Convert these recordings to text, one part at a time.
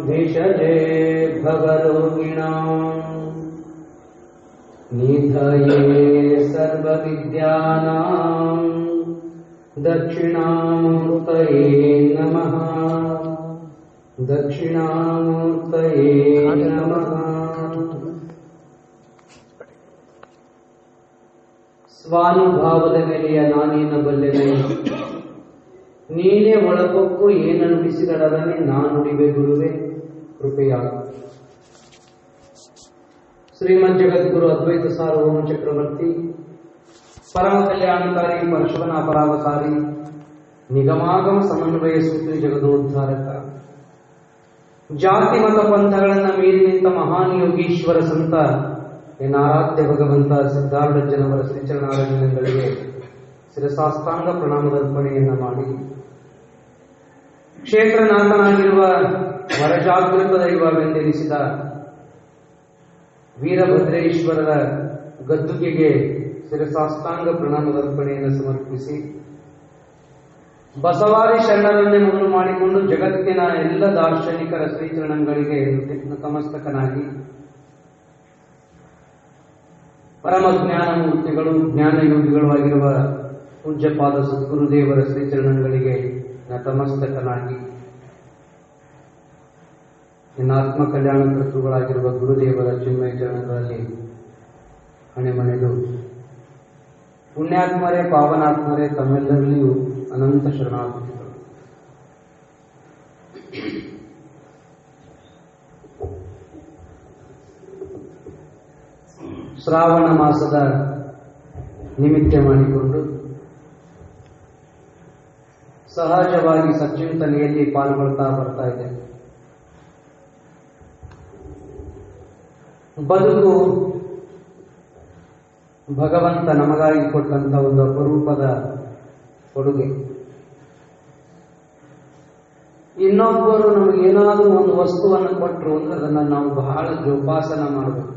भिषजे भवरोगिणां निधये सर्वविद्यानां दक्षिणामूर्तये नमः। दक्षिणामूर्तये नमः। ಸ್ವಾನುಭಾವದ ಮೇಲೆಯ ನಾನೇನು ಬಲ್ಲೆನೆ, ನೀನೇ ಒಳಗೊಕ್ಕು ಏನ ನುಡಿಸಿದಡನೆ ನಾನುಡಿವೆ ಗುರುವೆ ಕೃಪೆಯಾಗ. ಶ್ರೀಮದ್ ಜಗದ್ಗುರು ಅದ್ವೈತ ಸಾರ್ವಭೌಮ ಚಕ್ರವರ್ತಿ ಪರಮ ಕಲ್ಯಾಣಕಾರಿ ಪರಶುವನ ಅಪರಾವಕಾರಿ ನಿಗಮಾಗಮ ಸಮನ್ವಯ ಸೂತ್ರಿ ಜಗದೋದ್ಧಾರಕ ಜಾತಿ ಮತ ಪಂಥಗಳನ್ನ ಮೀರಿ ನಿಂತ ಮಹಾನ್ ಯೋಗೀಶ್ವರ ಸಂತ ಎನ್ನಾರಾಧ್ಯ ಭಗವಂತ ಸಿದ್ಧಾರ್ಥಜ್ಜನವರ ಶ್ರೀಚರಣಾರವಿಂದಗಳಿಗೆ ಶಿರಸಾಷ್ಟಾಂಗ ಪ್ರಣಾಮದರ್ಪಣೆಯನ್ನ ಮಾಡಿ, ಕ್ಷೇತ್ರನಾಥನಾಗಿರುವ ವರಜಾಗೃತ ದೈವವೆಂದೆನಿಸಿದ ವೀರಭದ್ರೇಶ್ವರರ ಗದ್ದುಗೆಗೆ ಶಿರಸಾಷ್ಟಾಂಗ ಪ್ರಣಾಮದರ್ಪಣೆಯನ್ನು ಸಮರ್ಪಿಸಿ, ಬಸವಾದಿ ಶರಣರನ್ನೇ ಮೊದಲು ಮಾಡಿಕೊಂಡು ಜಗತ್ತಿನ ಎಲ್ಲ ದಾರ್ಶನಿಕರ ಶ್ರೀಚರಣಗಳಿಗೆ ನತಮಸ್ತಕನಾಗಿ, ಪರಮ ಜ್ಞಾನ ಮೂರ್ತಿಗಳು ಜ್ಞಾನಯೋಗಿಗಳು ಆಗಿರುವ ಪೂಜ್ಯಪಾದ ಸದ್ಗುರುದೇವರ ಶ್ರೀಚರಣಗಳಿಗೆ ನತಮಸ್ತಕನಾಗಿ, ಆತ್ಮ ಕಲ್ಯಾಣ ಕರ್ತೃಗಳಾಗಿರುವ ಗುರುದೇವರ ಚಿನ್ಮಯ ಚರಣಗಳಲ್ಲಿ ಹಣೆಮಣೆದು, ಪುಣ್ಯಾತ್ಮರೇ ಪಾವನಾತ್ಮರೇ ತಮ್ಮೆಲ್ಲರಲ್ಲಿಯೂ ಅನಂತ ಶರಣಾರ್ಥಿಗಳು. ಶ್ರಾವಣ ಮಾಸದ ನಿಮಿತ್ತ ಮಾಡಿಕೊಂಡು ಸಹಜವಾಗಿ ಸಚ್ಚಿಂತನೆಯಲ್ಲಿ ಪಾಲ್ಗೊಳ್ತಾ ಬರ್ತಾ ಇದೆ. ಬದುಕು ಭಗವಂತ ನಮಗಾಗಿ ಕೊಟ್ಟಂತ ಒಂದು ಅಪರೂಪದ ಕೊಡುಗೆ. ಇನ್ನೊಬ್ಬರು ನಮಗೇನಾದರೂ ಒಂದು ವಸ್ತುವನ್ನು ಕೊಟ್ಟರು ಅಂದ್ರೆ ಅದನ್ನು ನಾವು ಬಹಳ ಜೋಪಾಸನ ಮಾಡಬೇಕು,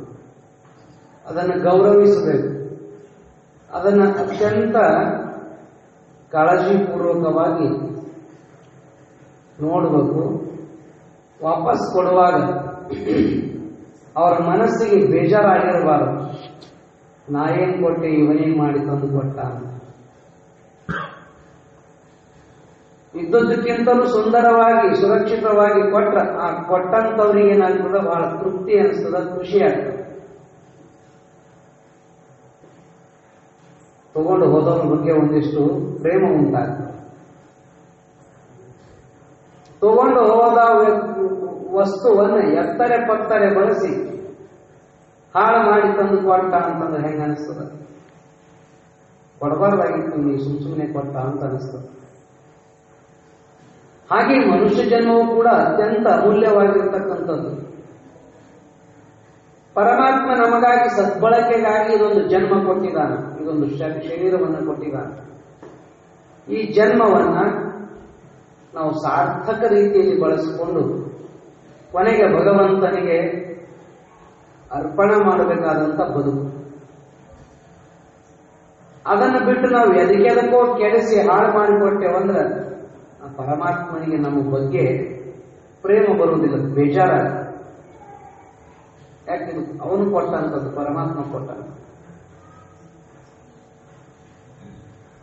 ಅದನ್ನು ಗೌರವಿಸಬೇಕು, ಅದನ್ನು ಅತ್ಯಂತ ಕಾಳಜಿಪೂರ್ವಕವಾಗಿ ನೋಡಬೇಕು. ವಾಪಸ್ ಕೊಡುವಾಗ ಅವರ ಮನಸ್ಸಿಗೆ ಬೇಜಾರಾಗಿರಬಾರದು, ನಾ ಏನ್ ಕೊಟ್ಟೆ ಇವನೇನ್ ಮಾಡಿ ತಂದು ಕೊಟ್ಟ ಅಂತ. ಇದ್ದದಕ್ಕಿಂತಲೂ ಸುಂದರವಾಗಿ ಸುರಕ್ಷಿತವಾಗಿ ಕೊಟ್ಟ ಆ ಕೊಟ್ಟಂತವ್ರಿಗೆ ಏನಾಗ್ತದ, ಬಹಳ ತೃಪ್ತಿ ಅನಿಸ್ತದ, ಖುಷಿ ಆಗ್ತದೆ. ತಗೊಂಡು ಹೋದವನ ಬಗ್ಗೆ ಒಂದಿಷ್ಟು ಪ್ರೇಮ ಉಂಟಾಗ್ತದೆ. ತಗೊಂಡು ಹೋದ ವಸ್ತುವನ್ನು ಎತ್ತರೆ ಪತ್ತರೆ ಬಳಸಿ ಹಾಳು ಮಾಡಿ ತಂದು ಕೊಟ್ಟ ಅಂತಂದ್ರೆ ಹೆಂಗ ಅನಿಸ್ತದ? ಕೊಡಬಾರ್ದಾಗಿತ್ತು, ನೀ ಸುಮ್ಮನೆ ಕೊಟ್ಟ ಅಂತ ಅನಿಸ್ತದ. ಹಾಗೆ ಮನುಷ್ಯ ಜನ್ಮವು ಕೂಡ ಅತ್ಯಂತ ಅಮೂಲ್ಯವಾಗಿರ್ತಕ್ಕಂಥದ್ದು. ಪರಮಾತ್ಮ ನಮಗಾಗಿ ಸದ್ಬಳಕೆಗಾಗಿ ಇದೊಂದು ಜನ್ಮ ಕೊಟ್ಟಿದ್ದಾನೆ, ಇದೊಂದು ಶರೀರವನ್ನು ಕೊಟ್ಟಿದ್ದಾನೆ. ಈ ಜನ್ಮವನ್ನ ನಾವು ಸಾರ್ಥಕ ರೀತಿಯಲ್ಲಿ ಬಳಸಿಕೊಂಡು ಕೊನೆಗೆ ಭಗವಂತನಿಗೆ ಅರ್ಪಣೆ ಮಾಡಬೇಕಾದಂತ ಬದುಕು. ಅದನ್ನು ಬಿಟ್ಟು ನಾವು ಎದಕ್ಕೆದಕ್ಕೋ ಕೆಡಿಸಿ ಹಾಳು ಮಾಡಿಕೊಟ್ಟೇವಂದ್ರೆ ಆ ಪರಮಾತ್ಮನಿಗೆ ನಮ್ಮ ಬಗ್ಗೆ ಪ್ರೇಮ ಬರುವುದಿಲ್ಲ, ಬೇಜಾರಾಗ. ಯಾಕಿದು ಅವನು ಕೊಟ್ಟಂಥದ್ದು, ಪರಮಾತ್ಮ ಕೊಟ್ಟ.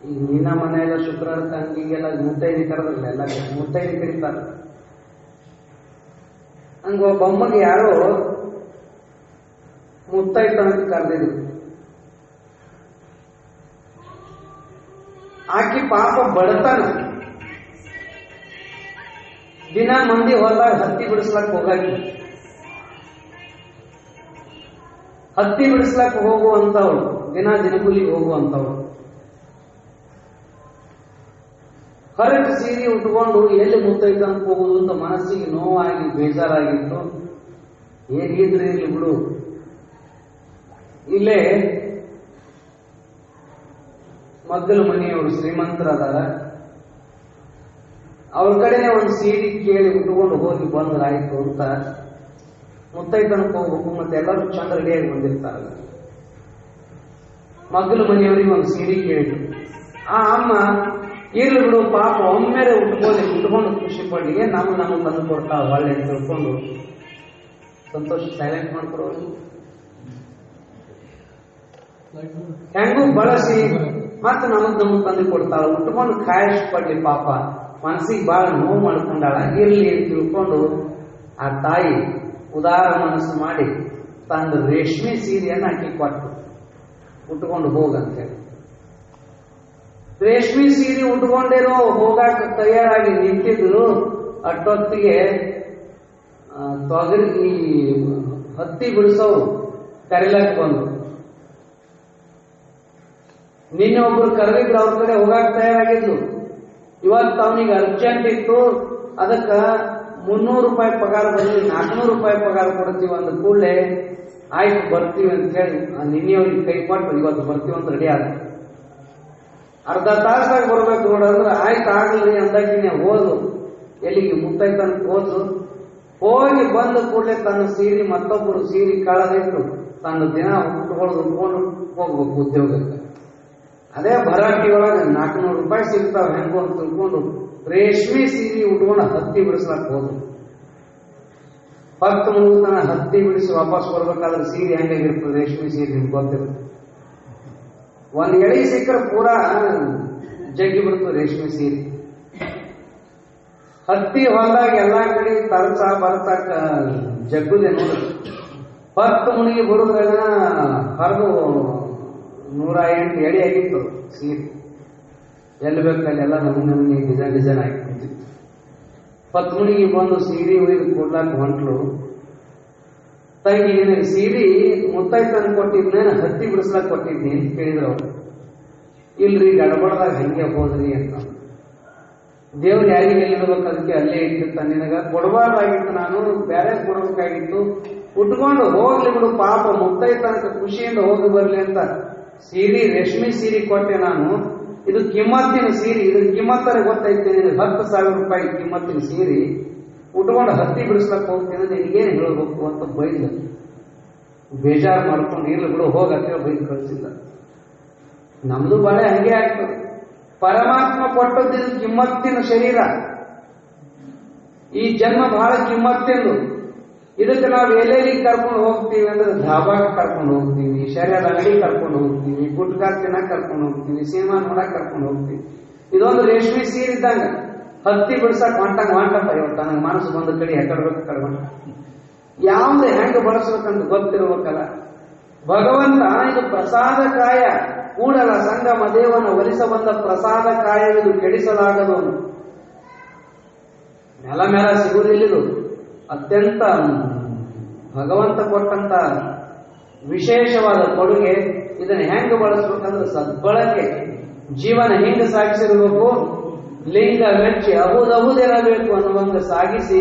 ಈಗ ನಿನ್ನ ಮನೆಯಲ್ಲ ಶುಕ್ರವಾರ ತಂಗಿಗೆಲ್ಲ ಮುತ್ತೈದಿ ಕರೆದ್ರಲ್ಲ, ಎಲ್ಲ ಮುತ್ತೈದಿ ಕರೀತಾರೆ. ಹಂಗ ಒಬ್ಬ ಅಮ್ಮಗೆ ಯಾರೋ ಮುತ್ತೈತನಕ್ಕೆ ಕರೆದಿದ್ರು. ಆಕಿ ಪಾಪ ಬಡತನ, ದಿನ ಮಂದಿ ಹೊಲದಾಗ ಹತ್ತಿ ಬಿಡಿಸ್ಲಕ್ ಹೋಗಾಕಿ. ಹತ್ತಿ ಬಿಡಿಸ್ಲಕ್ ಹೋಗುವಂತವಳು, ದಿನ ದಿನಗೂಲಿಗೆ ಹೋಗುವಂತವಳು. ಹೊರಗೆ ಸೀರೆ ಉಟ್ಕೊಂಡು ಎಲ್ಲಿ ಮುತ್ತೈತಂತ ಹೋಗುದು ಅಂತ ಮನಸ್ಸಿಗೆ ನೋವಾಗಿ ಬೇಜಾರಾಗಿತ್ತು. ಹೇಗಿದ್ರೆ ಇಲ್ಲಿ ಬಿಡು, ಇಲ್ಲೇ ಮಗ್ಗಲ ಮನೆಯವರು ಶ್ರೀಮಂತರದಾರ, ಅವ್ರ ಕಡೆನೆ ಒಂದು ಸೀರೆ ಕೇಳಿ ಉಟ್ಕೊಂಡು ಹೋಗಿ ಬಂದ್ರಾಯ್ತು ಅಂತ ಮುತ್ತೈತನಕ್ಕೆ ಹೋಗ್ಬೇಕು. ಮತ್ತೆ ಎಲ್ಲರೂ ಚಂದ ರೆಡಿಯಾಗಿ ಬಂದಿರ್ತಾರಲ್ಲ. ಮಗ್ಗಲ ಮನೆಯವರಿಗೆ ಒಂದು ಸೀರೆ ಕೇಳಿದ್ರು. ಆ ಅಮ್ಮ ಇರ್ಲಿ ಬಿಡು ಪಾಪ ಒಮ್ಮೆಲೆ ಉಟ್ಕೊಂಡು ಖುಷಿ ಪಡ್ಲಿಗೆ ನಮಗೆ ತಂದು ಕೊಡ್ತಾ ಒಳ್ಳೆ ತಿಳ್ಕೊಂಡು ಸಂತೋಷ ಸೈಲೆಂಟ್ ಮಾಡ್ಕೊಡೋರು. ಹೆಂಗೂ ಬಳಸಿ ಮತ್ತೆ ನಮಗ್ ತಂದು ಕೊಡ್ತಾಳ, ಉಟ್ಕೊಂಡು ಖಾಯಶ್ ಪಡ್ಲಿ ಪಾಪ ಮನಸ್ಸಿಗೆ ಬಹಳ ನೋವು ಮಾಡ್ಕೊಂಡಾಳ. ಇರ್ಲಿ ತಿಳ್ಕೊಂಡು ಆ ತಾಯಿ ಉದಾರ ಮನಸ್ಸು ಮಾಡಿ ತಂದು ರೇಷ್ಮೆ ಸೀರೆಯನ್ನ ಹಾಕಿ ಕೊಟ್ಟು ಉಟ್ಕೊಂಡು ಹೋಗಂತೇಳಿ. ರೇಷ್ಮೆ ಸೀರೆ ಉಟ್ಕೊಂಡಿರೋ ಹೋಗಾಕ ತಯಾರಾಗಿ ನಿಂತಿದ್ರು. ಅಷ್ಟೊತ್ತಿಗೆ ತೊಗರಿ ಈ ಹತ್ತಿ ಬಿಡಿಸೋರು ಕರಿಲಕ್ ಬಂದ್ರು. ನಿನ್ನೆ ಒಬ್ರು ಕರೆದಿದ್ರು, ಅವ್ರ ಕಡೆ ಹೋಗಾಕ ತಯಾರಾಗಿದ್ರು. ಇವತ್ತು ಅವನಿಗೆ ಅರ್ಜೆಂಟ್ ಇತ್ತು, ಅದಕ್ಕ 300 ರೂಪಾಯಿ ಪಗಾರ ಬರಲಿ, 400 ರೂಪಾಯಿ ಪಗಾರ ಕೊಡ್ತೀವಿ ಅಂದ ಕೂಡಲೇ ಆಯ್ತು ಬರ್ತೀವಿ ಅಂತ ಹೇಳಿ ನಿನ್ನೆಯವ್ರಿಗೆ ಕೈ ಕೊಟ್ಟು ಇವತ್ತು ಬರ್ತೀವಿ ಅಂತ ರೆಡಿ ಆದ. ಅರ್ಧ ತಾಸಾಗಿ ಬರ್ಬೇಕು ನೋಡಂದ್ರೆ ಆಯ್ತು ಆಗ್ಲಿ ಅಂದಾಕಿನೇ ಹೋದ್ರು. ಎಲ್ಲಿಗೆ ಮುತ್ತೈತಂತ ಹೋದ್ರು. ಹೋಗಿ ಬಂದ ಕೂಡಲೇ ತನ್ನ ಸೀರೆ ಮತ್ತೊಬ್ಬರು ಸೀರೆ ಕಳೆದಿಟ್ಟು ತನ್ನ ದಿನ ಉಟ್ಕೊಂಡು ಹೋಗ್ಬೇಕು ಉದ್ಯೋಗಕ್ಕೆ. ಅದೇ ಭರಾಟಿ ಒಳಗೆ 400 ರೂಪಾಯಿ ಸಿಗ್ತಾವ ಹೆಂಗೋ ಅಂತ ತಿಳ್ಕೊಂಡು ರೇಷ್ಮೆ ಸೀರೆ ಉಟ್ಕೊಂಡು ಹತ್ತಿ ಬಿಡಿಸ್ಲಾಕ್ ಹೋದ್ರು. 10 ಮುಗಿತನ ಹತ್ತಿ ಬಿಡಿಸಿ ವಾಪಸ್ ಬರ್ಬೇಕಾದ್ರೆ ಸೀರೆ ಹೆಂಗಾಗಿರ್ತದೆ, ರೇಷ್ಮೆ ಸೀರೆ ನಿಮ್ಗೆ ಗೊತ್ತಿರುತ್ತೆ. ಒಂದ್ ಎಳಿ ಸಿಕ್ಕರೆ ಪೂರಾ ಜಗ್ಗಿ ಬಿಡ್ತು ರೇಷ್ಮೆ ಸೀರೆ. ಹತ್ತಿ ಹೊಲದಾಗ ಎಲ್ಲಾ ಕಡೆ ತರಸ ಬರತಕ್ಕ ಜಗ್ಗುದೆ ನೋಡ್ರಿ. 10 ಮುಣಿಗೆ ಬರುವಾಗ ಹರಿದು 108 ಎಳಿ ಆಗಿತ್ತು ಸೀರೆ. ಎಲ್ಲಿ ಬೇಕಲ್ಲಿ ಎಲ್ಲ ನಮೂನೆ ಡಿಸೈನ್ ಆಗಿರ್ತಿತ್ತು. 10 ಮುಣಿಗೆ ಬಂದು ಸೀರೆ ಒಯ್ದು ಕೊಡ್ಲಾಕ ಹೊಂಟ್ಲು. ತಂಗಿ ನಿನಗೆ ಸೀರೆ ಮುತ್ತೈತನ ಕೊಟ್ಟಿದ್ನೇನು ಹತ್ತಿ ಬಿಡಿಸ್ಲಾಕ ಕೊಟ್ಟಿದ್ನಿ ಅಂತ ಕೇಳಿದ್ರು ಅವ್ರು. ಇಲ್ರಿ ಗಡಬಡದಾಗ ಹಂಗೆ ಹೋದ್ರಿ ಅಂತ. ದೇವ್ರು ಯಾರಿಗೆ ಎಲ್ಲಿಡ್ಬೇಕು ಅದಕ್ಕೆ ಅಲ್ಲೇ ಇಟ್ಟಿರ್ತಾನೆ. ನಿನಗ ಕೊಡಬಾರ್ದಾಗಿತ್ತು, ನಾನು ಬೇರೆ ಕೊಡಬೇಕಾಗಿತ್ತು. ಉಟ್ಕೊಂಡು ಹೋಗ್ಲಿ ಬಿಡು ಪಾಪ ಮುತ್ತೈತನಕ ಖುಷಿಯಿಂದ ಹೋಗಿ ಬರ್ಲಿ ಅಂತ ಸೀರೆ ರೇಷ್ಮೆ ಸೀರೆ ಕೊಟ್ಟೆ ನಾನು. ಇದು ಕಿಮ್ಮತ್ತಿನ ಸೀರೆ, ಇದು ಕಿಮ್ಮತ್ತರ ಗೊತ್ತೈತೆ. 10,000 ರೂಪಾಯಿ ಕಿಮ್ಮತ್ತಿನ ಸೀರೆ ಉಟ್ಕೊಂಡು ಹತ್ತಿ ಬಿಡಿಸ್ಲಕ್ ಹೋಗ್ತೀನಿ, ನಿನಗೇನು ಹೇಳಬೇಕು ಅಂತ ಬೈದ. ಬೇಜಾರು ಮಾಡ್ಕೊಂಡು ಇರ್ಲಿ ಬಿಡು ಹೋಗತ್ತೆ ಬೈದು ಕಳಿಸಿಲ್ಲ. ನಮ್ದು ಬಾಳೆ ಹಂಗೆ ಆಗ್ತದೆ. ಪರಮಾತ್ಮ ಕೊಟ್ಟದ್ದು ಕಿಮ್ಮತ್ತಿನ ಶರೀರ. ಈ ಜನ್ಮ ಬಹಳ ಕಿಮ್ಮತ್ತೆಂದು. ಇದಕ್ಕೆ ನಾವು ಎಲ್ಲೆಲ್ಲಿಗೆ ಕರ್ಕೊಂಡು ಹೋಗ್ತೀವಿ ಅಂದ್ರೆ ಧಾಬಾಕ್ಕೆ ಕರ್ಕೊಂಡು ಹೋಗ್ತೀವಿ, ಶರ್ಯದ ಅಂಗಡಿ ಕರ್ಕೊಂಡು ಹೋಗ್ತೀವಿ, ಗುಟ್ಕಾ ತಿನ್ನಕ್ ಕರ್ಕೊಂಡು ಹೋಗ್ತೀವಿ, ಸಿನಿಮಾ ನೋಡಕ್ ಕರ್ಕೊಂಡು ಹೋಗ್ತೀವಿ. ಇದೊಂದು ರೇಷ್ಮೆ ಸೀರೆ ಇದ್ದಂಗ. ಹತ್ತಿ ಬಿಡ್ಸಕ್ ಹೊಂಟಂಗ ಹೊಂಟಪ್ಪ. ಇವತ್ತು ನನಗೆ ಮನಸ್ಸು ಬಂದ ಕಡೆ ಎಕಡ್ಬೇಕು ಕಡ್ಬ ಯಾವ್ದು ಹೆಂಗ ಬಳಸ್ಬೇಕಂತ ಗೊತ್ತಿರ್ಬೇಕಲ್ಲ. ಭಗವಂತ ಇದು ಪ್ರಸಾದ ಕಾಯ, ಕೂಡಲ ಸಂಗಮ ದೇವನ ಒಲಿಸ ಬಂದ ಪ್ರಸಾದ ಕಾಯವಿದು ಕೆಡಿಸಲಾಗದು. ನೆಲ ಮೇಲ ಸಿಗುವುದಿಲ್ಲಿದು. ಅತ್ಯಂತ ಭಗವಂತ ಕೊಟ್ಟಂತ ವಿಶೇಷವಾದ ಕೊಡುಗೆ. ಇದನ್ನ ಹೆಂಗ ಬಳಸ್ಬೇಕಂದ್ರೆ ಸದ್ಬಳಕೆ. ಜೀವನ ಹೆಂಗ ಸಾಗಿಸಿರ್ಬೇಕು, ಲಿಂಗ ಮೆಚ್ಚಿ ಅಹುದಹುದೇನಬೇಕು ಅನ್ನುವಂಗ ಸಾಗಿಸಿ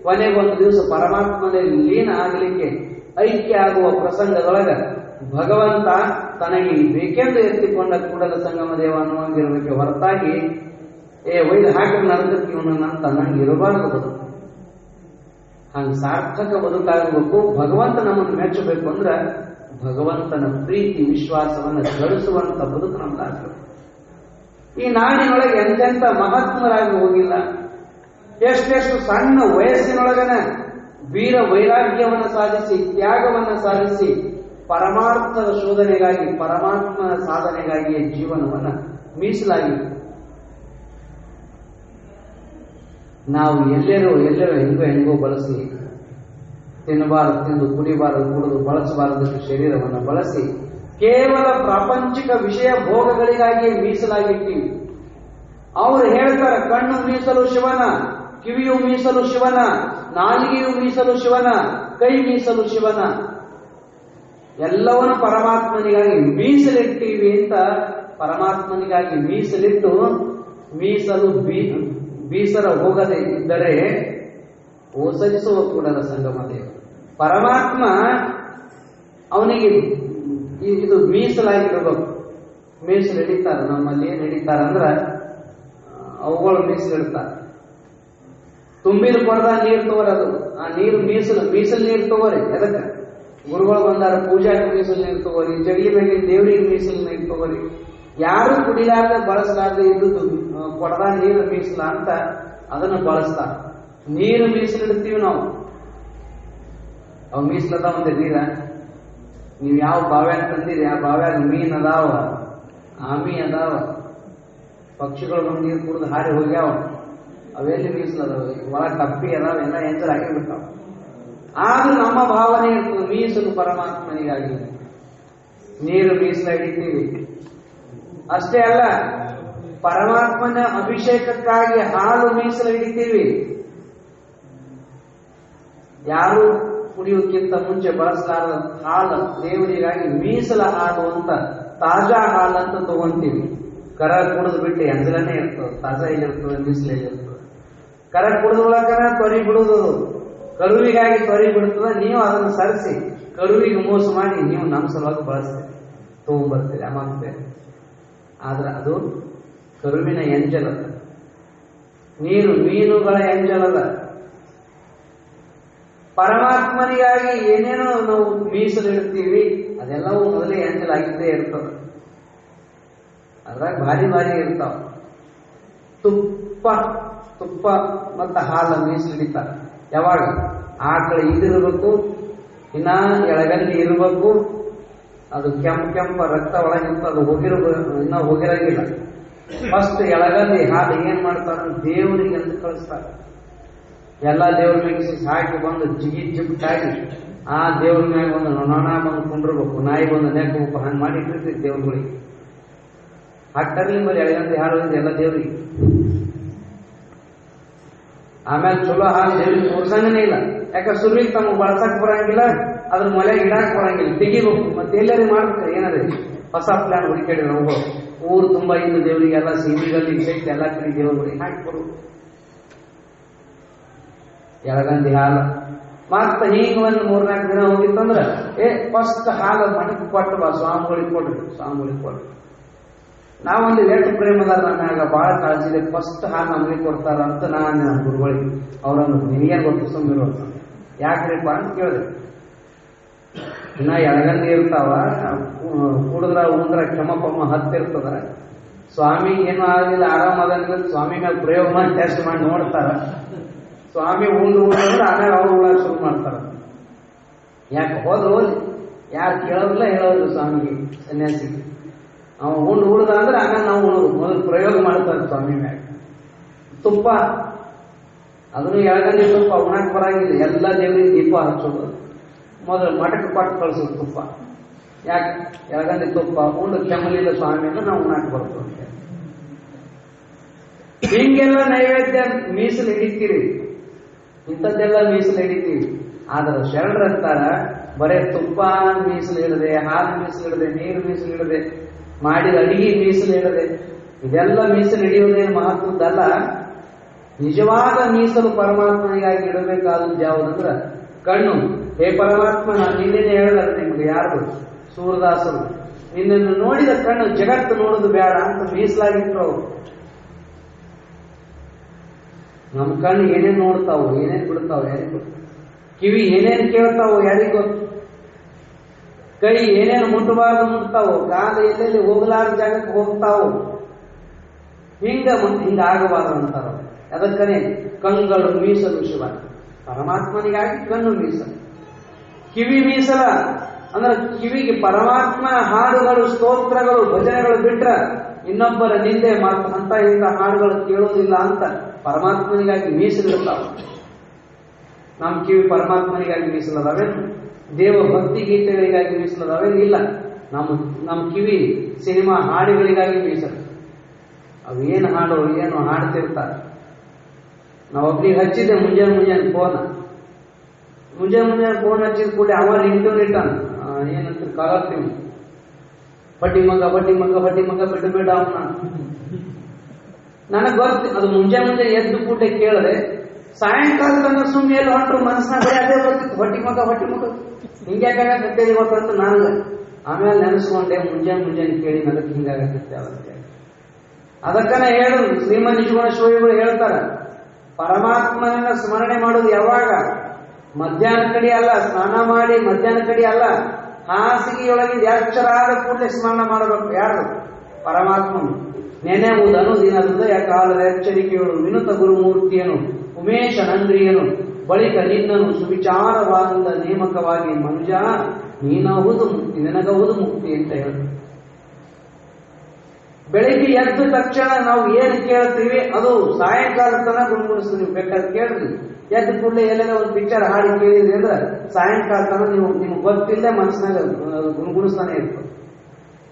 ಕೊನೆಗೊಂದು ದಿವಸ ಪರಮಾತ್ಮನಲ್ಲಿ ಲೀನ ಆಗಲಿಕ್ಕೆ ಐಕ್ಯ ಆಗುವ ಪ್ರಸಂಗದೊಳಗ ಭಗವಂತ ತನಗೆ ಬೇಕೆಂದು ಎತ್ತಿಕೊಂಡ ಕೂಡಲ ಸಂಗಮ ದೇವ ಅನ್ನುವಂಗಿರ್ಬೇಕೆ ಹೊರತಾಗಿ ಒಯ್ದು ಹಾಕಿ ನರಕಕ್ಕೆ ಇವನಂತ ನಂಗೆ ಇರಬಾರ್ದು ಬದುಕು. ಹಂಗ ಸಾರ್ಥಕ ಬದುಕಾಗಬೇಕು. ಭಗವಂತ ನಮ್ಮನ್ನು ಮೆಚ್ಚಬೇಕು ಅಂದ್ರೆ ಭಗವಂತನ ಪ್ರೀತಿ ವಿಶ್ವಾಸವನ್ನು ಗಳಿಸುವಂತ ಬದುಕು ನಮ್ದಾಗಬೇಕು. ಈ ನಾಡಿನೊಳಗೆ ಎಂತೆಂತ ಮಹಾತ್ಮರಾಗಿ ಹೋಗಿಲ್ಲ. ಎಷ್ಟೆಷ್ಟು ಸಣ್ಣ ವಯಸ್ಸಿನೊಳಗನ ವೀರ ವೈರಾಗ್ಯವನ್ನು ಸಾಧಿಸಿ, ತ್ಯಾಗವನ್ನು ಸಾಧಿಸಿ, ಪರಮಾರ್ಥದ ಶೋಧನೆಗಾಗಿ, ಪರಮಾತ್ಮನ ಸಾಧನೆಗಾಗಿ ಜೀವನವನ್ನು ಮೀಸಲಾಗಿದೆ. ನಾವು ಎಲ್ಲರೂ ಹೆಂಗೋ ಬಳಸಿ ತಿನ್ನಬಾರದು, ತಿಂದು ಕುಡಿಬಾರದು, ಕುಡಿದು ಬಳಸಬಾರದಕ್ಕೆ ಶರೀರವನ್ನು ಬಳಸಿ ಕೇವಲ ಪ್ರಾಪಂಚಿಕ ವಿಷಯ ಭೋಗಗಳಿಗಾಗಿ ಮೀಸಲಾಗಿರ್ತೀವಿ. ಅವರು ಹೇಳ್ತಾರೆ, ಕಣ್ಣು ಮೀಸಲು ಶಿವನ, ಕಿವಿಯು ಮೀಸಲು ಶಿವನ, ನಾಲಿಗೆಯು ಮೀಸಲು ಶಿವನ, ಕೈ ಮೀಸಲು ಶಿವನ. ಎಲ್ಲವನ್ನು ಪರಮಾತ್ಮನಿಗಾಗಿ ಮೀಸಲಿಡ್ತೀವಿ ಅಂತ ಪರಮಾತ್ಮನಿಗಾಗಿ ಮೀಸಲಿಟ್ಟು ಮೀಸಲು ಬೀಸರ ಹೋಗದೆ ಇದ್ದರೆ ಓಸರಿಸುವ ಕೂಡಲ ಸಂಗಮ ದೇವ. ಪರಮಾತ್ಮ ಅವನಿಗೆ ಇದು ಮೀಸಲಾಗಿರ್ಬೇಕು. ಮೀಸಲು ಹಿಡಿತಾರೆ. ನಮ್ಮಲ್ಲಿ ಏನ್ ಹಿಡಿತಾರೆ ಅಂದ್ರೆ ಅವುಗಳು ಮೀಸಲಿಡ್ತಾರೆ. ತುಂಬಿದ ಕೊಡದ ನೀರು ತಗೋರದು, ಆ ನೀರು ಮೀಸಲು ನೀರು ತಗೋರಿ. ಎದಕ್ಕೆ ಗುರುಗಳು ಬಂದಾರ, ಪೂಜಾಕ್ಕೆ ಮೀಸಲು ನೀರು ತಗೋರಿ, ಜಗಲಿ ಮೇಲೆ ದೇವರಿಗೆ ಮೀಸಲು ನೀರು ತಗೋರಿ. ಯಾರು ಕುಡಿಲಾರ್ದೆ ಬಳಸಲಾರ್ದೆ ಇದ್ದುದು ಕೊಡದ ನೀರು ಮೀಸಲ ಅಂತ ಅದನ್ನು ಬಳಸ್ತಾರ. ನೀರು ಮೀಸಲಿಡ್ತೀವಿ ನಾವು, ಅವು ಮೀಸಲದ ಒಂದೇ ನೀರ. ನೀವು ಯಾವ ಬಾವ್ಯಾಗ ತಂದಿರಿ ಆ ಬಾವ್ಯಾಗ ಮೀನ್ ಅದಾವ, ಆಮಿ ಅದಾವ, ಪಕ್ಷಿಗಳು ಬಂದು ನೀರು ಕುಡಿದು ಹಾರಿ ಹೋಗ್ಯಾವ, ಅವೆಲ್ಲಿ ಮೀಸಲದಾವ? ಒಳಗೆ ಕಪ್ಪಿ ಅದಾವ, ಎಲ್ಲ ಎಂಜಲ್ ಆಗಿರ್ಬಿಟ್ಟಾವ. ಆದ್ರೂ ನಮ್ಮ ಭಾವನೆ ಇರ್ತದೆ ಮೀಸಲು ಪರಮಾತ್ಮನಿಗಾಗಿ. ನೀರು ಮೀಸಲ ಹಿಡಿತೀವಿ. ಅಷ್ಟೇ ಅಲ್ಲ, ಪರಮಾತ್ಮನ ಅಭಿಷೇಕಕ್ಕಾಗಿ ಹಾಲು ಮೀಸಲು ಹಿಡಿತೀವಿ. ಯಾರು ಕುಡಿಯೋಕ್ಕಿಂತ ಮುಂಚೆ ಬಳಸಲಾರದ ಹಾಲು ದೇವರಿಗಾಗಿ ಮೀಸಲ ಹಾಲು ಅಂತ, ತಾಜಾ ಹಾಲು ಅಂತ ತಗೊಂತೀವಿ. ಕರ ಕುಡಿದು ಬಿಟ್ಟು ಎಂಜಲನೇ ಇರ್ತದೆ, ತಾಜಾ ಇಲ್ಲಿರ್ತದೆ, ಮೀಸಲು ಇಲ್ಲಿರ್ತದೆ. ಕರ ಕುಡಿದೊಳಕನ ತೊರಿ ಬಿಡುವುದು, ಕರುವಿಗಾಗಿ ತೊರಿ ಬಿಡುತ್ತದೆ. ನೀವು ಅದನ್ನು ಸರಿಸಿ ಕರುವಿಗೆ ಮೋಸ ಮಾಡಿ ನೀವು ನಮ್ಮ ಸಲುವಾಗಿ ಬಳಸ್ತೀರಿ, ತಗೊಂಡ್ಬರ್ತೀರಿ, ಅಮಾಗ್ತೇವೆ. ಆದ್ರೆ ಅದು ಕರುವಿನ ಎಂಜಲದ, ನೀರು ಮೀನುಗಳ ಎಂಜಲದ. ಪರಮಾತ್ಮನಿಗಾಗಿ ಏನೇನೋ ನಾವು ಮೀಸಲಿಡ್ತೀವಿ, ಅದೆಲ್ಲವೂ ಮೊದಲೇ ಎಂಜಲಾಗಿದ್ದೇ ಇರ್ತದೆ. ಅದ್ರಾಗ ಭಾರಿ ಭಾರಿ ಇರ್ತಾವ. ತುಪ್ಪ ಮತ್ತು ಹಾಲು ಮೀಸಲಿಡಿತಾರೆ. ಯಾವಾಗ? ಆಕಳ ಇದಿರಬೇಕು, ಇನ್ನ ಎಳಗಲ್ಲಿ ಇರಬೇಕು, ಅದು ಕೆಂಪ ರಕ್ತ ಒಳಗಿಂತ ಅದು ಇನ್ನ ಹೋಗಿರಂಗಿಲ್ಲ. ಫಸ್ಟ್ ಎಳಗಲ್ಲಿ ಹಾಲು ಏನ್ ಮಾಡ್ತಾರ? ದೇವರಿಗೆ ಅಂತ ಕಳಿಸ್ತಾರೆ. ಎಲ್ಲ ದೇವ್ರ ಮ್ಯಾಗ ಹಾಕಿ ಬಂದು ಜಿಗಿಟ್ಟಾಗಿ ಆ ದೇವ್ರ ಮ್ಯಾಗ ಒಂದು ನೊಣ ಬಂದು ಕುಂಡಿರ್ಬೇಕು, ನಾಯಿ ಬಂದು ನೆಕ್ಬೇಕು, ಹಂಗೆ ಮಾಡಿ ಇಟ್ಟಿರ್ತೀವಿ ದೇವ್ರಗಳಿಗೆ. ಹಾಕ್ತಾರಲಿ ಬರೀ ಎಳಗಂದಿ ಹಾಲು ಎಲ್ಲ ದೇವ್ರಿಗೆ. ಆಮೇಲೆ ಚಲೋ ಹಾಲು ದೇವ್ರಿಗೆ ತೋರ್ಸಂಗನೇ ಇಲ್ಲ. ಯಾಕಂದ್ರೆ ಸುರುವಿಗೆ ತಮಗೆ ಬಳಸಕ್ ಬರಂಗಿಲ್ಲ, ಅದ್ರ ಮೊಲೆಗೆ ಇಡಾಕ್ ಬರಂಗಿಲ್ಲ, ತೆಗಿಬೇಕು. ಮತ್ತೆ ಎಲ್ಲರೂ ಮಾಡ್ಬೇಕು ಏನಾದ್ರೆ ಹೊಸ ಪ್ಲಾನ್ ಹುಡುಕಾಡಿ ನಾವು ಊರು ತುಂಬಾ ಇನ್ನು ದೇವರಿಗೆಲ್ಲ ಸಿಹಿಗಲ್ಲಿ ಸಹಿತ ಎಲ್ಲ ಕಡೆ ದೇವ್ರಿಗೆ ಹಾಕಿಕೊಡು ಎಳಗಂದಿ ಹಾಲು. ಮತ್ತ ಹಿಂಗ ಒಂದು 3-4 ದಿನ ಹೋಗಿತ್ತಂದ್ರ ಫಸ್ಟ್ ಹಾಲು ಮಠಕ್ಕೆ ಕೊಟ್ಟು ಬಾ, ಸ್ವಾಮಿಗಳಿಗೆ ಕೊಡ್ರಿ. ನಾವೊಂದು ಎಷ್ಟು ಪ್ರೇಮದಾರ ನಮ್ಯಾಗ ಬಹಳ ಕಾಳಜಿ ಇದೆ, ಫಸ್ಟ್ ಹಾಲು ನಮಗೆ ಕೊಡ್ತಾರ ಅಂತ ನಾನು ಗುರುಗಳಿಗೆ ಅವರನ್ನು ನಿನಗೇನು ಗೊತ್ತು ಸುಮ್ಮಿರೋ ಯಾಕ್ರಿಪ್ಪ ಅಂತ ಕೇಳಿದೆ. ಇನ್ನ ಎಳಗಂದಿ ಇರ್ತಾವ, ಕುಡಿದ್ರ ಉಂದ್ರ ಕೆಮ್ಮಪಮ್ಮ ಹತ್ತಿರ್ತದ. ಸ್ವಾಮಿ ಏನು ಆಗಲಿಲ್ಲ, ಆರಾಮದ ಸ್ವಾಮಿ ಮೇಲೆ ಪ್ರಯೋಗ ಮಾಡಿ ಟೆಸ್ಟ್ ಮಾಡಿ ನೋಡ್ತಾರ. ಸ್ವಾಮಿ ಉಂಡ್ರೆ ಆಮೇಲೆ ಅವ್ರು ಉಳಾಕ್ ಶುರು ಮಾಡ್ತಾರ. ಯಾಕೆ ಹೋದ್ರು ಯಾರು ಕೇಳೋದಿಲ್ಲ, ಹೇಳೋದಿಲ್ಲ ಸ್ವಾಮಿಗೆ, ಸನ್ಯಾಸಿಗೆ. ಅವ ಉಳ್ದ ಅಂದ್ರೆ ಆಮೇಲೆ ನಾವು ಉಳೋದು, ಮೊದಲು ಪ್ರಯೋಗ ಮಾಡ್ತಾರೆ ಸ್ವಾಮಿ ಮ್ಯಾಗ. ತುಪ್ಪ ಅದನ್ನು ಎಳಗಂದಿ ತುಪ್ಪ ಉಣಾಕ್ ಬರಂಗಿಲ್ಲ, ಎಲ್ಲ ದೇವರಿಗೆ ದೀಪ ಹಚ್ಚೋದು, ಮೊದಲು ಮಠಕ್ಕೆ ಕೊಟ್ಟು ಕಳ್ಸೋದು ತುಪ್ಪ. ಯಾಕೆ? ಎಳಗಂದಿ ತುಪ್ಪ ಉಂಡು ಕೆಮ್ಮಲಿಲ್ಲ ಸ್ವಾಮಿ ಅಂದ್ರೆ ನಾವು ಉಣಾಕ್ ಬರ್ತದೆ. ಹಿಂಗೆಲ್ಲ ನೈವೇದ್ಯ ಮೀಸಲು ಹಿಡಿತೀರಿ, ಇಂಥದ್ದೆಲ್ಲ ಮೀಸಲು ಹಿಡಿತೀವಿ. ಆದ್ರೆ ಶರಣರಂತಾರ ಬರೇ ತುಪ್ಪ ಮೀಸಲು ಹಿಡದೆ, ಹಾಲು ಮೀಸಲು ಹಿಡದೆ, ನೀರು ಮೀಸಲು ಹಿಡದೆ, ಮಾಡಿದ ಅಡಿಗೆ ಮೀಸಲು ಹಿಡದೆ, ಇದೆಲ್ಲ ಮೀಸಲು ಹಿಡಿಯೋದೇನು ಮಹತ್ವದ್ದಲ್ಲ. ನಿಜವಾದ ಮೀಸಲು ಪರಮಾತ್ಮನಿಗಾಗಿ ಇಡಬೇಕಾದದ್ದು ಯಾವುದಂದ್ರ ಕಣ್ಣು. ಹೇ ಪರಮಾತ್ಮ, ನಾನು ನಿನ್ನೆ ಹೇಳಿದಾರೆ ನಿಮ್ಗೆ ಯಾರು ಸೂರದಾಸರು, ನಿನ್ನನ್ನು ನೋಡಿದ ಕಣ್ಣು ಜಗತ್ತು ನೋಡುದು ಬೇಡ ಅಂತ ಮೀಸಲಾಗಿಟ್ರು ಅವರು. ನಮ್ಮ ಕಣ್ಣು ಏನೇನು ನೋಡ್ತಾವು, ಏನೇನು ಬಿಡ್ತಾವು ಯಾರಿಗೂ ಗೊತ್ತು. ಕಿವಿ ಏನೇನು ಕೇಳ್ತಾವು ಯಾರಿಗೂ ಗೊತ್ತು. ಕೈ ಏನೇನು ಮುಟ್ಟಬಾರ್ದು ಮುಟ್ತಾವು, ಕಾಲ ಎಲ್ಲೆಲ್ಲಿ ಹೋಗಲಾರ ಜಾಗಕ್ಕೆ ಹೋಗ್ತಾವು. ಹಿಂಗಾಗಬಾರ್ದು ಅಂತಾರ. ಅದಕ್ಕನೇ ಕಣ್ಗಳು ಮೀಸಲು ಶಿವ. ಪರಮಾತ್ಮನಿಗಾಗಿ ಕಣ್ಣು ಮೀಸಲು, ಕಿವಿ ಮೀಸಲ. ಅಂದ್ರೆ ಕಿವಿಗೆ ಪರಮಾತ್ಮ ಹಾಡುಗಳು, ಸ್ತೋತ್ರಗಳು, ಭಜನೆಗಳು ಬಿಟ್ರ ಇನ್ನೊಬ್ಬರ ನಿಂದೆ ಮಾತು ಅಂತ ಇಂಥ ಹಾಡುಗಳು ಕೇಳೋದಿಲ್ಲ ಅಂತ ಪರಮಾತ್ಮನಿಗಾಗಿ ಮೀಸಲಿರ್ತಾವ. ನಮ್ಮ ಕಿವಿ ಪರಮಾತ್ಮನಿಗಾಗಿ ಮೀಸಲದಾವೇನು? ದೇವ ಭಕ್ತಿ ಗೀತೆಗಳಿಗಾಗಿ ಮೀಸಲದಾವೇನು? ಇಲ್ಲ. ನಮ್ಮ ಕಿವಿ ಸಿನಿಮಾ ಹಾಡುಗಳಿಗಾಗಿ ಮೀಸಲು. ಅವು ಏನು ಹಾಡು ಏನು ಹಾಡ್ತಿರ್ತಾರೆ. ನಾವೊಬ್ರಿಗೆ ಹಚ್ಚಿದ್ದೆ ಮುಂಜಾನೆ ಫೋನ್ ಹಚ್ಚಿದ ಕೂಡ ಅವ ರಿಂಗ್ಟೋನ್ ಇಟ್ಟಾನ. ಏನಂತ ಕಾಲತ್ತೀವಿ, ಬಡ್ಡಿ ಮಗ ಬಿಟ್ಟು ಬೇಡ ಅವನ. ನನಗೆ ಗೊತ್ತು ಅದು ಮುಂಜಾನೆ ಎದ್ದು ಕೂಟ ಕೇಳಿದೆ. ಸಾಯಂಕಾಲ ತನಕ ಸುಮ್ಮನೆ ಎಲ್ಲ ಹೊಂಟ್ರು ಮನಸ್ಸಿನ ಬರೀ ಅದೇ ಬರ್ತಿತ್ತು, ಹೊಟ್ಟಿ ಮಗ ಹಿಂಗ್ಯಾಕಾಗತ್ತೆ ಗೊತ್ತಂತ ನನಗೆ. ಆಮೇಲೆ ನೆನೆಸ್ಕೊಂಡೆ, ಮುಂಜಾನೆ ಕೇಳಿ ನನಗೆ ಹಿಂಗಾಗತ್ತೆ ಅವತ್ತೆ. ಅದಕ್ಕನೇ ಹೇಳು ಶ್ರೀಮನ್ ನಿಜಗುಣ ಶಿವಗಳು ಹೇಳ್ತಾರ, ಪರಮಾತ್ಮನನ್ನ ಸ್ಮರಣೆ ಮಾಡೋದು ಯಾವಾಗ? ಮಧ್ಯಾಹ್ನ ಕಡೆ ಅಲ್ಲ, ಸ್ನಾನ ಮಾಡಿ ಮಧ್ಯಾಹ್ನ ಕಡೆ ಅಲ್ಲ, ಹಾಸಿಗೆಯೊಳಗೆ ಎಚ್ಚರ ಆದ ಕೂಡಲೇ ಸ್ಮರಣ ಮಾಡಬೇಕು. ಯಾರು? ಪರಮಾತ್ಮನು ನೆನೆಯುವುದನು ದಿನ ಹೃದಯ ಕಾಲದ ಎಚ್ಚರಿಕೆಗಳು ವಿನುತ ಗುರುಮೂರ್ತಿಯನು ಉಮೇಶ ನಂದ್ರಿಯನು ಬಳಿಕ ನಿನ್ನನು ಸುವಿಚಾರವಾದ ನೇಮಕವಾಗಿ ಮನುಜ ನೀನಾವುದು ಮುಕ್ತಿ ನಿನಗವುದು ಮುಕ್ತಿ ಅಂತ ಹೇಳಿ ಬೆಳಿಗ್ಗೆ ಎದ್ದ ತಕ್ಷಣ ನಾವು ಏನು ಕೇಳ್ತೀವಿ ಅದು ಸಾಯಂಕಾಲ ತನಕ ಗುಣಗುಣಿಸ್ತೀವಿ. ಬೇಕಾದ್ರೆ ಕೇಳ್ರಿ, ಎದ್ದ ಕೂಡಲೇ ಎಲ್ಲೆಲ್ಲ ಒಂದು ಪಿಕ್ಚರ್ ಹಾಡಿ ಕೇಳಿದ್ರಿ ಅಂದ್ರೆ ಸಾಯಂಕಾಲ ತನಕ ನಿಮ್ಗೆ ಗೊತ್ತಿಲ್ಲದೆ ಮನಸ್ಸಿನಾಗ ಗುಣಗುಣಿಸ್ತಾನೆ ಇರ್ತದೆ.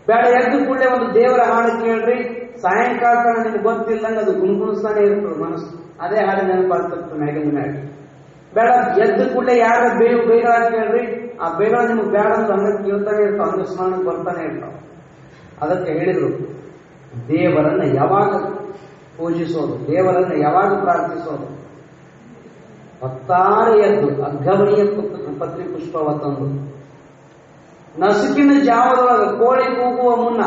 ಬೇಡ, ಎದ್ದ ಕೂಡಲೇ ಒಂದು ದೇವರ ಹಾಡು ಕೇಳ್ರಿ, ಸಾಯಂಕಾಲ ತನಕ ನಿಮ್ಗೆ ಗೊತ್ತಿಲ್ಲಂಗೆ ಅದು ಗುಣಗುಣಿಸ್ತಾನೆ ಇರ್ತದೆ ಮನಸ್ಸು. ಅದೇ ಹಾಡು ನೆನಪಾಗ್ತಿರ್ತದೆ ಮ್ಯಾಗಿನ ಮ್ಯಾಗ. ಬೇಡ, ಎದ್ದ ಕೂಡಲೇ ಯಾರ ಬೇಗ ಕೇಳ್ರಿ, ಆ ಬೇಗ ನಿಮ್ಗೆ ಬೇಡ ಅಂತ ಹಂಗ ಕೇಳ್ತಾನೆ ಇರ್ತಾವ, ಹಂಗ ಸ್ಮರಣಕ್ಕೆ ಬರ್ತಾನೆ ಇರ್ತಾವ. ಅದಕ್ಕೆ ಹೇಳಿದ್ರು, ದೇವರನ್ನ ಯಾವಾಗ ಪೂಜಿಸೋದು, ದೇವರನ್ನ ಯಾವಾಗ ಪ್ರಾರ್ಥಿಸೋದು, ಹೊತ್ತಾರೆ ಎದ್ದು ಅಗ್ಗಮಣೀಯ ಪತ್ರಿ ಪುಷ್ಪವ ತಂದು ನಸುಕಿನ ಜಾವದೊಳಗೆ ಕೋಳಿ ಕೂಗುವ ಮುನ್ನ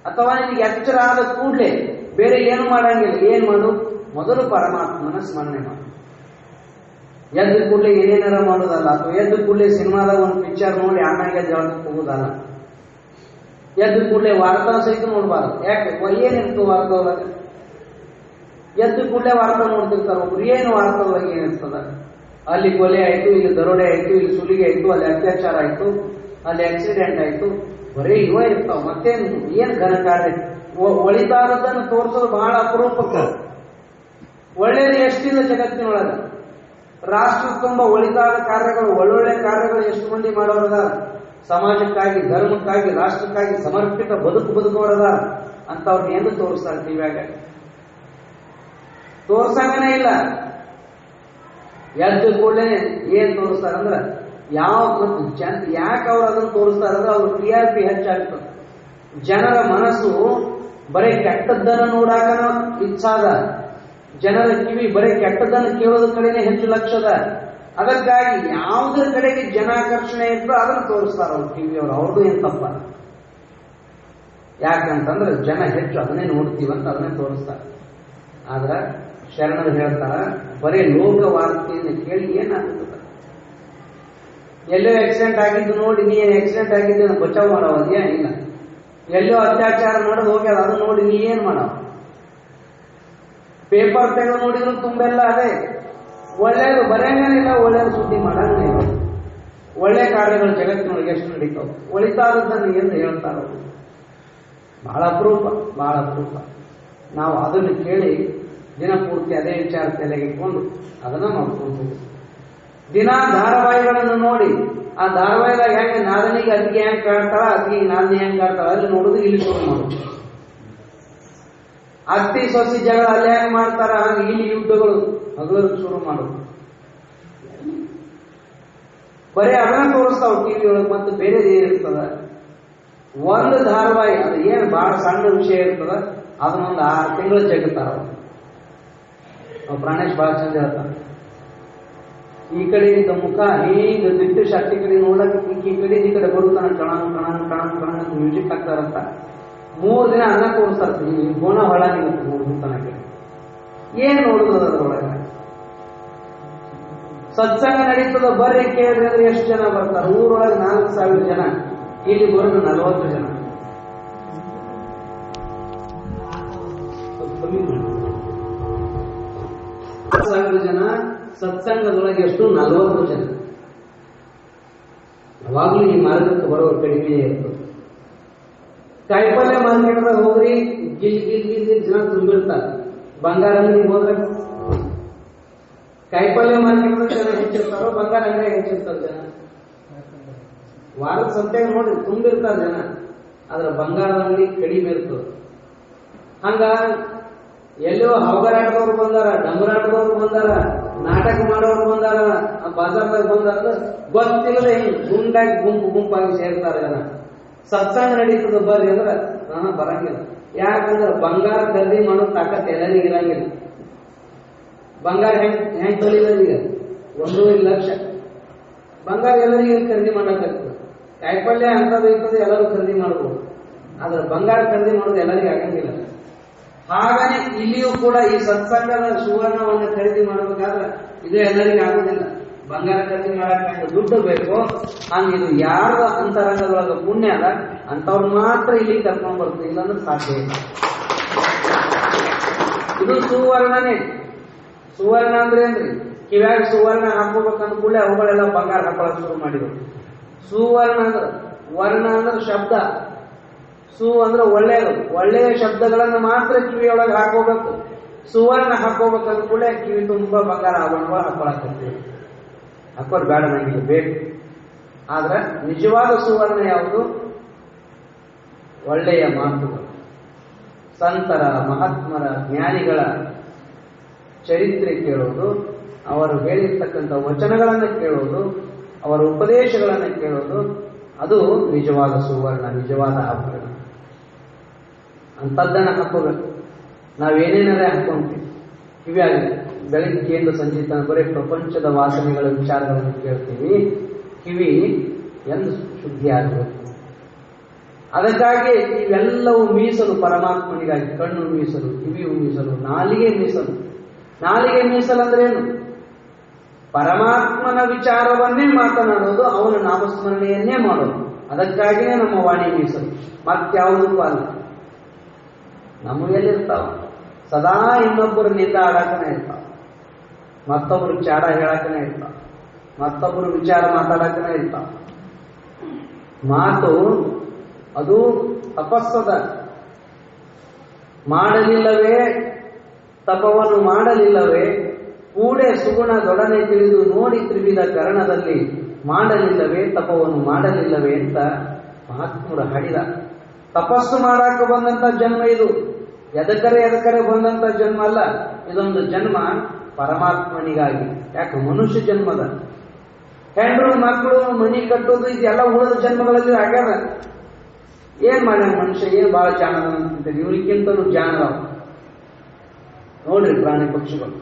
ಅಥವಾ ನಿನಗೆ ಎಚ್ಚರ ಆದ ಕೂಡಲೇ ಬೇರೆ ಏನು ಮಾಡಂಗಿಲ್ಲ. ಏನ್ ಮಾಡು, ಮೊದಲು ಪರಮಾತ್ಮನ ಸ್ಮರಣೆ ಮಾಡು. ಎದ್ದು ಕೂಡಲೇ ಏನೇನಾರ ಮಾಡೋದಲ್ಲ, ಅಥವಾ ಎದ್ದು ಕೂಡಲೇ ಸಿನಿಮಾದಾಗ ಒಂದು ಪಿಕ್ಚರ್ ನೋಡಿ ಆಮೇಲೆ ಜಳಕ್ಕೆ ಹೋಗುದಲ್ಲ. ಎದ್ದು ಕೂಡಲೇ ವಾರ್ತಾ ಸಹಿತ ನೋಡ್ಬಾರ್ದು. ಯಾಕೆ, ಏನಿರ್ತು ವಾರ್ತಾ ಒಳಗೆ? ಎದ್ದು ಕೂಡಲೇ ವಾರ್ತಾ ನೋಡ್ತಿರ್ತಾರೆ ಒಬ್ರು. ಏನು ವಾರ್ತಾ ಒಳಗೆ ಏನಿರ್ತದ? ಅಲ್ಲಿ ಕೊಲೆ ಆಯ್ತು, ಇಲ್ಲಿ ದರೋಡೆ ಆಯ್ತು, ಇಲ್ಲಿ ಸುಲಿಗೆ ಆಯ್ತು, ಅಲ್ಲಿ ಅತ್ಯಾಚಾರ ಆಯ್ತು, ಅಲ್ಲಿ ಆಕ್ಸಿಡೆಂಟ್ ಆಯ್ತು, ಬರೀ ಇವ ಇರ್ತಾವ. ಮತ್ತೇನು ಏನ್ ಘನಕಾರ್ಯ? ಒಳಿತಾದದ್ದನ್ನು ತೋರಿಸೋದು ಬಹಳ ಅಪರೂಪಕ್ಕೆ. ಒಳ್ಳೇದು ಎಷ್ಟಿಲ್ಲ ಜಗತ್ತಿನೊಳಗ. ರಾಷ್ಟ್ರ ತುಂಬ ಒಳಿತಾದ ಕಾರ್ಯಗಳು, ಒಳ್ಳೊಳ್ಳೆ ಕಾರ್ಯಗಳು ಎಷ್ಟು ಮಂದಿ ಮಾಡೋರದ, ಸಮಾಜಕ್ಕಾಗಿ, ಧರ್ಮಕ್ಕಾಗಿ, ರಾಷ್ಟ್ರಕ್ಕಾಗಿ ಸಮರ್ಪಿತ ಬದುಕೋರದ ಅಂತವ್ರನ್ನ ಎಂದು ತೋರಿಸ್ತಾರೆ ಟಿವ್ಯಾಗ? ತೋರ್ಸಂಗನೇ ಇಲ್ಲ. ಎದ್ದು ಕೂಡಲೇ ಏನ್ ತೋರಿಸ್ತಾರಂದ್ರ ಯಾವ ಯಾಕೆ ಅವ್ರು ಅದನ್ನು ತೋರಿಸ್ತಾರಂದ್ರೆ ಅವ್ರ TRP ಹೆಚ್ಚಾಗ್ತದೆ. ಜನರ ಮನಸ್ಸು ಬರೀ ಕೆಟ್ಟದ್ದನ್ನು ನೋಡಾಕನ ಇಚ್ಛಾದ, ಜನರ ಕಿವಿ ಬರೀ ಕೆಟ್ಟದ್ದನ್ನು ಕೇಳೋದ್ರ ಕಡೆನೆ ಹೆಚ್ಚು ಲಕ್ಷದ. ಅದಕ್ಕಾಗಿ ಯಾವುದರ ಕಡೆಗೆ ಜನಾಕರ್ಷಣೆ ಇರ್ತೋ ಅದನ್ನು ತೋರಿಸ್ತಾರ ಅವ್ರು ಟಿವಿಯವರು. ಅವ್ರದ್ದು ಏನ್ ತಪ್ಪ? ಯಾಕಂತಂದ್ರೆ ಜನ ಹೆಚ್ಚು ಅದನ್ನೇ ನೋಡ್ತೀವಂತ ಅದನ್ನೇ ತೋರಿಸ್ತಾರೆ. ಆದ್ರ ಶರಣರು ಹೇಳ್ತಾರ, ಬರೀ ಲೋಕ ವಾರ್ತೆಯನ್ನು ಕೇಳಿ ಏನಾಗ್ತದೆ? ಎಲ್ಲೋ ಆಕ್ಸಿಡೆಂಟ್ ಆಗಿದ್ದು ನೋಡಿ ನೀ ಆಕ್ಸಿಡೆಂಟ್ ಆಗಿದ್ದು ಬಚಾವ್ ಮಾಡೋವದ್ಯಾ? ಇಲ್ಲ. ಎಲ್ಲೋ ಅತ್ಯಾಚಾರ ಮಾಡೋದು ಹೋಗ್ಯಾರ, ಅದು ನೋಡಿ ನೀ ಏನ್ ಮಾಡವ? ಪೇಪರ್ ತೆಗೆದು ನೋಡಿದ್ರು ತುಂಬೆಲ್ಲ ಅದೇ. ಒಳ್ಳೇದು ಬರೆಯಂಗೇನಿಲ್ಲ, ಒಳ್ಳೇದು ಸುದ್ದಿ ಮಾಡಂಗಿಲ್ಲ. ಒಳ್ಳೆ ಕಾರ್ಯಗಳು ಜಗತ್ತಿನೊಳಗೆ ಎಷ್ಟು ನಡೀತಾವ, ಒಳಿತಾದದ್ದನ್ನು ಎಂದು ಹೇಳ್ತಾರ. ಬಹಳ ಅಪರೂಪ, ಬಹಳ ಅಪರೂಪ. ನಾವು ಅದನ್ನು ಕೇಳಿ ದಿನಪೂರ್ತಿ ಅದೇ ವಿಚಾರ ತಲೆಗೆ ಇಟ್ಕೊಂಡು ಅದನ್ನ ಮಾಡ್ಕೊಂಡು ದಿನ ಧಾರಾವಾಹಿಗಳನ್ನು ನೋಡಿ ಆ ಧಾರಾವಾಹಿದಾಗ ಹೆಂಗೆ ನಾದನಿಗೆ ಅತಿಗೆ ಹೆಂಗ್ ಕಾಡ್ತಾಳ, ಅತಿಗೆ ನಾದಿನಿ ಹೆಂಗ್ ಕಾಡ್ತಾಳ ಅಲ್ಲಿ ನೋಡುದು, ಇಲ್ಲಿ ಶುರು ಮಾಡುದು. ಅತ್ತಿ ಸೊಸಿ ಜಗಳ ಅಲ್ಲಿ ಹೆಂಗ್ ಮಾಡ್ತಾರ ಹಂಗೆ ಇಲ್ಲಿ ಯುದ್ಧಗಳು ಹಗಲು ಶುರು ಮಾಡುದು. ಬರೀ ಅದನ್ನ ತೋರಿಸ್ತಾವ ಟಿವಿ ಒಳಗೆ. ಮತ್ತು ಬೇರೆ ಏನಿರ್ತದ? ಒಂದು ಧಾರಾವಾಹಿ ಅದು ಏನು ಬಹಳ ಸಣ್ಣ ವಿಷಯ ಇರ್ತದ, ಅದನ್ನೊಂದು 6 ತಿಂಗಳು ಜಗತ್ತಾರ. ಪ್ರಾಣೇಶ್ ಬಹಳ ಚಂದ ಹೇಳ್ತಾನೆ, ಈ ಕಡೆ ಇದ್ದ ಮುಖ ಹೀಗೆ ದಿಟ್ಟು ಶಕ್ತಿ ಕಡೆ ನೋಡಕ್ ಈ ಕಡೆ ಈ ಕಡೆ ಬರುತ್ತಾನೆ, ಕಣ ಮ್ಯೂಸಿಕ್ ಹಾಕ್ತಾರಂತ. 3 ದಿನ ಅನ್ನ ತೋರಿಸ್ತಾರೆ, ಈ ಗೋಣ ಹೊಳ ನಿಗುತ್ತೆ 3 ದಿನ ತನಕ. ಏನ್ ನೋಡುದು ಅದರೊಳಗೆ? ಸತ್ಸಂಗ ನಡೀತದ ಬರ್ರಿ ಕೇಳಿದ್ರೆ ಅಂದ್ರೆ ಎಷ್ಟು ಜನ ಬರ್ತಾರೆ? ಊರೊಳಗೆ 4,000 ಜನ, ಇಲ್ಲಿ ಬರೋದು 40 ಜನ. 4,000 ಜನ ಸತ್ಸಂಗದೊಳಗೆ ಎಷ್ಟು? 40 ಜನ. ಯಾವಾಗ್ಲೂ ಈ ಮಾರ್ಗಕ್ಕೆ ಬರೋರು ಕಡಿಮೆ ಇರ್ತದೆ. ಕಾಯಿಪಲ್ಯ ಮಾರ್ಕೆಟ್ದಾಗ ಹೋಗ್ರಿ, ಗಿಲ್ ಜನ ತುಂಬಿರ್ತಾರೆ. ಬಂಗಾರ ಅಂಗಡಿಗೆ ಹೋದ್ರೆ ಕಾಯಿಪಲ್ಯ ಮಾರ್ಕೆಟ್ದಾಗ ಜನ ಹೆಚ್ಚಿರ್ತಾರೋ, ಬಂಗಾರ ಅಂಗಡಿಯಾಗ ಹೆಚ್ಚಿರ್ತಾರೆ ಜನ. ವಾರದ ಸಂತೆಗೆ ನೋಡಿ ತುಂಬಿರ್ತಾರೆ ಜನ, ಆದ್ರೆ ಬಂಗಾರದ ಅಂಗಡಿ ಕಡಿಮೆ ಇರ್ತದೆ. ಹಂಗ ಎಲ್ಲೋ ಹೌಗರಾಟದವ್ರು ಬಂದಾರ, ಡಂಬರಾಟದವ್ರು ಬಂದಾರ, ನಾಟಕ ಮಾಡೋರು ಬಂದಾರ, ಬಾಜಾರ್ದಾಗ ಬಂದಾರ, ಗೊತ್ತಿಲ್ಲದೆ ಗುಂಡಾಗಿ ಗುಂಪಾಗಿ ಸೇರ್ತಾರೆ ಜನ. ಸತ್ಸಂಗ ನಡೀತದ ಬರ್ರಿ ಅಂದ್ರೆ ನಾನು ಬರಂಗಿಲ್ಲ. ಯಾಕಂದ್ರೆ ಬಂಗಾರ ಖರೀದಿ ಮಾಡೋ ತಾಕತ್ ಎಲ್ಲರಿಗೂ ಇರಂಗಿಲ್ಲ. ಬಂಗಾರ ಹೆಂಗ್ ತೊಳಿಯೋದು? ಈಗ 1 ಲಕ್ಷ ಬಂಗಾರ ಎಲ್ಲರಿಗೂ ಖರೀದಿ ಮಾಡಕ್ಕಾಗ್ತದೆ. ಕಾಯಿಪಲ್ಯ ಅಂತದ್ದು ಇರ್ತದೆ, ಎಲ್ಲರೂ ಖರೀದಿ ಮಾಡ್ಬೋದು. ಆದ್ರೆ ಬಂಗಾರ ಖರೀದಿ ಮಾಡೋದು ಎಲ್ಲರಿಗೂ ಆಗಂಗಿಲ್ಲ. ಹಾಗನೇ ಇಲ್ಲಿಯೂ ಕೂಡ ಈ ಸತ್ಸಂಗದ ಸುವರ್ಣವನ್ನು ಖರೀದಿ ಮಾಡಬೇಕಾದ್ರೆ ಇದು ಎಲ್ಲರಿಗೂ ಆಗುದಿಲ್ಲ. ಬಂಗಾರ ಖರೀದಿ ಮಾಡಕ್ಕೆ ದುಡ್ಡು ಬೇಕು. ಹಂಗ ಇದು ಯಾರ ಅಂತರಂಗದೊಳಗ ಪುಣ್ಯ ಅದ ಅಂತವ್ರು ಮಾತ್ರ ಇಲ್ಲಿ ಕರ್ಕೊಂಡ್ ಬರ್ತದೆ, ಇಲ್ಲಾಂದ್ರೆ ಸಾಧ್ಯ ಇಲ್ಲ. ಇದು ಸುವರ್ಣನೇ. ಸುವರ್ಣ ಅಂದ್ರೆ ಏನ್ರಿ? ಕಿವ್ಯಾಗ ಸುವರ್ಣ ಹಾಕೋಬೇಕಂದ ಕೂಡಲೇ ಅವುಗಳೆಲ್ಲ ಬಂಗಾರ ಹಾಕೊಳಕ್ ಶುರು ಮಾಡಿದ್ರು. ಸುವರ್ಣ ಅಂದ್ರ, ವರ್ಣ ಅಂದ್ರೆ ಶಬ್ದ, ಸು ಅಂದ್ರೆ ಒಳ್ಳೆಯದು, ಒಳ್ಳೆಯ ಶಬ್ದಗಳನ್ನು ಮಾತ್ರ ಕಿವಿಯೊಳಗೆ ಹಾಕೋಬೇಕು. ಸುವರ್ಣ ಹಾಕೋಬೇಕಂದ ಕೂಡಲೇ ಕಿವಿ ತುಂಬಾ ಬಂಗಾರ ಆಭರಣಗಳು ಹಾಕೊಳಕತ್ತೀವಿ. ಹಾಕೋರು ಬೇಡ, ನನಗೆ ಬೇಕು. ಆದ್ರೆ ನಿಜವಾದ ಸುವರ್ಣ ಯಾವುದು? ಒಳ್ಳೆಯ ಮಾತುಗಳು, ಸಂತರ, ಮಹಾತ್ಮರ, ಜ್ಞಾನಿಗಳ ಚರಿತ್ರೆ ಕೇಳೋದು, ಅವರು ಹೇಳಿರ್ತಕ್ಕಂಥ ವಚನಗಳನ್ನು ಕೇಳೋದು, ಅವರ ಉಪದೇಶಗಳನ್ನು ಕೇಳೋದು, ಅದು ನಿಜವಾದ ಸುವರ್ಣ, ನಿಜವಾದ ಆಭರಣ. ಅಂಥದ್ದನ್ನು ಹಾಕೋಬೇಕು. ನಾವೇನೇನಾರೇ ಹಾಕೊಂತೀವಿ ಕಿವಿಯಾಗ, ಬೆಳಗ್ಗೆಯಿಂದ ಸಂಜೆ ತನಕ ಬರೀ ಪ್ರಪಂಚದ ವಾಸನೆಗಳ ವಿಚಾರಗಳನ್ನು ಕೇಳ್ತೀವಿ. ಕಿವಿ ಎಂದು ಶುದ್ಧಿ ಆಗಬೇಕು. ಅದಕ್ಕಾಗಿ ಇವೆಲ್ಲವೂ ಮೀಸಲು ಪರಮಾತ್ಮನಿಗಾಗಿ. ಕಣ್ಣು ಮೀಸಲು, ಕಿವಿಯು ಮೀಸಲು, ನಾಲಿಗೆ ಮೀಸಲು. ನಾಲಿಗೆ ಮೀಸಲು ಅಂದ್ರೆ ಏನು? ಪರಮಾತ್ಮನ ವಿಚಾರವನ್ನೇ ಮಾತನಾಡೋದು, ಅವನ ನಾಮಸ್ಮರಣೆಯನ್ನೇ ಮಾಡೋದು. ಅದಕ್ಕಾಗಿಯೇ ನಮ್ಮ ವಾಣಿ ಮೀಸಲು, ಮತ್ಯಾವುದಕ್ಕೂ ಅಲ್ಲ. ನಮಗೆಲ್ಲಿರ್ತಾವ? ಸದಾ ಇನ್ನೊಬ್ಬರು ನಿಂದ ಆಡಾಕನೇ ಇರ್ತಾವ, ಮತ್ತೊಬ್ಬರು ಚಾಡ ಹೇಳಾಕನೇ ಇರ್ತಾವ, ಮತ್ತೊಬ್ಬರು ವಿಚಾರ ಮಾತಾಡಕನೇ ಇರ್ತಾವ. ಮಾತು ಅದು ತಪಸ್ಸದ. ಮಾಡಲಿಲ್ಲವೇ ತಪವನ್ನು ಮಾಡಲಿಲ್ಲವೇ ಕೂಡೆ ಸುಗುಣದೊಡನೆ ತಿಳಿದು ನೋಡಿ ತ್ರಿವಿಧ ಕರಣದಲ್ಲಿ ಮಾಡಲಿಲ್ಲವೇ ತಪವನ್ನು ಮಾಡಲಿಲ್ಲವೇ ಅಂತ ಮಹಾತ್ಮರು ಹಾಡಿದ. ತಪಸ್ಸು ಮಾಡಾಕ ಬಂದಂತ ಜನ್ಮ ಇದು. ಎದಕರೆ ಬಂದಂತ ಜನ್ಮ ಅಲ್ಲ. ಇದೊಂದು ಜನ್ಮ ಪರಮಾತ್ಮನಿಗಾಗಿ. ಯಾಕೆ? ಮನುಷ್ಯ ಜನ್ಮದ. ಹೆಂಡ್ರು ಮಕ್ಕಳು ಮನಿ ಕಟ್ಟೋದು ಇದೆಲ್ಲ ಉಳಿದ ಜನ್ಮಗಳಲ್ಲಿ ಆಗ್ಯಾದ. ಏನ್ ಮಾಡ್ಯಾನ ಮನುಷ್ಯ? ಏನ್ ಬಹಳ ಜಾಣ ಅಂತಾರೆ, ಇವ್ರಿಗಿಂತಲೂ ಜಾಣದವ. ನೋಡ್ರಿ ಪ್ರಾಣಿ ಪಕ್ಷಿಗಳು,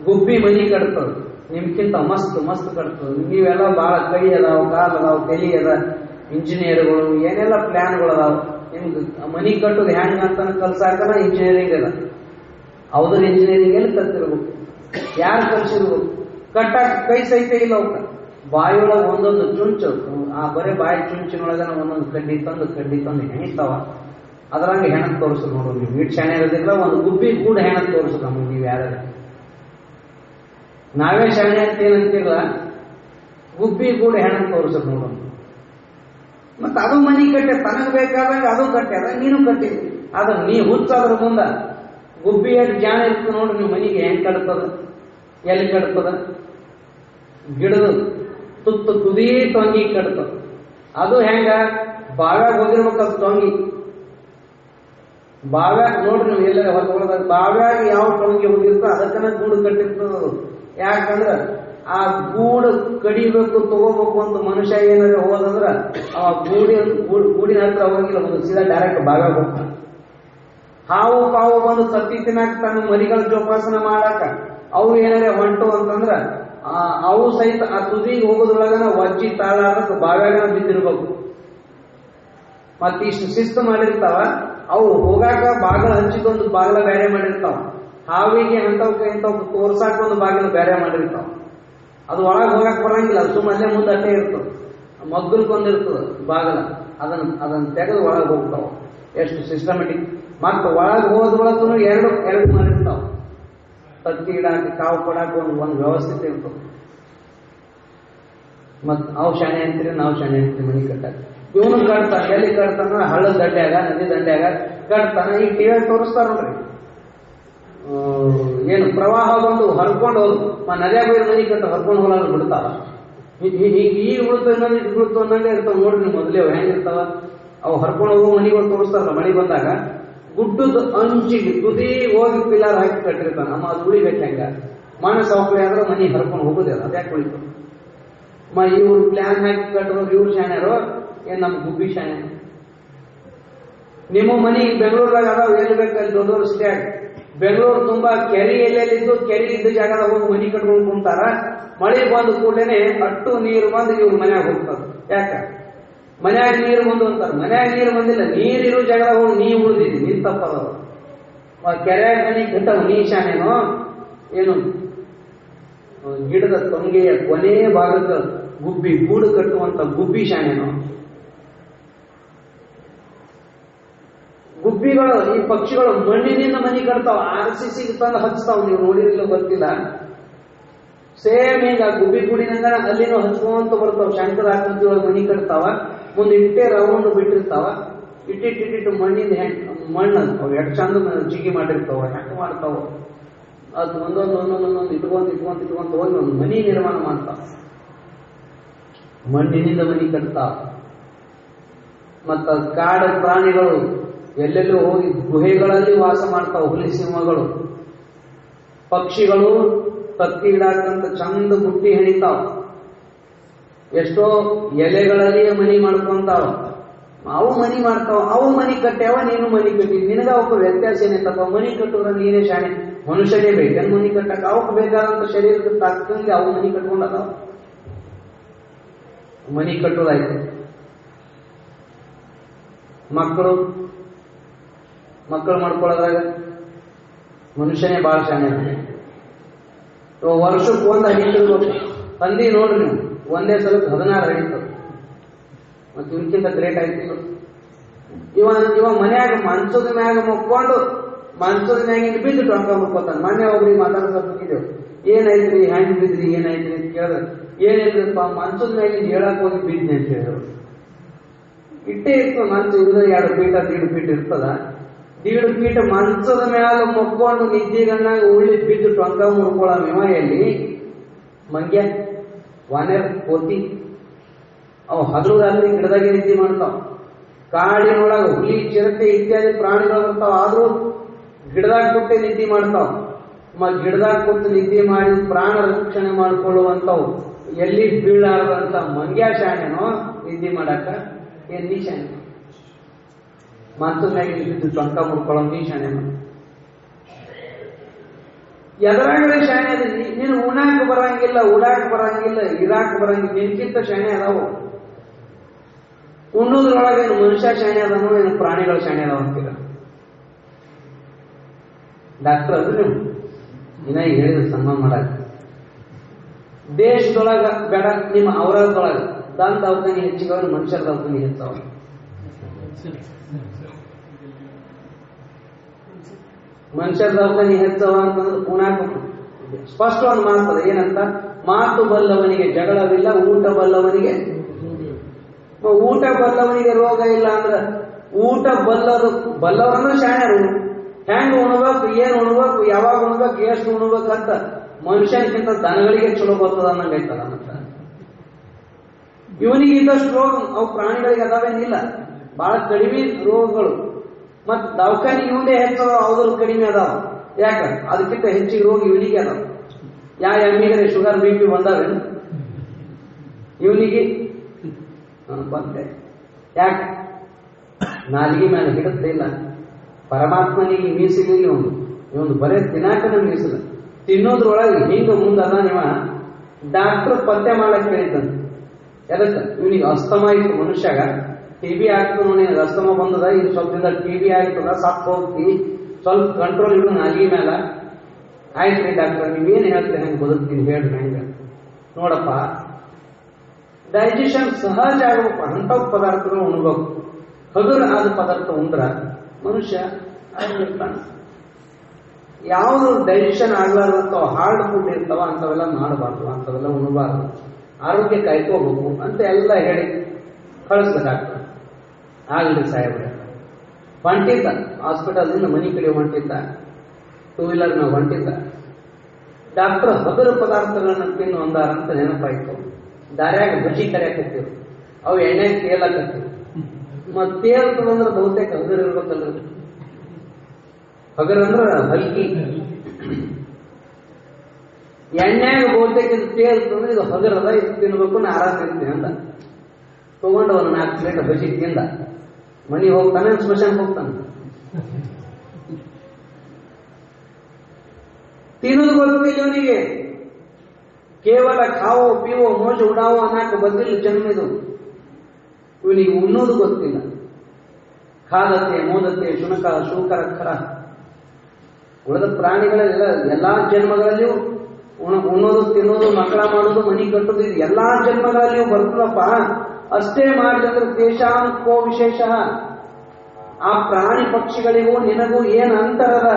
ಗುಬ್ಬಿ ಮನಿ ಕಟ್ತದ, ನಿಮ್ಗಿಂತ ಮಸ್ತ್ ಮಸ್ತ್ ಕಟ್ತದ. ನೀವೆಲ್ಲ ಬಹಳ ಕೈ ಅದಾವ, ಕಾಲ್ ಅದಾವ, ತಲಿ ಅದ, ಇಂಜಿನಿಯರ್ಗಳು ಏನೆಲ್ಲ ಪ್ಲಾನ್ಗಳು ಅದಾವ. ನಿಮ್ಗೆ ಮನಿ ಕಟ್ಟೋದು ಹೆಂಗ ಅಂತ ಕಲ್ಸಾಕನ ಇಂಜಿನಿಯರಿಂಗ್ ಅದ. ಹೌದ್ರ ಇಂಜಿನಿಯರಿಂಗ್ ಎಲ್ಲಿ ಕಲ್ತಿರ್ಬೇಕು? ಯಾರು ಕಲ್ಸಿರ್ಬೇಕು? ಕಟ್ಟಾಕ ಕೈ ಸಹಿತ ಇಲ್ಲ. ಅವಕ್ಕ ಬಾಯಿಯೊಳಗೆ ಒಂದೊಂದು ಚುಂಚು, ಆ ಬರೀ ಬಾಯಿ ಚುಂಚಿನೊಳಗನ ಒಂದೊಂದು ಕಡ್ಡಿ ತಂದು ಹೆಣಿತಾವ. ಅದ್ರಂಗೆ ಹೆಣಕ್ ತೋರಿಸು ನೋಡು ನೀವು. ಇಟ್ಟು ಶಾಣೆ ಇರೋದಿಲ್ಲ, ಒಂದು ಗುಬ್ಬಿ ಕೂಡ ಹೆಣಕ್ ತೋರಿಸು ನಮಗೆ. ನೀವು ಯಾರ ನಾವೇ ಶಾಣೆ ಅಂತ ಏನಂತಿಲ್ಲ, ಗುಬ್ಬಿ ಕೂಡ ಹೆಣಕ್ ತೋರಿಸು ನೋಡು. ಮತ್ತ ಅದು ಮನಿ ಕಟ್ಟೆ, ತನಗ್ ಬೇಕಾದಾಗ ಅದು ಕಟ್ಟ್ಯಾರ, ನೀನು ಕಟ್ಟಿದ್ವಿ. ಆದ್ರೆ ನೀ ಹುಚ್ಚಾದ್ರ ಮುಂದ ಗುಬ್ಬಿ ಎಷ್ಟು ಜಾಣ ಇರ್ತದೆ ನೋಡ್ರಿ. ನೀವು ಮನಿಗೆ ಹೆಂಗ್ ಕಟ್ತದ, ಎಲ್ಲಿ ಕಟ್ತದ? ಗಿಡದ ತುತ್ತು ತುದಿ ತೊಂಗಿ ಕಟ್ತದ. ಅದು ಹೆಂಗ? ಬಾವ್ಯಾಗ ಹೋಗಿರ್ಬೇಕದು ತೊಂಗಿ. ಬಾವ್ಯಾಗ ನೋಡ್ರಿ ನೀವು ಎಲ್ಲರ ಹೊರಗೆ ಬಾವ್ಯಾಗ ಯಾವ ತೊಂಗಿ ಹೋಗಿರ್ತೋ ಅದಕ್ಕನ ಗೂಡು ಕಟ್ಟಿರ್ತದ. ಯಾಕಂದ್ರ ಆ ಗೂಡು ಕಡಿಬೇಕು, ತಗೋಬೇಕು ಅಂತ ಮನುಷ್ಯ ಏನಾರ ಹೋದಂದ್ರ ಆ ಗೂಡಿನ ಹತ್ರ ಹೋಗಿಲ್ಲ, ಒಂದು ಸೀದಾ ಡೈರೆಕ್ಟ್ ಬಾವ್ಯಾಗ ಹೋಗ್ತಾನೆ. ಹಾವು ಪಾವು ಬಂದು ತತ್ತಿ ತಿನ್ನಾಕ ತನ್ನ ಮರಿಗಳ ಜೋಪಾಸನ ಮಾಡಾಕ ಅವು ಏನಾರ ಹೊಂಟು ಅಂತಂದ್ರ ಅವು ಸಹಿತ ಆ ತುದಿಗೆ ಹೋಗೋದ್ರೊಳಗನ ವಜ್ಜಿ ತಾಳಾಡಕ್ ಬಾವ್ಯಾಗನ ಬಿದ್ದಿರ್ಬೇಕು. ಮತ್ತಿಷ್ಟು ಶಿಸ್ತು ಮಾಡಿರ್ತಾವ. ಅವು ಹೋಗಾಕ ಬಾಗಿಲ ಹಂಚಿದೊಂದು ಬಾಗಿಲ ಬೇರೆ ಮಾಡಿರ್ತಾವ. ಹಾವಿಗೆ ಇಂಥವ್ಕ ತೋರ್ಸಾಕ ಒಂದು ಬಾಗಿಲು ಬೇರೆ ಮಾಡಿರ್ತಾವ. ಅದು ಒಳಗೆ ಹೋಗಕ್ ಬರಂಗಿಲ್ಲ, ಅದು ಸುಮ್ಮ ಅಲ್ಲೇ ಮುಂದೆ ಅಟ್ಟೆ ಇರ್ತದೆ. ಮಗ್ಗಲ್ಕೊಂದಿರ್ತದ ಬಾಗಿಲ, ಅದನ್ನ ತೆಗೆದು ಒಳಗೆ ಹೋಗ್ತಾವ. ಎಷ್ಟು ಸಿಸ್ಟಮೆಟಿಕ್. ಮತ್ತ ಒಳಗೆ ಹೋದ್ರೊಳಗೂ ಎರಡು ಮಾಡಿರ್ತಾವ. ತತ್ತಿ ಇಡಾಕ, ಕಾವು ಕೊಡಾಕ ಒಂದು ವ್ಯವಸ್ಥಿತ ಇರ್ತದೆ. ಮತ್ ಅವು ಶಾಣೆ ಅಂತೀರಿ, ನಾವು ಶಾಣೆ ಅಂತೀರಿ ಮನಿ ಕಟ್ಟಾಕ. ಇವನು ಕಟ್ತಾನ, ಎಲ್ಲಿ ಕಟ್ತಾನ? ಹಳ್ಳದ ದಂಡ್ಯಾಗ, ನದಿ ದಂಡ್ಯಾಗ ಕಟ್ತಾನ. ಈ ಟಿವಿ ತೋರಿಸ್ತಾರ ನೋಡ್ರಿ, ಏನು ಪ್ರವಾಹ ಬಂದು ಹರ್ಕೊಂಡು ಹೋದ್ ನದ್ಯಾಗ ಹೋಗಿ ಮನಿ ಕಟ್ಟ ಹರ್ಕೊಂಡು ಹೋಗಲ್ಲ ಬಿಡ್ತಾವ. ಈಗ ಉಳಿದ ಇದು ಅನ್ನಂಗೆ ಇರ್ತಾವ ನೋಡ್ರಿ. ನೀವು ಮೊದಲೇ ಹೆಂಗಿರ್ತಾವ ಅವು ಹರ್ಕೊಂಡು ಹೋಗೋ ಮನಿಗಳು ತೋರಿಸ್ತಾರಲ್ಲ. ಮಳಿ ಬಂದಾಗ ಗುಡ್ಡದ ಅಂಚಿಗೆ ತುದಿ ಹೋಗಿ ಪಿಲಾರ್ ಹಾಕಿ ಕಟ್ಟಿರ್ತಾನ. ಅಮ್ಮ ಅದು ಉಳಿಬೇಕು ಹೆಂಗ? ಮಣ್ಣು ಸೌಕರ್ಯ ಆದ್ರೆ ಮನಿ ಹರ್ಕೊಂಡು ಹೋಗೋದಿಲ್ಲ, ಅದ್ಯಾಕೆ ಉಳಿತು? ಇವ್ರು ಪ್ಲಾನ್ ಹಾಕಿ ಕಟ್ಟೋರು ಇವ್ರು ಶಾಣ್ಯಾರೋ ಏನ್ ನಮ್ಮ ಗುಬ್ಬಿ ಶಾಣೆ? ನಿಮ್ಮ ಮನಿ ಬೆಂಗಳೂರಾಗ ಅದಾವ, ಎಲ್ಲಿ ಬೇಕಲ್ಲಿ ದೊಡ್ಡ ದೊಡ್ಡ ಸಿಟಿಯಾಗ. ಬೆಂಗಳೂರು ತುಂಬಾ ಕೆರೆ ಎಲ್ಲೆಲ್ಲಿದ್ದು ಕೆರೆ ಇದ್ದ ಜಾಗದಾಗ ಹೋಗಿ ಮನಿ ಕಟ್ಕೊಂಡು ಕುಂತಾರ. ಮಳೆ ಬಂದ ಕೂಡಲೇ ಅಟ್ಟು ನೀರು ಬಂದು ಇವ್ರ ಮನ್ಯಾಗ ಹೋಗ್ತಾರ. ಯಾಕ? ಮನ್ಯಾಗ ನೀರು ಬಂದು ಅಂತಾರ. ಮನ್ಯಾಗ ನೀರು ಬಂದಿಲ್ಲ, ನೀರಿರೋ ಜಾಗದಾಗ ಹೋಗಿ ನೀ ಉಳಿದಿದ್ದಿ, ನಿನ್ ತಪ್ಪದವ. ಕೆರೆಯಾಗ ಮನಿ ಕಟ್ಟವ, ನೀ ಶಾಣೇನೋ ಏನು? ಗಿಡದ ತೊಂಗೆಯ ಕೊನೆಯ ಭಾಗದ ಗುಬ್ಬಿ ಗೂಡು ಕಟ್ಟುವಂತ ಗುಬ್ಬಿ ಶಾಣೆನೋ. ಗುಬ್ಬಿಗಳು, ಈ ಪಕ್ಷಿಗಳು ಮಣ್ಣಿನಿಂದ ಮನಿ ಕಟ್ತಾವ, RCC ತಂದು ಹಚ್ತಾವ. ನೀವು ನೋಡಿರಲಿಲ್ಲ ಗೊತ್ತಿಲ್ಲ. ಸೇಮ್ ಈಗ ಗುಬ್ಬಿ ಗೂಡಿನಿಂದ ಅಲ್ಲಿನೂ ಹಚ್ಕೊಂತ ಬರ್ತಾವ. ಶಂಕರ ಆಕೃತಿ ಒಳಗೆ ಮನಿ ಕಟ್ತಾವ. ಮುಂದೆ ಇಟ್ಟೆ ರೌಂಡ್ ಬಿಟ್ಟಿರ್ತಾವ. ಇಟ್ಟಿಟ್ಟು ಮಣ್ಣಿಂದ ಮಣ್ಣು ಅವು ಎಷ್ಟು ಚಂದ ಜಿಗಿ ಮಾಡಿರ್ತಾವ. ಹೆಂಗೆ ಮಾಡ್ತಾವ ಅದು ಒಂದೊಂದು ಇಟ್ಕೊಂತ ಹೋಗಿ ಒಂದು ಮನಿ ನಿರ್ಮಾಣ ಮಾಡ್ತಾವ. ಮಣ್ಣಿನಿಂದ ಮನಿ ಕಟ್ತಾವ. ಮತ್ತ ಕಾಡು ಪ್ರಾಣಿಗಳು ಎಲ್ಲೆಲ್ಲೂ ಹೋಗಿ ಗುಹೆಗಳಲ್ಲಿ ವಾಸ ಮಾಡ್ತಾವ. ಹುಲಿ ಸಿಂಹಗಳು, ಪಕ್ಷಿಗಳು ತತ್ತಿ ಇಡಾಕಂತ ಚಂದ ಬುಟ್ಟಿ ಹೆಣಿತಾವ. ಎಷ್ಟೋ ಎಲೆಗಳಲ್ಲಿ ಮನಿ ಮಾಡ್ಕೊಂತಾವ. ಅವು ಮನಿ ಮಾಡ್ತಾವ. ಅವು ಮನಿ ಕಟ್ಟ್ಯಾವ, ನೀನು ಮನಿ ಕಟ್ಟಿ. ನಿನಗ ಅವಕ್ಕೆ ವ್ಯತ್ಯಾಸ ಏನೈತಪ್ಪ? ಮನಿ ಕಟ್ಟುದ್ರ ನೀನೇ ಶಾಣೆ. ಮನುಷ್ಯನೇ ಬೇಕೇನು ಮನಿ ಕಟ್ಟಕ? ಅವಕ್ಕೆ ಬೇಕಾದಂತ ಶರೀರದ ತಕ್ಕಂಗೆ ಅವು ಮನಿ ಕಟ್ಕೊಂಡದಾವ. ಮನಿ ಕಟ್ಟೋದಾಯ್ತು. ಮಕ್ಕಳು ಮಾಡ್ಕೊಳ್ಳೋದ್ರಾಗ ಮನುಷ್ಯನೇ ಬಾಳ ಶಾಣೆ. ವರ್ಷಕ್ಕೆ ಒಂದು ಹಿಡಿತಿರ್ಬೇಕು. ತಂದಿ ನೋಡ್ರಿ ನೀವು, ಒಂದೇ ಸಲಕ್ಕೆ 16 ಹಿಡಿತದೆ. ಮತ್ತೆ ಇವಕ್ಕಿಂತ ಗ್ರೇಟ್ ಆಯ್ತಿಲ್ಲ. ಇವ ಮನ್ಯಾಗ ಮಂಚದ ಮ್ಯಾಗ ಮುಕ್ಕೊಂಡು ಮಂಚದ ಮ್ಯಾಗಿಂದ ಬಿದ್ದು ಟೊಂಕ ಮುಕ್ಕೋತಾನೆ. ಮೊನ್ನೆ ಒಬ್ರಿಗೆ ಮಾತಾಡ್ಸೋಕಿದ್ದೇವೆ, ಏನಾಯ್ತ್ರಿ, ಹ್ಯಾಂಗ್ ಬಿದ್ರಿ, ಏನಾಯ್ತ್ರಿ ಅಂತ ಕೇಳಿದ್ರೆ, ಏನಿಲ್ಲಪ್ಪ ಮಂಚದ ಮ್ಯಾಗಿಂದ ಹೇಳಕ್ ಹೋಗಿ ಬಿದ್ದೆ ಅಂತ ಹೇಳಿದ್ರು. ಇಟ್ಟೇ ಇರ್ತದೆ ಮಂಚ, ಇರುದ 2 ಫೀಟ್ 3 ಫೀಟ್ ಇರ್ತದ. 1.5 ಫೀಟ್ ಮಂಚದ ಮ್ಯಾಲ ಮುಕ್ಕೊಂಡು ನಿದ್ದೆಗಣ್ಣಾಗ ಉಳ್ಳಿ ಬಿದ್ದು ಟೊಂಕ ಮುಡ್ಕೊಳ್ಳೋ ವಿಮೆಯಲ್ಲಿ ಮಂಗ್ಯ ವಾನೆರ್ ಕೋತಿ ಅವು ಹಗಲು ರಾತ್ರಿ ಗಿಡದಾಗೆ ನಿದ್ದೆ ಮಾಡ್ತಾವ. ಕಾಡಿನೊಳಗ ಹುಲಿ, ಚಿರತೆ ಇತ್ಯಾದಿ ಪ್ರಾಣಿಗಳು ಬರ್ತಾವ. ಆದ್ರೂ ಗಿಡದಾಗ ಕೊಟ್ಟೆ ನಿದ್ದೆ ಮಾಡ್ತಾವ. ಗಿಡದಾಗ ಕೊಟ್ಟು ನಿದ್ದೆ ಮಾಡಿ ಪ್ರಾಣ ರಕ್ಷಣೆ ಮಾಡ್ಕೊಳ್ಳುವಂತವು ಎಲ್ಲಿ ಬೀಳಾರದಂತ ಮಂಗ್ಯ ಶಾಣೆನೋ ನಿದ್ದೆ ಮಾಡಾಕ. ಏನ್ ನೀ ಶಾಣೆ? ಮಂಚದ್ನಾಗ ಬಿದ್ದು ಟೊಂಕ ಮುಡ್ಕೊಳ್ಳೋ ನೀ ಶಾಣೆನೋ? ಎದರಾಗಲೇ ಶಾಣೆ ಅದ. ನೀನು ಉಣಾಕ ಬರಂಗಿಲ್ಲ, ಉಡಾಕ ಬರಂಗಿಲ್ಲ, ಇರಾಕ ಬರಂಗಿಲ್ಲ. ನಿನ್ಕಿಂತ ಶಾಣೆ ಅದಾವು. ಉಣ್ಣೋದ್ರೊಳಗೇನು ಮನುಷ್ಯ ಶಾಣೆ ಅದನೋ ಏನು ಪ್ರಾಣಿಗಳ ಶಾಣೆ ಅದಾವ ಅಂತೀರ? ಡಾಕ್ಟರ್ ಅದು ನೀವು ಇನ್ನ ಹೇಳಿದ ಸನ್ಮಾನ ಮಾಡಾಕ. ದೇಶದೊಳಗ ಬೇಡ, ನಿಮ್ಮ ಔರಾದೊಳಗ ದಾನ್ ದವಾಖಾನಿ ಹೆಚ್ಚಿಗವ, ಮನುಷ್ಯರ ದವಾಖಾನಿ ಹೆಚ್ಚವ. ಮನುಷ್ಯರ ದವಾಖಾನಿ ಹೆಚ್ಚವ ಅಂತಂದ್ರೆ ಉಣಾಕ ಸ್ಪಷ್ಟ ಒಂದು ಮಾತದ. ಏನಂತ? ಮಾತು ಬಲ್ಲವನಿಗೆ ಜಗಳವಿಲ್ಲ, ಊಟ ಬಲ್ಲವನಿಗೆ ರೋಗ ಇಲ್ಲ. ಅಂದ್ರ ಊಟ ಬಲ್ಲವರಂದ್ರೆ ಶಾಣ್ಯರು. ಹೆಂಗ್ ಉಣ್ಬೇಕು, ಏನ್ ಉಣ್ಬೇಕು, ಯಾವಾಗ ಉಣ್ಬೇಕು, ಎಷ್ಟು ಉಣ್ಬೇಕಂತ ಮನುಷ್ಯನ್ಕಿಂತ ದನಗಳಿಗೆ ಚಲೋ ಬರ್ತದ ಅನ್ನಂಗೈತಲ್ಲ. ಮತ್ತ ಇವನಿಗೆ ಇದ್ದಷ್ಟು ರೋಗ ಅವು ಪ್ರಾಣಿಗಳಿಗೆ ಅದಾವೇನಿಲ್ಲ, ಬಹಳ ಕಡಿಮೆ ರೋಗಗಳು. ಮತ್ ದವಾಖಾನಿ ಇವನೇ ಹೆಚ್ಚದ, ಅವ್ರ ಕಡಿಮೆ ಅದಾವ. ಯಾಕ? ಅದಕ್ಕಿಂತ ಹೆಚ್ಚಿಗೆ ರೋಗ ಇವನಿಗೆ ಅದಾವ. ಎಮ್ಮಿಗರೆ ಶುಗರ್ BP ಬಂದಾವೇನು ಇವನಿಗೆ? ಬಂದೆ. ಯಾಕೆ? ನಾಲಿಗೆ ಮೇಲೆ ಹಿಡುತ್ತೆ ಇಲ್ಲ. ಪರಮಾತ್ಮನಿಗೆ ಮೀಸಲಿಲ್ಲ ಇವನು ಬರೇ ತಿನ್ನಾಕನ ಮೀಸಲು. ತಿನ್ನೋದ್ರೊಳಗೆ ಹಿಂಗ ಮುಂದದ. ನೀವ ಡಾಕ್ಟರ್ ಪತ್ತೆ ಮಾಡಕ್ ಹೇಳಿದ್ದಂತ. ಎದಕ್ಕ? ಇವನಿಗೆ ಅಸ್ತಮ ಇತ್ತು ಮನುಷ್ಯಾಗ. TB ಆಗ್ತದ ನೋಡಿ, ಅಸ್ತಮ ಬಂದದ, ಇದು ಸ್ವಲ್ಪ ದಿನ TB ಆಗ್ತದ, ಸತ್ತು ಹೋಗ್ತಿ, ಸ್ವಲ್ಪ ಕಂಟ್ರೋಲ್ ಇಡು ನಾಲಿಗೆ ಮೇಲ. ಆಯ್ತ್ರಿ ಡಾಕ್ಟರ್, ನೀವೇನು ಹೇಳ್ತೀರಿ, ಹೆಂಗೆ ಬದುಕ್ತೀನಿ ಹೇಳ್ರಿ. ಹೆಂಗ ನೋಡಪ್ಪ, ಡೈಜೆಷನ್ ಸಹಜ ಆಗಬೇಕು. ಅಂಥವು ಪದಾರ್ಥಗಳು ಉಣ್ಬೇಕು. ಹಗುರ ಆದ ಪದಾರ್ಥ ಉಂಡ್ರ ಮನುಷ್ಯ ಆಗಿರ್ತಾನೆ. ಯಾವುದು ಡೈಜೆಷನ್ ಆಗ್ಲಾರ್ದಂತ ಹಾರ್ಡ್ ಫುಡ್ ಇರ್ತಾವ ಅಂತವೆಲ್ಲ ಮಾಡಬಾರ್ದು, ಅಂತವೆಲ್ಲ ಉಣಬಾರ್ದು, ಆರೋಗ್ಯ ಕಾಯ್ಕೋಬೇಕು ಅಂತ ಎಲ್ಲ ಹೇಳಿ ಕಳಿಸ್ಬೇಕು ಡಾಕ್ಟರ್. ಆಗಲಿ ಸಾಹೇಬ್ರೆ, ಹೊಂಟಿದ್ದ ಹಾಸ್ಪಿಟಲ್ದಿಂದ ಮನೆ ಕಡೆ ಹೊಂಟಿದ್ದ, 2 ವೀಲರ್ ನಾವು ಹೊಂಟಿದ್ದ. ಡಾಕ್ಟರ್ ಹಗುರ ಪದಾರ್ಥಗಳನ್ನ ತಿನ್ನು ಅಂದಾರಂತ ನೆನಪಾಯ್ತು. ದಾರ್ಯಾಗ ಬಜ್ಜಿ ಕರಿಯಾಕತ್ತೀವಿ, ಅವು ಎಣ್ಣೆಗೆ ತೇಲಾಕತ್ತೀವಿ. ಮತ್ ತೇಲ್ತದಂದ್ರೆ ಬಹುತೇಕ ಹಗುರ ಇರ್ಬೇಕಲ್ರ. ಹಗುರ ಅಂದ್ರ ಹಲ್ಕಿ. ಎಣ್ಣೆಗೆ ಬಹುತೇಕ ಇದು ತೇಲ್ತಂದ್ರೆ ಇದು ಹಗುರದ, ಇದು ತಿನ್ಬೇಕು, ನಾ ಆರಾಮ ಇರ್ತೀನಿ ಅಂತ ತಗೊಂಡು ಒಂದು 4 ಪ್ಲೇಟ್ ಬಜ್ಜಿ ತಿಂದ. ಮನೆಗೆ ಹೋಗ್ತಾನೆ, ಸ್ಮಶಾನ ಹೋಗ್ತಾನೆ. ತಿನ್ನೋದು ಗೊತ್ತಿಲ್ಲ ಇವನಿಗೆ. ಕೇವಲ ಖಾವೋ ಪೀವೋ ಮೋಜ ಉಡಾವೋ ಅನ್ನಕ್ಕೆ ಬಂದಿಲ್ಲ ಜನ್ಮಿದು. ಇವನಿಗೆ ಉಣ್ಣೋದು ಗೊತ್ತಿಲ್ಲ. ಖಾದತೆ ಮೋದತೆ ಶುನಕ ಶೂಕರ ಖರ. ಉಳಿದ ಪ್ರಾಣಿಗಳೆಲ್ಲ ಎಲ್ಲಾ ಜನ್ಮಗಳಲ್ಲಿಯೂ ಉಣ್ಣೋದು ತಿನ್ನೋದು ಮಕ್ಕಳ ಮಾಡೋದು ಮನಿ ಕಟ್ಟೋದು ಇದು ಎಲ್ಲಾ ಜನ್ಮಗಳಲ್ಲಿಯೂ ಬರ್ತದಪ್ಪ. ಅಷ್ಟೇ ಮಾಡಿದಂದ್ರೆ ತೇಷಾಂ ಕೋ ವಿಶೇಷ. ಆ ಪ್ರಾಣಿ ಪಕ್ಷಿಗಳಿಗೂ ನಿನಗೂ ಏನ್ ಅಂತರದ?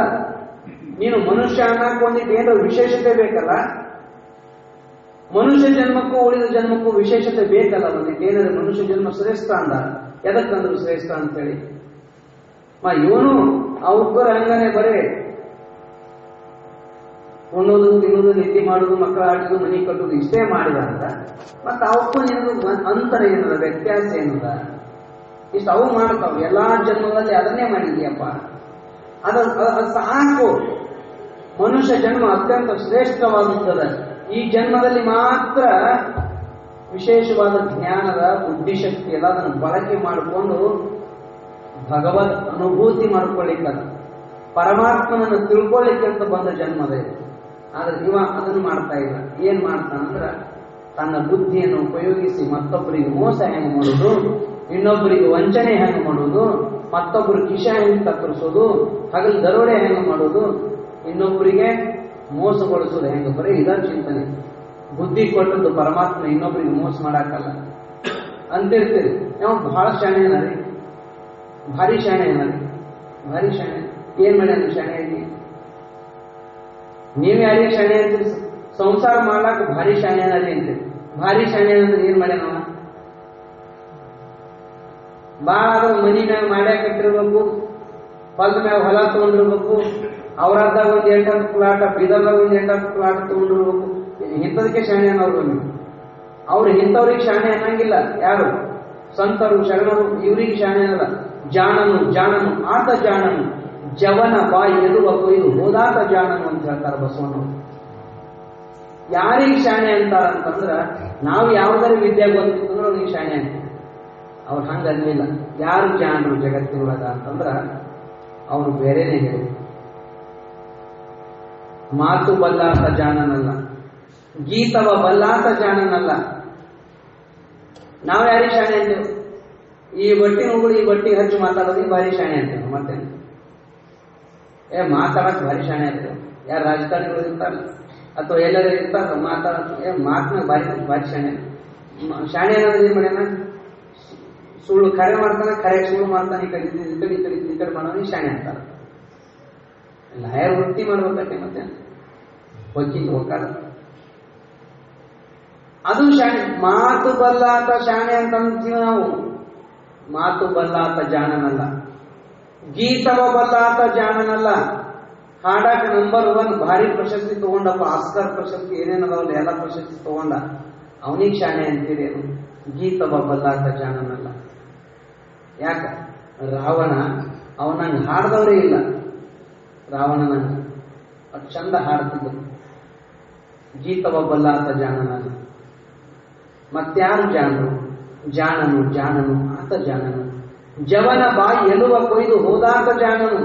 ನೀನು ಮನುಷ್ಯ ಅನ್ನಕೊಂಡಿದ್ದು ಏನೋ ವಿಶೇಷತೆ ಬೇಕಲ್ಲ. ಮನುಷ್ಯ ಜನ್ಮಕ್ಕೂ ಉಳಿದ ಜನ್ಮಕ್ಕೂ ವಿಶೇಷತೆ ಬೇಕಲ್ಲ. ಏನಾದ್ರೆ ಮನುಷ್ಯ ಜನ್ಮ ಶ್ರೇಷ್ಠ ಅಂದ, ಎದಕ್ಕಂದ್ರು ಶ್ರೇಷ್ಠ ಅಂತೇಳಿ ಇವನು ಅವ್ರ ಹಂಗನೆ ಬರೇ ಉಣ್ಣೋದು ತಿನ್ನೋದು ನಿದ್ದೆ ಮಾಡೋದು ಮಕ್ಕಳ ಆಡೋದು ಮನಿ ಕಟ್ಟೋದು ಇಷ್ಟೇ ಮಾಡಿದ ಅಂತ ಮತ್ತೆ ಅವಕ್ಕೂ ನಿನಗೂ ಅಂತರ ಏನದ, ವ್ಯತ್ಯಾಸ ಏನದ? ಇಷ್ಟು ಅವು ಮಾಡ್ತಾವ ಎಲ್ಲಾ ಜನ್ಮಗಳಲ್ಲಿ ಅದನ್ನೇ ಮಾಡಿದ್ಯಪ್ಪ. ಅದ ಸಾಕು. ಮನುಷ್ಯ ಜನ್ಮ ಅತ್ಯಂತ ಶ್ರೇಷ್ಠವಾಗುತ್ತದೆ. ಈ ಜನ್ಮದಲ್ಲಿ ಮಾತ್ರ ವಿಶೇಷವಾದ ಜ್ಞಾನದ ಬುದ್ಧಿಶಕ್ತಿ ಎಲ್ಲ ಅದನ್ನು ಬಳಕೆ ಮಾಡಿಕೊಂಡು ಭಗವತ್ ಅನುಭೂತಿ ಮಾಡ್ಕೊಳ್ಳಿಕ್ಕಲ್ಲ, ಪರಮಾತ್ಮನನ್ನು ತಿಳ್ಕೊಳ್ಳಿಕ್ಕೆ ಅಂತ ಬಂದ ಜನ್ಮದ. ಆದ್ರೆ ಇವ ಅದನ್ನು ಮಾಡ್ತಾ ಇಲ್ಲ. ಏನ್ ಮಾಡ್ತಾನಂದ್ರ ತನ್ನ ಬುದ್ಧಿಯನ್ನು ಉಪಯೋಗಿಸಿ ಮತ್ತೊಬ್ಬರಿಗೆ ಮೋಸ ಹೆಂಗ್ ಮಾಡೋದು, ಇನ್ನೊಬ್ಬರಿಗೆ ವಂಚನೆ ಹೆಂಗ್ ಮಾಡೋದು, ಮತ್ತೊಬ್ಬರು ಕಿಶ ಹೆಂಗ್ ಕತ್ತರಿಸೋದು, ಹಗಲು ದರೋಡೆ ಹೆಂಗ್ ಮಾಡೋದು, ಇನ್ನೊಬ್ಬರಿಗೆ ಮೋಸಗೊಳಿಸೋದು ಹೆಂಗ, ಬರೀ ಇದ ಚಿಂತನೆ. ಬುದ್ಧಿ ಕೊಟ್ಟದ್ದು ಪರಮಾತ್ಮ ಇನ್ನೊಬ್ಬರಿಗೆ ಮೋಸ ಮಾಡಾಕಲ್ಲ ಅಂತಿರ್ತೀರಿ. ನಾವು ಬಹಳ ಶಾಣೆನ ರೀ, ಭಾರಿ ಶಾಣೆನ ರೀ, ಭಾರಿ ಶಾಣೆ. ಏನ್ ಮಾಡ್ಯಾನ ಶಾಣೆ ಆಗಿ? ನೀವ್ ಯಾರಿಗೆ ಶಾಣೆ ಅಂತೀರಿ? ಸಂಸಾರ ಮಾಡ್ಲಾಕ ಭಾರಿ ಶಾಣೆನರಿ ಅಂತೀರಿ. ಭಾರಿ ಶಾಣೆ ಅಂದ್ರೆ ಏನ್ ಮಾಡ್ಯಾನವ? ಬಾಳ ಮನಿ ಮ್ಯಾಗ ಮಾಡ್ಯಾಕ ಕಟ್ಟಿರ್ಬೇಕು, ಹೊಲದ ಮ್ಯಾಗ ಹೊಲ ತಗೊಂಡಿರ್ಬೇಕು, ಅವ್ರದ್ದಾಗ ಒಂದ್ 8 ಪ್ಲಾಟ್, ಬೀದರ್ದಾಗ ಒಂದ್ 8 ಪ್ಲಾಟ್ ತಗೊಂಡಿರ್ಬೇಕು. ಇಂಥದಕ್ಕೆ ಶಾಣೆ ಅನ್ನೋರು ಅವ್ರು ಇಂಥವ್ರಿಗೆ ಶಾಣೆ ಅನ್ನಂಗಿಲ್ಲ. ಯಾರು? ಸಂತರು, ಶರಣರು, ಇವ್ರಿಗೆ ಶಾಣೆ ಅನ್ನಲ್ಲ. ಜಾಣನು ಜಾಣನು ಆತ ಜಾಣನು, ಜವನ ಬಾಯಿ ಎದುವ ಕೊಯ್ದು ಹೋದಾತ ಜಾಣನು ಅಂತ ಹೇಳ್ತಾರೆ ಬಸವಣ್ಣವರು. ಯಾರಿಗೆ ಶಾಣೆ ಅಂತಾರ ಅಂತಂದ್ರ ನಾವು ಯಾವ್ದಾರ ವಿದ್ಯೆ ಗೊತ್ತಿತ್ತಂದ್ರೆ ಅವ್ರಿಗೆ ಶಾಣೆ ಅಂತೀವಿ. ಅವ್ರು ಹಂಗ ಅನ್ಲಿಲ್ಲ. ಯಾರು ಜಾಣರು ಜಗತ್ತಿನೊಳಗ ಅಂತಂದ್ರ ಅವ್ರು ಬೇರೆನೇ ಹೇಳಿ. ಮಾತು ಬಲ್ಲಾತ ಜಾಣನಲ್ಲ, ಗೀತವ ಬಲ್ಲಾತ ಜಾಣನಲ್ಲ. ನಾವು ಯಾರಿಗೆ ಶಾಣೆ ಅಂತೇವೆ? ಈ ಬಟ್ಟಿ ನೋಗಳು ಈ ಬಟ್ಟಿಗೆ ಹಚ್ಚಿ ಮಾತಾಡೋದು ಭಾರಿ ಶಾಣೆ ಅಂತೇವೆ. ಮತ್ತೆ ಮಾತಾಡಕ್ ಭಾರಿ ಶಾಣೆ ಅಂತೇವೆ. ಯಾರು ರಾಜಕಾರಣಿಗಳು ಇರ್ತಾರೆ ಅಥವಾ ಎಲ್ಲರೂ ಇರ್ತಾರೆ ಮಾತನ್ನ ಭಾರಿ ಶಾಣೆ. ಶಾಣೆ ಅನ್ನೋದು ಏನ್ ಮಾಡ್ಯಾನ? ಸುಳ್ಳು ಕರೆ ಮಾಡ್ತಾನೆ, ಕರೆ ಸುಳ್ಳು ಮಾಡ್ತಾನೆ, ಈ ಕಡೆ ಮಾಡೋನಿ ಶಾಣೆ ಅಂತಾರ. ಲಾಯರ್ ವೃತ್ತಿ ಮಾಡ್ಬೇಕಂತೆ, ಮತ್ತೆ ವಕೀಲ್ ಹೋಗ್ತಾರ, ಅದು ಶಾಣೆ. ಮಾತು ಬಲ್ಲಾತ ಶಾಣೆ ಅಂತ ಅಂತೀವಿ ನಾವು. ಮಾತು ಬಲ್ಲಾತ ಜಾಣನಲ್ಲ, ಗೀತವ ಬಲ್ಲಾತ ಜಾಣನಲ್ಲ. ಹಾಡಾಕ ನಂಬರ್ 1 ಭಾರಿ ಪ್ರಶಸ್ತಿ ತಗೊಂಡಪ್ಪ, ಆಸ್ಕರ್ ಪ್ರಶಸ್ತಿ ಏನೇನದಾವಲ್ಲ ಎಲ್ಲ ಪ್ರಶಸ್ತಿ ತಗೊಂಡ, ಅವನಿಗೆ ಶಾಣೆ ಅಂತೀರೇನು? ಗೀತವ ಬಲ್ಲಾತ ಜಾಣನಲ್ಲ. ಯಾಕ? ರಾವಣ ಅವನಂಗೆ ಹಾಡ್ದವ್ರೇ ಇಲ್ಲ. ರಾವಣನಂಗ ಅದು ಚಂದ ಹಾಡ್ತಿದ್ದ. ಗೀತವ ಬಲ್ಲಾತ ಜಾಣನಲ್ಲ. ಮತ್ಯಾರು ಜಾಣರು? ಜಾಣನು ಜಾಣನು ಆತ ಜಾಣನು, ಜವನ ಬಾಯಿ ಎಲುವ ಕೊಯ್ದು ಹೋದಾತ ಜಾಣನು.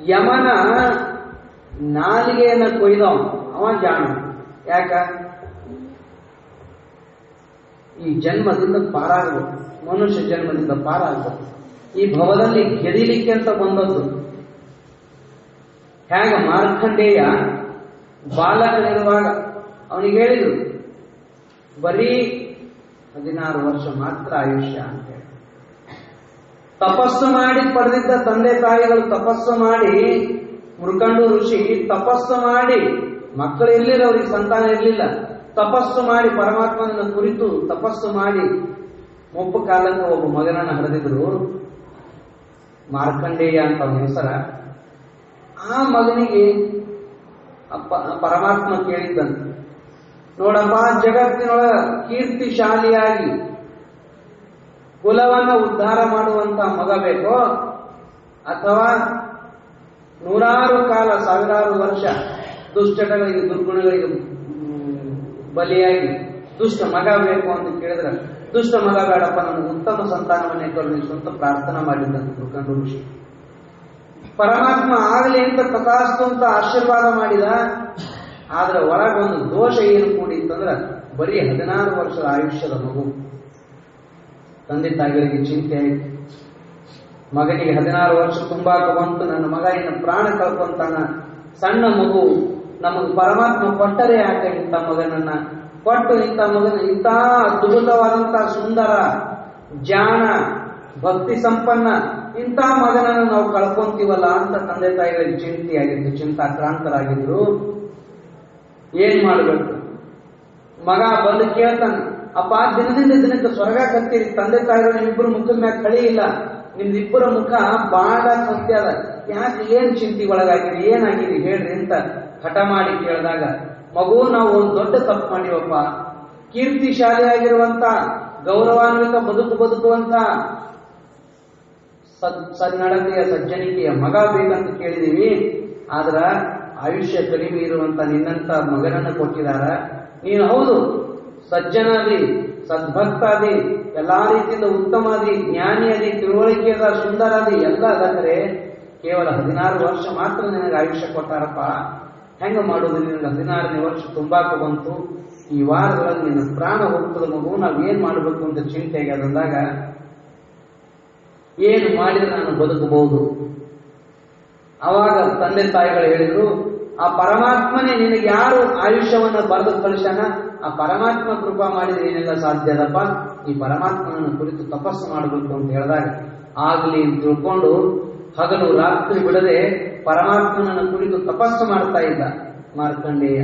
ಯಮನ ನಾಲಿಗೆಯನ್ನ ಕೊಯ್ದವ ಅವ ಜಾಣ. ಯಾಕ? ಈ ಜನ್ಮದಿಂದ ಪಾರಾಗಬೇಕು, ಮನುಷ್ಯ ಜನ್ಮದಿಂದ ಪಾರಾಗಬೇಕು. ಈ ಭವದಲ್ಲಿ ಗೆದಿಲಿಕ್ಕೆ ಅಂತ ಬಂದದ್ದು. ಹೇಗ ಮಾರ್ಕಂಡೇಯ ಬಾಲಕನಿರುವಾಗ ಅವನಿಗೆ ಹೇಳಿದ್ರು ಬರೀ 16 ವರ್ಷ ಮಾತ್ರ ಆಯುಷ್ಯ ಅಂತ ಹೇಳಿ. ತಪಸ್ಸು ಮಾಡಿ ಪಡೆದಿದ್ದ ತಂದೆ ತಾಯಿಗಳು ತಪಸ್ಸು ಮಾಡಿ, ಮುರ್ಕಂಡು ಋಷಿ ತಪಸ್ಸು ಮಾಡಿ, ಮಕ್ಕಳು ಇರ್ಲಿಲ್ಲ, ಅವ್ರಿಗೆ ಸಂತಾನ ಇರ್ಲಿಲ್ಲ, ತಪಸ್ಸು ಮಾಡಿ ಪರಮಾತ್ಮನ ಕುರಿತು ತಪಸ್ಸು ಮಾಡಿ ಮುಪ್ಪು ಕಾಲಕ್ಕೆ ಒಬ್ಬ ಮಗನನ್ನು ಹರಿದಿದ್ರು, ಮಾರ್ಕಂಡೇಯ ಅಂತ ಅವನ ಹೆಸರ. ಆ ಮಗನಿಗೆ ಪರಮಾತ್ಮ ಕೇಳಿದ್ದಂತೆ, ನೋಡಪ್ಪ, ಜಗತ್ತಿನೊಳ ಕೀರ್ತಿಶಾಲಿಯಾಗಿ ಕುಲವನ್ನ ಉದ್ಧಾರ ಮಾಡುವಂತ ಮಗ ಬೇಕೋ ಅಥವಾ 100 ಕಾಲ 1000 ವರ್ಷ ದುಶ್ಚಟಗಳಿಗೆ ದುರ್ಗುಣಗಳಿಗೆ ಬಲಿಯಾಗಿ ದುಷ್ಟ ಮಗ ಬೇಕು ಅಂತ ಕೇಳಿದ್ರೆ, ದುಷ್ಟ ಮಗ ಬೇಡಪ್ಪ, ನಮಗೆ ಉತ್ತಮ ಸಂತಾನವನ್ನೇ ಕರುಣಿಸುವಂತ ಪ್ರಾರ್ಥನಾ ಮಾಡಿದ್ದಂತೆ ಮುರ್ಕಂಡು ಋಷಿ. ಪರಮಾತ್ಮ ಆಗಲಿ ಅಂತ ತಥಾಸ್ತು ಅಂತ ಆಶೀರ್ವಾದ ಮಾಡಿದ. ಆದ್ರೆ ಒಳಗೊಂದು ದೋಷ ಏನು ಕೂಡಿತ್ತಂದ್ರ ಬರೀ 16 ವರ್ಷದ ಆಯುಷ್ಯದ ಮಗು. ತಂದೆ ತಾಯಿಗಳಿಗೆ ಚಿಂತೆ ಆಯ್ತು. ಮಗನಿಗೆ 16 ವರ್ಷ ತುಂಬಾಕ ಬಂತು, ನನ್ನ ಮಗ ಇನ್ನು ಪ್ರಾಣ ಕಳ್ಕೊಂತಾನ, ಸಣ್ಣ ಮಗು ನಮಗೆ ಪರಮಾತ್ಮ ಕೊಟ್ಟರೆ ಯಾಕೆ ಇಂಥ ಮಗನನ್ನ ಕೊಟ್ಟು ಇಂಥ ಅದ್ಭುತವಾದಂತಹ ಸುಂದರ ಜಾಣ ಭಕ್ತಿ ಸಂಪನ್ನ ಇಂಥ ಮಗನನ್ನು ನಾವು ಕಳ್ಕೊಂತೀವಲ್ಲ ಅಂತ ತಂದೆ ತಾಯಿಗಳಿಗೆ ಚಿಂತೆಯಾಗಿದ್ದು ಚಿಂತಾಕ್ರಾಂತರಾಗಿದ್ರು. ಏನ್ ಮಾಡಬೇಕು? ಮಗ ಬಂದು ಕೇಳ್ತಾನೆ, ಅಪ್ಪ ದಿನದಿಂದ ದಿನಕ್ಕೆ ಸ್ವರ್ಗ ಕತ್ತೀರಿ, ತಂದೆ ತಾಯಿಗಳು ನಿಮ್ಮಿಬ್ಬರು ಮುಖದ ಮ್ಯಾಗ ಕಳಿ ಇಲ್ಲ, ನಿಮ್ದಿಬ್ಬರ ಮುಖ ಬಹಳ ಸತ್ಯ ಅದ, ಯಾಕೆ ಏನ್ ಚಿಂತೆ ಒಳಗಾಗಿರಿ, ಏನಾಗಿರಿ ಹೇಳ್ರಿ ಅಂತ ಹಠ ಮಾಡಿ ಕೇಳಿದಾಗ, ಮಗು ನಾವು ಒಂದು ದೊಡ್ಡ ತಪ್ಪು ಮಾಡಿವಪ್ಪ, ಕೀರ್ತಿಶಾಲಿಯಾಗಿರುವಂತ ಗೌರವಾನ್ವಿತ ಬದುಕುವಂತ ಸನ್ನಡತೆಯ ಸಜ್ಜನಿಕೆಯ ಮಗ ಬೇಕಂತ ಕೇಳಿದೀವಿ. ಆದ್ರ ಆಯುಷ್ಯ ಕಡಿಮೆ ಇರುವಂತ ನಿನ್ನಂತ ಮಗನನ್ನು ಕೊಟ್ಟಿದಾರ. ನೀನು ಹೌದು ಸಜ್ಜನಾದಿ, ಸದ್ಭಕ್ತಾದಿ, ಎಲ್ಲಾ ರೀತಿಯಿಂದ ಉತ್ತಮಾದಿ, ಜ್ಞಾನಿಯಾದಿ, ತಿಳುವಳಿಕೆಯಾದ, ಸುಂದರಾದಿ ಎಲ್ಲ ಅದಂದ್ರೆ ಕೇವಲ 16 ವರ್ಷ ಮಾತ್ರ ನಿನಗೆ ಆಯುಷ್ಯ ಕೊಟ್ಟಾರಪ್ಪ. ಹೆಂಗ ಮಾಡುದು? ನಿನಗೆ 16ನೇ ವರ್ಷ ತುಂಬಾಕ ಬಂತು, ಈ ವಾರದೊಳಗೆ ನಿನ್ನ ಪ್ರಾಣ ಹೋಗ್ತದ ಮಗು, ನಾವೇನ್ ಮಾಡಬೇಕು ಅಂತ ಚಿಂತೆ ಆದಂದಾಗ ಏನು ಮಾಡಿದ್ರೆ ನಾನು ಬದುಕಬಹುದು? ಅವಾಗ ತಂದೆ ತಾಯಿಗಳು ಹೇಳಿದ್ರು, ಆ ಪರಮಾತ್ಮನೇ ನಿನಗೆ ಯಾರು ಆಯುಷ್ಯವನ್ನ ಬರೆದು ಕಳಿಸನ, ಆ ಪರಮಾತ್ಮ ಕೃಪಾ ಮಾಡಿದ್ರೆ ಏನೆಲ್ಲ ಸಾಧ್ಯ ಅದಪ್ಪ, ಈ ಪರಮಾತ್ಮನನ್ನು ಕುರಿತು ತಪಸ್ಸು ಮಾಡಬೇಕು ಅಂತ ಹೇಳಿದಾಗ ಆಗ್ಲಿ ಅಂತ ತಿಳ್ಕೊಂಡು ಹಗಲು ರಾತ್ರಿ ಬಿಡದೆ ಪರಮಾತ್ಮನನ್ನು ಕುರಿತು ತಪಸ್ಸು ಮಾಡ್ತಾ ಇದ್ದ ಮಾರ್ಕಂಡೇಯ.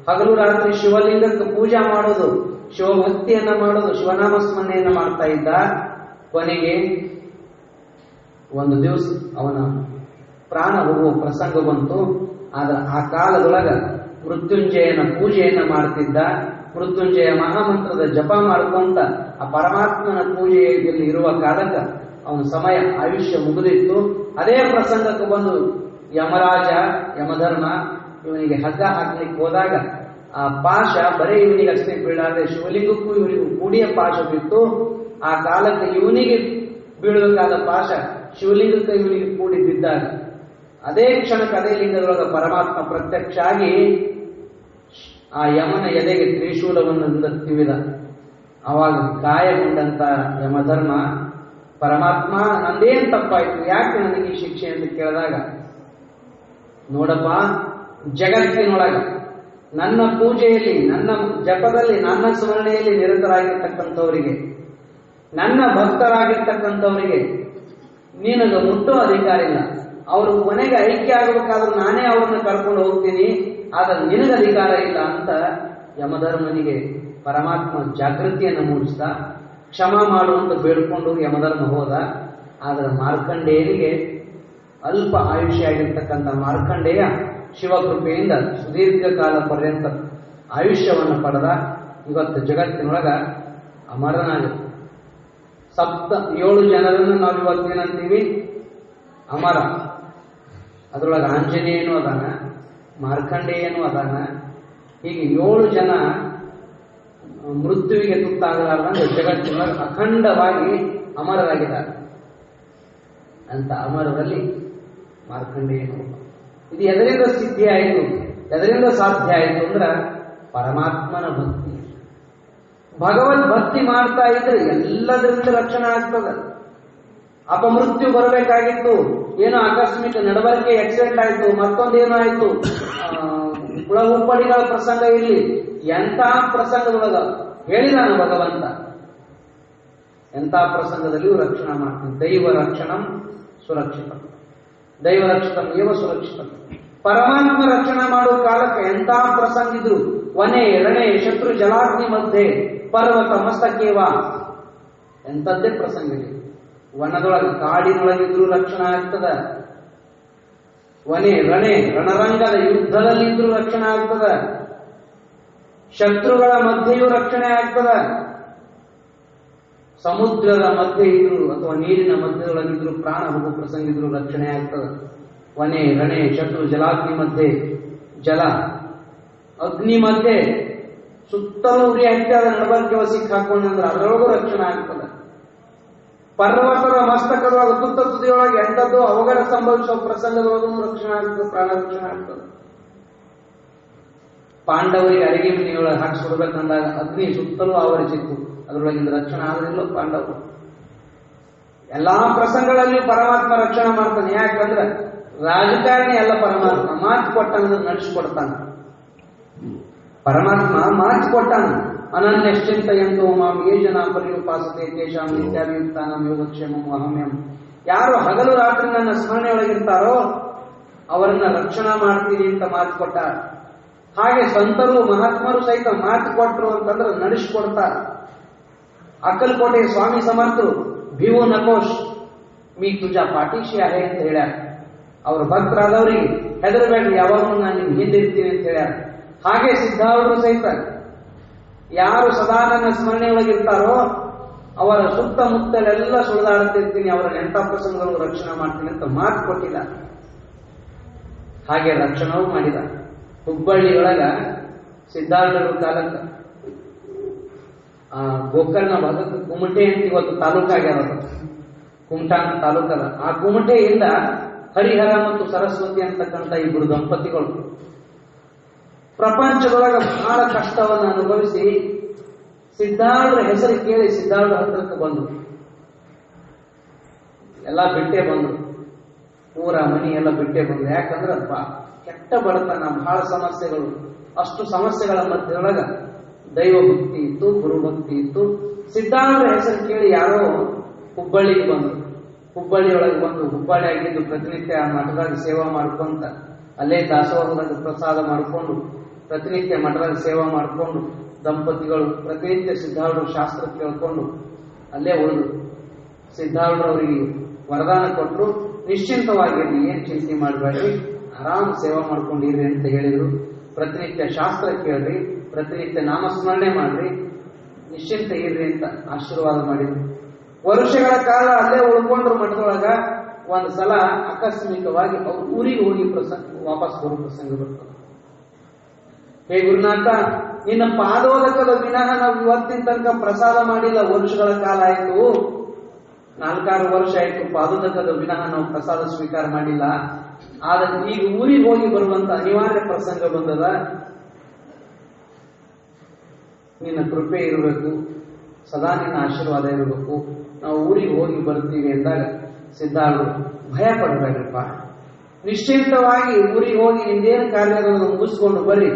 ಹಗಲು ರಾತ್ರಿ ಶಿವಲಿಂಗಕ್ಕೆ ಪೂಜಾ ಮಾಡೋದು, ಶಿವಭಕ್ತಿಯನ್ನ ಮಾಡೋದು, ಶಿವನಾಮ ಸ್ಮರಣೆಯನ್ನ ಮಾಡ್ತಾ ಇದ್ದ. ಕೊನೆಗೆ ಒಂದು ದಿವಸ ಅವನ ಪ್ರಾಣ ಹೋಗುವ ಪ್ರಸಂಗ ಬಂತು. ಆದ್ರೆ ಆ ಕಾಲದೊಳಗ ಮೃತ್ಯುಂಜಯನ ಪೂಜೆಯನ್ನ ಮಾಡ್ತಿದ್ದ. ಮೃತ್ಯುಂಜಯ ಮಹಾಮಂತ್ರದ ಜಪ ಮಾಡ್ಕೊಂತ ಆ ಪರಮಾತ್ಮನ ಪೂಜೆಯಲ್ಲಿ ಇರುವ ಕಾಲಕ್ಕೆ ಅವನ ಸಮಯ ಆಯುಷ್ಯ ಮುಗಿದಿತ್ತು. ಅದೇ ಪ್ರಸಂಗಕ್ಕೆ ಬಂದು ಯಮರಾಜ ಯಮಧರ್ಮ ಇವನಿಗೆ ಹಗ್ಗ ಹಾಕ್ಲಿಕ್ಕೆ ಹೋದಾಗ ಆ ಪಾಶ ಬರೀ ಇವನಿಗೆ ಅಷ್ಟೇ ಬೀಳಾದ್ರೆ ಶಿವಲಿಂಗಕ್ಕೂ ಇವನಿಗೂ ಕೂಡಿಯ ಪಾಶ ಬಿತ್ತು. ಆ ಕಾಲಕ್ಕೆ ಇವನಿಗೆ ಬೀಳಬೇಕಾದ ಪಾಶ ಶಿವಲಿಂಗಕ್ಕೆ ಇವನಿಗೆ ಕೂಡಿ ಬಿದ್ದಾಗ ಅದೇ ಕ್ಷಣಕ್ಕೆ ಅದೇ ಲಿಂಗದೊಳಗ ಪರಮಾತ್ಮ ಪ್ರತ್ಯಕ್ಷ ಆಗಿ ಆ ಯಮನ ಎದೆಗೆ ತ್ರಿಶೂಲವನ್ನು ತಿವಿದ. ಅವಾಗ ಗಾಯಗೊಂಡಂತ ಯಮಧರ್ಮ, ಪರಮಾತ್ಮ ನಂದೇನ್ ತಪ್ಪಾಯ್ತು, ಯಾಕೆ ನನಗೆ ಈ ಶಿಕ್ಷೆ ಅಂತ ಕೇಳಿದಾಗ, ನೋಡಪ್ಪ ಜಗತ್ತಿನೊಳಗ ನನ್ನ ಪೂಜೆಯಲ್ಲಿ, ನನ್ನ ಜಪದಲ್ಲಿ, ನನ್ನ ಸ್ಮರಣೆಯಲ್ಲಿ ನಿರತರಾಗಿರ್ತಕ್ಕಂಥವರಿಗೆ, ನನ್ನ ಭಕ್ತರಾಗಿರ್ತಕ್ಕಂಥವರಿಗೆ ನೀನದು ಮುಟ್ಟೋ ಅಧಿಕಾರ ಇಲ್ಲ. ಅವರು ಕೊನೆಗೆ ಐಕ್ಯ ಆಗಬೇಕಾದ್ರೂ ನಾನೇ ಅವ್ರನ್ನ ಕರ್ಕೊಂಡು ಹೋಗ್ತೀನಿ, ಆದ್ರೆ ನಿನಗೆ ಅಧಿಕಾರ ಇಲ್ಲ ಅಂತ ಯಮಧರ್ಮನಿಗೆ ಪರಮಾತ್ಮ ಜಾಗೃತಿಯನ್ನು ಮೂಡಿಸಿದ. ಕ್ಷಮ ಮಾಡುವಂತ ಬೇಡ್ಕೊಂಡು ಯಮಧರ್ಮ ಹೋದ. ಆದ್ರೆ ಮಾರ್ಕಂಡೇಯನಿಗೆ ಅಲ್ಪ ಆಯುಷ್ಯ ಆಗಿರ್ತಕ್ಕಂಥ ಮಾರ್ಕಂಡೇಯ ಶಿವಕೃಪೆಯಿಂದ ಸುದೀರ್ಘ ಕಾಲ ಪರ್ಯಂತ ಆಯುಷ್ಯವನ್ನು ಪಡೆದ. ಇವತ್ತು ಜಗತ್ತಿನೊಳಗ ಅಮರನಾಗ 7 ಜನರನ್ನು ನಾವು ಇವತ್ತೇನಂತೀವಿ ಅಮರ. ಅದರೊಳಗೆ ಆಂಜನೇಯನೂ ಅದಾನ, ಮಾರ್ಕಂಡೇಯನೂ ಅದಾನ. ಹೀಗೆ 7 ಜನ ಮೃತ್ಯುವಿಗೆ ತುತ್ತಾಗಲಾರ್ದಂಗೆ ಜಗತ್ತಿನೊಳಗೆ ಅಖಂಡವಾಗಿ ಅಮರರಾಗಿದ್ದಾರೆ. ಅಂತ ಅಮರರಲ್ಲಿ ಮಾರ್ಕಂಡೇಯನು. ಇದು ಎದರಿಂದ ಸಿದ್ಧಿ ಆಯಿತು, ಎದರಿಂದ ಸಾಧ್ಯ ಆಯಿತು ಅಂದ್ರೆ ಪರಮಾತ್ಮನ ಭಕ್ತಿ. ಭಗವದ್ ಭಕ್ತಿ ಮಾಡ್ತಾ ಇದ್ರೆ ಎಲ್ಲದರಿಂದ ರಕ್ಷಣೆ ಆಗ್ತದೆ. ಅಪಮೃತ್ಯು ಬರಬೇಕಾಗಿತ್ತು, ಏನೋ ಆಕಸ್ಮಿಕ ನಡವಳಿಕೆ ಆಕ್ಸಿಡೆಂಟ್ ಆಯ್ತು, ಮತ್ತೊಂದೇನೋ ಆಯ್ತು, ಉಪ್ಪಡಿಗಳ ಪ್ರಸಂಗ ಇಲ್ಲಿ, ಎಂಥ ಪ್ರಸಂಗದೊಳಗ ಹೇಳಿದಾನ ಭಗವಂತ, ಎಂಥ ಪ್ರಸಂಗದಲ್ಲಿಯೂ ರಕ್ಷಣೆ ಮಾಡ್ತೀನಿ. ದೈವ ರಕ್ಷಣಂ ಸುರಕ್ಷಿತ, ದೈವ ರಕ್ಷಿತ ಏವ ಸುರಕ್ಷಿತ. ಪರಮಾತ್ಮ ರಕ್ಷಣೆ ಮಾಡುವ ಕಾಲಕ್ಕೆ ಎಂಥ ಪ್ರಸಂಗ ಇದ್ರು, ವನೆ ರಣೆ ಶತ್ರು ಜಲಾಗ್ನಿ ಮಧ್ಯೆ ಪರ್ವತ ಮಸ್ತಕೇವ, ಎಂಥದ್ದೇ ಪ್ರಸಂಗ ಇದೆ. ವನದೊಳಗೆ ಕಾಡಿನೊಳಗಿದ್ರು ರಕ್ಷಣೆ ಆಗ್ತದ, ವನೆ ರಣೆ ರಣರಂಗದ ಯುದ್ಧದಲ್ಲಿದ್ರು ರಕ್ಷಣೆ ಆಗ್ತದ, ಶತ್ರುಗಳ ಮಧ್ಯೆಯೂ ರಕ್ಷಣೆ ಆಗ್ತದ, ಸಮುದ್ರದ ಮಧ್ಯೆ ಇದ್ರು ಅಥವಾ ನೀರಿನ ಮಧ್ಯದೊಳಗಿದ್ರು ಪ್ರಾಣ ಹೋಗೋ ಪ್ರಸಂಗ ಇದ್ರು ರಕ್ಷಣೆ ಆಗ್ತದ. ವನೆ ರಣೆ ಶತ್ರು ಜಲಾಗ್ನಿ ಮಧ್ಯೆ, ಜಲ ಅಗ್ನಿ ಮಧ್ಯೆ ಸುತ್ತಲೂ ಉರಿ ಹತ್ಯಾದ ನಡಬರ್ಕೆ ಸಿಕ್ಕಾಕೊಂಡ್ರೆ ಅದರೊಳಗೂ ರಕ್ಷಣೆ ಆಗ್ತದೆ. ಪರ್ವತದ ಮಸ್ತಕದೊಳಗೆ ತುತ್ತ ತುದಿಯೊಳಗೆ ಎಂಥದ್ದು ಅವಘಡ ಸಂಭವಿಸುವ ಪ್ರಸಂಗದೊಳಗೂ ರಕ್ಷಣೆ ಆಗ್ತದೆ, ಪ್ರಾಣ ರಕ್ಷಣೆ ಆಗ್ತದೆ. ಪಾಂಡವರಿಗೆ ಅಡಿಗೆ ಮನೆಯೊಳಗೆ ಹಾಕಿಸ್ಕೊಡ್ಬೇಕಂದಾಗ ಅಗ್ನಿ ಸುತ್ತಲೂ ಆವರಿಸಿತ್ತು, ಅದರೊಳಗಿಂದ ರಕ್ಷಣೆ ಆದ್ರಿಲ್ಲ ಪಾಂಡವರು. ಎಲ್ಲಾ ಪ್ರಸಂಗಗಳಲ್ಲಿ ಪರಮಾತ್ಮ ರಕ್ಷಣೆ ಮಾಡ್ತಾನೆ. ಯಾಕಂದ್ರೆ ರಾಜಕಾರಣಿ ಎಲ್ಲ ಪರಮಾತ್ಮ ಮಾತು ಕೊಟ್ಟಂದ್ರೆ ನಡೆಸಿಕೊಡ್ತಾನೆ. ಪರಮಾತ್ಮ ಮಾತು ಕೊಟ್ಟಾನ, ಅನನ್ಯಶ್ಚಿಂತೆಯಂತೋ ಮಾಂ ಯೇ ಜನ ಪರ್ಯುಪಾಸತೆ ತೇಷಾಂ ನಿತ್ಯಾಭಿಯುಕ್ತಾನಾಂ ಯೋಗಕ್ಷೇಮಂ ಅಹಮ್ಯಂ. ಯಾರು ಹಗಲು ರಾತ್ರಿ ನನ್ನ ಸ್ಮರಣೆ ಒಳಗಿರ್ತಾರೋ ಅವರನ್ನ ರಕ್ಷಣಾ ಮಾಡ್ತೀನಿ ಅಂತ ಮಾತು ಕೊಟ್ಟ. ಹಾಗೆ ಸಂತರು ಮಹಾತ್ಮರು ಸಹಿತ ಮಾತು ಕೊಟ್ಟರು ಅಂತಂದ್ರೆ ನಡೆಸಿಕೊಡ್ತಾರ. ಅಕ್ಕಲಕೋಟೆ ಸ್ವಾಮಿ ಸಮರ್ಥರು ಭಿವು ನಕೋಶ್ ಮೀ ತುಜಾ ಪಾಠೀಶಿ ಆಹೆ ಅಂತ ಹೇಳ್ಯಾರ. ಅವ್ರ ಭಕ್ತರಾದವ್ರಿಗೆ ಹೆದರಬೇಡ್ರಿ, ಯಾವಾಗಲೂ ನಾನು ನಿಮ್ಗೆ ಹಿಂದಿರ್ತೀನಿ ಅಂತ ಹೇಳ್ಯಾರ. ಹಾಗೆ ಸಿದ್ಧಾರೂಢರು ಸಹಿತ ಯಾರು ಸದಾ ನನ್ನ ಸ್ಮರಣೆ ಒಳಗಿರ್ತಾರೋ ಅವರ ಸುತ್ತಮುತ್ತಲೆಲ್ಲ ಸುಳಿದಾಡುತ್ತಿರ್ತೀನಿ, ಅವರ ಎಂಥ ಪ್ರಸಂಗಗಳು ರಕ್ಷಣೆ ಮಾಡ್ತೀನಿ ಅಂತ ಮಾತು ಕೊಟ್ಟಿಲ್ಲ. ಹಾಗೆ ರಕ್ಷಣವೂ ಮಾಡಿದ. ಹುಬ್ಬಳ್ಳಿಯೊಳಗ ಸಿದ್ಧಾರೂಢರ ಕಾಲಕ್ಕೆ ಗೋಕರ್ಣ ಭಾಗಕ್ಕೆ ಕುಮಟೆ ಅಂತ ಇವತ್ತು ತಾಲೂಕಾಗ್ಯಾರ, ಕುಮಟಾ ಅಂತ ತಾಲೂಕದ. ಆ ಕುಮಟೆಯಿಂದ ಹರಿಹರ ಮತ್ತು ಸರಸ್ವತಿ ಅಂತಕ್ಕಂಥ ಇಬ್ಬರು ದಂಪತಿಗಳು ಪ್ರಪಂಚದೊಳಗ ಬಹಳ ಕಷ್ಟವನ್ನು ಅನುಭವಿಸಿ ಸಿದ್ಧಾರೂಢರ ಹೆಸರು ಕೇಳಿ ಸಿದ್ಧಾರೂಢರ ಹತ್ರಕ್ಕೆ ಬಂದರು. ಎಲ್ಲ ಬಿಟ್ಟೇ ಬಂದರು, ಊರ ಮನಿ ಎಲ್ಲ ಬಿಟ್ಟೇ ಬಂದ್ರು. ಯಾಕಂದ್ರೆ ಕೆಟ್ಟ ಬಡತನ, ಬಹಳ ಸಮಸ್ಯೆಗಳು. ಅಷ್ಟು ಸಮಸ್ಯೆಗಳ ಮಧ್ಯದೊಳಗ ದೈವ ಭಕ್ತಿ ಇತ್ತು, ಗುರುಭಕ್ತಿ ಇತ್ತು. ಸಿದ್ಧಾರೂಢರ ಹೆಸರು ಕೇಳಿ ಯಾರೋ ಹುಬ್ಬಳ್ಳಿಗೆ ಬಂದರು. ಹುಬ್ಬಳ್ಳಿಯೊಳಗೆ ಬಂದು ಹುಬ್ಬಳ್ಳಿ ಆಗಿದ್ದು ಪ್ರತಿನಿತ್ಯ ಮಠದಾಗ ಸೇವಾ ಮಾಡ್ಕೊಂತ, ಅಲ್ಲೇ ದಾಸೋಹದಾಗ ಪ್ರಸಾದ ಮಾಡಿಕೊಂಡು ಪ್ರತಿನಿತ್ಯ ಮಠದಾಗ ಸೇವಾ ಮಾಡಿಕೊಂಡು ದಂಪತಿಗಳು ಪ್ರತಿನಿತ್ಯ ಸಿದ್ಧಾರೂಢರ ಶಾಸ್ತ್ರ ಕೇಳ್ಕೊಂಡು ಅಲ್ಲೇ ಉಳಿದು ಸಿದ್ಧಾರೂಢರವರಿಗೆ ವರದಾನ ಕೊಟ್ಟರು. ನಿಶ್ಚಿಂತವಾಗಿರ್ಲಿ, ಏನ್ ಚಿಂತೆ ಮಾಡಬೇಡ್ರಿ, ಆರಾಮ್ ಸೇವಾ ಮಾಡ್ಕೊಂಡಿರ್ರಿ ಅಂತ ಹೇಳಿದ್ರು. ಪ್ರತಿನಿತ್ಯ ಶಾಸ್ತ್ರ ಕೇಳ್ರಿ, ಪ್ರತಿನಿತ್ಯ ನಾಮಸ್ಮರಣೆ ಮಾಡ್ರಿ, ನಿಶ್ಚಿಂತ ಇರ್ರಿ ಅಂತ ಆಶೀರ್ವಾದ ಮಾಡಿದ್ರು. ವರ್ಷಗಳ ಕಾಲ ಅಲ್ಲೇ ಉಳ್ಕೊಂಡ್ರು ಮಠದೊಳಗ. ಒಂದ್ ಸಲ ಆಕಸ್ಮಿಕವಾಗಿ ಅವ್ರ ಊರಿಗೆ ಹೋಗಿ ವಾಪಸ್ ಬರೋ ಪ್ರಸಂಗ ಬರ್ತದೆ. ಹೇ ಗುರುನಾಥ, ನಿನ್ನ ಪಾದೋದಕದ ವಿನಃ ನಾವು ಇವತ್ತಿನ ತನಕ ಪ್ರಸಾದ ಮಾಡಿಲ್ಲ. ವರ್ಷಗಳ ಕಾಲ ಆಯ್ತು, 4-6 ವರ್ಷ ಆಯ್ತು, ಪಾದೋದಕದ ವಿನಃ ನಾವು ಪ್ರಸಾದ ಸ್ವೀಕಾರ ಮಾಡಿಲ್ಲ. ಆದ್ರೆ ಈಗ ಊರಿಗೆ ಹೋಗಿ ಬರುವಂತ ಅನಿವಾರ್ಯ ಪ್ರಸಂಗ ಬಂದದ. ನಿನ್ನ ಕೃಪೆ ಇರಬೇಕು, ಸದಾ ನಿನ್ನ ಆಶೀರ್ವಾದ ಇರಬೇಕು, ನಾವು ಊರಿಗೆ ಹೋಗಿ ಬರ್ತೀವಿ ಎಂದಾಗ ಸಿದ್ಧಾರೂಢರು ಭಯ ಪಡಬೇಡ್ರಪ್ಪ, ನಿಶ್ಚಿಂತವಾಗಿ ಊರಿಗೆ ಹೋಗಿ ನಿಂದೇನು ಕಾರ್ಯಗಳನ್ನು ಮುಗಿಸ್ಕೊಂಡು ಬರ್ರಿ,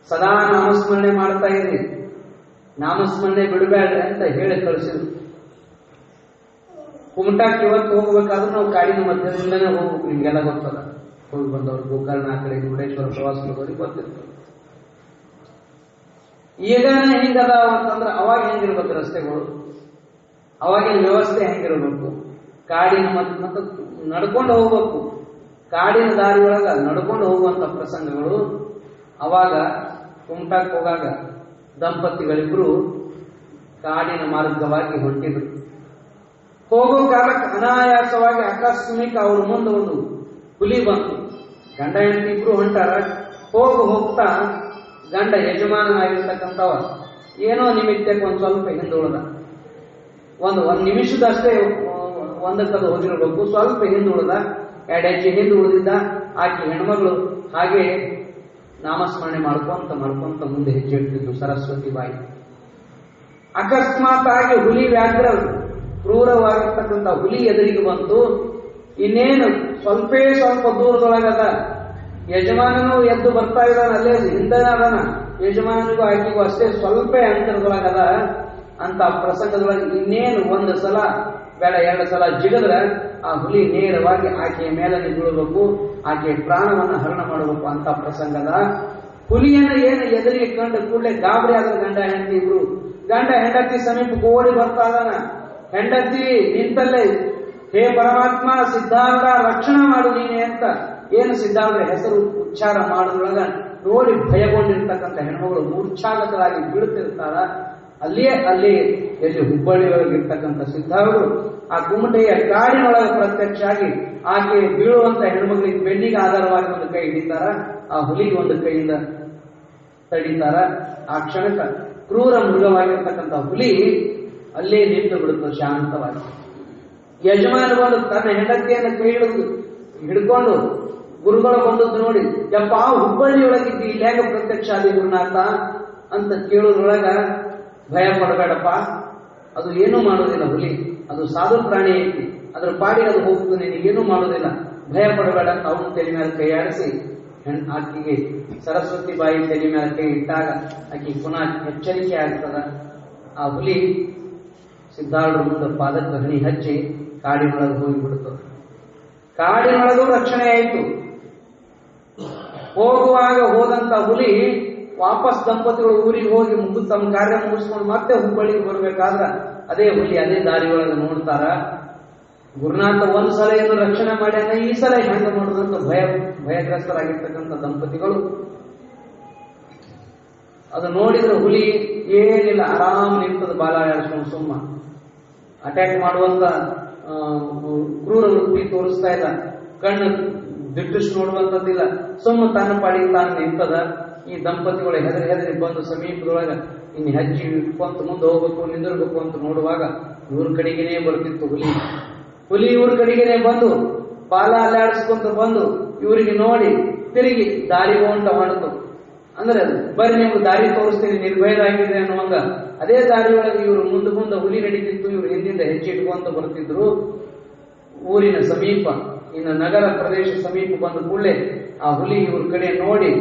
ಸದಾ ನಾಮಸ್ಮರಣೆ ಮಾಡ್ತಾ ಇರಿ, ನಾಮಸ್ಮರಣೆ ಬಿಡಬೇಡ್ರಿ ಅಂತ ಹೇಳಿ ಕಳಿಸಿದ್ರು. ಕುಮಟಾಕ್ಕೆ ಇವತ್ತು ಹೋಗ್ಬೇಕಾದ್ರೂ ನಾವು ಕಾಡಿನ ಮಧ್ಯದಿಂದನೇ ಹೋಗ್ಬೇಕು. ನಿಮ್ಗೆಲ್ಲ ಗೊತ್ತದ, ಹೋಗಿ ಬಂದವರು ಗೋಕರ್ಣ ಆ ಕಡೆ ಮುರುಡೇಶ್ವರ ಪ್ರವಾಸದವರಿಗೆ ಗೊತ್ತಿರ್ತದೆ. ಈಗನೇ ಹೆಂಗದಾವ ಅಂತಂದ್ರೆ ಅವಾಗ ಹೆಂಗಿರ್ಬೇಕು ರಸ್ತೆಗಳು, ಅವಾಗಿನ ವ್ಯವಸ್ಥೆ ಹೆಂಗಿರ್ಬೇಕು, ಕಾಡಿನ ಮತ್ತು ನಡ್ಕೊಂಡು ಹೋಗ್ಬೇಕು, ಕಾಡಿನ ದಾರಿ ಒಳಗ ನಡ್ಕೊಂಡು ಹೋಗುವಂತ ಪ್ರಸಂಗಗಳು. ಅವಾಗ ಕುಮಟಾಕ್ ಹೋಗಾಗ ದಂಪತಿಗಳಿಬ್ರು ಕಾಡಿನ ಮಾರ್ಗವಾಗಿ ಹೊಂಟಿದ್ರು. ಹೋಗೋ ಕಾಲಕ್ಕೆ ಅನಾಯಾಸವಾಗಿ ಆಕಸ್ಮಿಕ ಅವ್ರ ಮುಂದೆ ಒಂದು ಹುಲಿ ಬಂತು. ಗಂಡ ಹೆಂಡತಿ ಇಬ್ರು ಹೊಂಟಾರ. ಹೋಗ್ತಾ ಗಂಡ ಯಜಮಾನನಾಗಿರ್ತಕ್ಕಂಥವ ಏನೋ ನಿಮಿತ್ತಕ್ಕೆ ಒಂದ್ ಸ್ವಲ್ಪ ಹಿಂದುಳಿದ. ಒಂದ್ ನಿಮಿಷದಷ್ಟೇ ಒಂದಕ್ಕದು ಹೋಗಿರ್ಬೇಕು, ಸ್ವಲ್ಪ ಹಿಂದುಳಿದ, 2 ಹೆಜ್ಜೆ ಹಿಂದೆ ಉಳಿದಿದ್ದ. ಆಕೆ ಹೆಣ್ಮಗಳು ಹಾಗೆ ನಾಮಸ್ಮರಣೆ ಮಾಡ್ಕೊಂತ ಮುಂದೆ ಹೆಜ್ಜೆ ಇಡ್ತಿದ್ದು ಸರಸ್ವತಿ ಬಾಯಿ. ಅಕಸ್ಮಾತ್ ಆಗಿ ಹುಲಿ ವ್ಯಾಘ್ರ ಕ್ರೂರವಾಗಿರ್ತಕ್ಕಂಥ ಹುಲಿ ಎದುರಿಗೆ ಬಂತು. ಇನ್ನೇನು ಸ್ವಲ್ಪ ದೂರದೊಳಗದ. ಯಜಮಾನನು ಎದ್ದು ಬರ್ತಾ ಇದ್ದಾನ, ಅಲ್ಲೇ ಹಿಂದನ ಅದನ. ಯಜಮಾನನಿಗೂ ಆಕೆಗೂ ಅಷ್ಟೇ ಸ್ವಲ್ಪ ಅಂತರದೊಳಗದ. ಅಂತ ಪ್ರಸಂಗದೊಳಗೆ ಇನ್ನೇನು 1 ಸಲ ಬೇಡ 2 ಸಲ ಜಿಗದ್ರೆ ಆ ಹುಲಿ ನೇರವಾಗಿ ಆಕೆಯ ಮೇಲೆ ನಿಲ್ಲಬೇಕು, ಆಕೆಯ ಪ್ರಾಣವನ್ನ ಹರಣ ಮಾಡಬೇಕು ಅಂತ ಪ್ರಸಂಗದ. ಹುಲಿಯನ್ನ ಏನು ಎದುರಿಗೆ ಕಂಡು ಕೂಡಲೇ ಗಾಬರಿ ಆದ ಗಂಡ ಹೆಂಡತಿ ಇಬ್ರು. ಗಂಡ ಹೆಂಡತಿ ಸಮೀಪಕ್ಕೆ ಓಡಿ ಬರ್ತಾ ಇದ್ದಾನ. ಹೆಂಡತಿ ನಿಂತಲ್ಲೇ, ಹೇ ಪರಮಾತ್ಮ, ಸಿದ್ಧಾರೂಢ ರಕ್ಷಣೆ ಮಾಡು ನೀನೆ ಅಂತ ಏನು ಸಿದ್ಧಾರೂಢ ಹೆಸರು ಉಚ್ಚಾರ ಮಾಡೋದ್ರೊಳಗ ನೋಡಿ ಭಯಗೊಂಡಿರ್ತಕ್ಕಂಥ ಹೆಣ್ಮಗಳು ಮೂರ್ಛಾಗತರಾಗಿ ಬೀಳುತ್ತಿರ್ತಾರ. ಅಲ್ಲಿ ಎಲ್ಲಿ ಹುಬ್ಬಳ್ಳಿಯೊಳಗಿರ್ತಕ್ಕಂಥ ಸಿದ್ಧಾರೂಢರು ಆ ಗುಮ್ಮಟೆಯ ಕಾಡಿನೊಳಗೆ ಪ್ರತ್ಯಕ್ಷ ಆಗಿ ಆಕೆ ಬೀಳುವಂತ ಹೆಣ್ಮಗಳಿಗೆ ಬೆನ್ನಿಗೆ ಆಧಾರವಾಗಿ ಒಂದು ಕೈ ಹಿಡಿತಾರ, ಆ ಹುಲಿಗೆ ಒಂದು ಕೈಯಿಂದ ತಡಿತಾರ. ಆ ಕ್ಷಣಕ್ಕ ಕ್ರೂರ ಮೃಗವಾಗಿರ್ತಕ್ಕಂಥ ಹುಲಿ ಅಲ್ಲೇ ನಿಂತು ಬಿಡುತ್ತದೆ ಶಾಂತವಾಗಿ. ಯಜಮಾನ ಬಂದು ತನ್ನ ಹೆಂಡತಿಯನ್ನು ಕೈ ಹಿಡ್ಕೊಂಡು ಗುರುಗಳು ಬಂದದ್ದು ನೋಡಿ, ಯಪ್ಪ ಹುಬ್ಬಳ್ಳಿಯೊಳಗಿದ್ದು ಇಲ್ಲಿ ಹೇಗೆ ಪ್ರತ್ಯಕ್ಷ ಆದಿ ಗುರುನಾಥ ಅಂತ ಕೇಳೋದ್ರೊಳಗ, ಭಯ ಪಡಬೇಡಪ್ಪ, ಅದು ಏನೂ ಮಾಡೋದಿಲ್ಲ ಹುಲಿ, ಅದು ಸಾಧು ಪ್ರಾಣಿ ಐತಿ, ಅದ್ರ ಪಾಡಿಗೆ ಅದು ಹೋಗ್ತದೆ, ನಿನಗೇನೂ ಮಾಡೋದಿಲ್ಲ, ಭಯ ಪಡಬೇಡ ಅಂತ ಅವನ ತಲೆ ಮೇಲೆ ಕೈಯಾಡಿಸಿ ಆಕೆಗೆ ಸರಸ್ವತಿ ಬಾಯಿ ತಲೆ ಮೇಲೆ ಕೈ ಇಟ್ಟಾಗ ಆಕೆ ಪುನಃ ಎಚ್ಚರಿಕೆ ಆಗ್ತದ. ಆ ಹುಲಿ ಸಿದ್ಧಾರೂಢರ ಮುಂದೆ ಪಾದಕ್ಕೆ ಹಣಿ ಹಚ್ಚಿ ಕಾಡಿನೊಳಗೆ ಹೋಗಿಬಿಡ್ತದೆ. ಕಾಡಿನೊಳಗೂ ರಕ್ಷಣೆ ಆಯಿತು. ಹೋಗುವಾಗ ಹೋದಂತ ಹುಲಿ ವಾಪಸ್ ದಂಪತಿಗಳು ಊರಿಗೆ ಹೋಗಿ ತಮ್ಮ ಕಾರ್ಯ ಮುಗಿಸ್ಕೊಂಡು ಮತ್ತೆ ಹುಬ್ಬಳ್ಳಿಗೆ ಬರ್ಬೇಕಾದ್ರ ಅದೇ ಹುಲಿ ಅದೇ ದಾರಿ ಒಳಗೆ ನೋಡ್ತಾರ. ಗುರುನಾಥ ಒಂದ್ ಸಲ ಏನು ರಕ್ಷಣೆ ಮಾಡ್ಯಾನ, ಈ ಸಲ ಹೆಂಗ ನೋಡುದಂತ ಭಯಗ್ರಸ್ತರಾಗಿರ್ತಕ್ಕಂಥ ದಂಪತಿಗಳು ಅದು ನೋಡಿದ್ರೆ ಹುಲಿ ಏನಿಲ್ಲ, ಆರಾಮ್ ನಿಂತದ ಬಾಲ ಆಡಿಸ್ಕೊಂಡು ಸುಮ್ಮ ಅಟ್ಯಾಕ್ ಮಾಡುವಂತ ಕ್ರೂರ ವೃತ್ತಿ ತೋರಿಸ್ತಾ ಇಲ್ಲ, ಕಣ್ಣು ದಿಟ್ಟಿಸಿ ನೋಡುವಂತದ್ದಿಲ್ಲ, ಸುಮ್ಮ ತನ್ನ ಪಾಡಿಗೆ ತಾನು ನಿಂತದ. ಈ ದಂಪತಿಗಳು ಹೆದರಿ ಬಂದು ಸಮೀಪದೊಳಗ ಇನ್ನು ಹೆಜ್ಜೆ ಇಟ್ಕೊಂತ ಮುಂದೆ ಹೋಗ್ಬೇಕು ನಿಂದಿರ್ಬೇಕು ಅಂತ ನೋಡುವಾಗ ಇವ್ರ ಕಡೆಗೇನೆ ಬರ್ತಿತ್ತು ಹುಲಿ ಇವ್ರ ಕಡೆಗೇನೆ ಬಂದು ಬಾಲ ಅಲ್ಲಾಡಿಸ್ಕೊಂತ ಬಂದು ಇವರಿಗೆ ನೋಡಿ ತಿರುಗಿ ದಾರಿ ಹೊಂಟ ಹೊಂಟು. ಅಂದ್ರೆ ಬರೀ ನೀವು ದಾರಿ ತೋರಿಸ್ತೀನಿ ನಿರ್ಭಯರಾಗಿದೆ ಅನ್ನುವಂಗ ಅದೇ ದಾರಿ ಒಳಗೆ ಇವರು ಮುಂದೆ ಹುಲಿ ನಡೀತಿತ್ತು. ಇವ್ರು ಹಿಂದಿಂದ ಹೆಜ್ಜೆ ಇಟ್ಕೊಂತ ಬರ್ತಿದ್ರು. ಊರಿನ ಸಮೀಪ, ಇನ್ನು ನಗರ ಪ್ರದೇಶ ಸಮೀಪ ಬಂದ ಕೂಡಲೇ ಆ ಹುಲಿ ಇವ್ರ ಕಡೆ ನೋಡಿ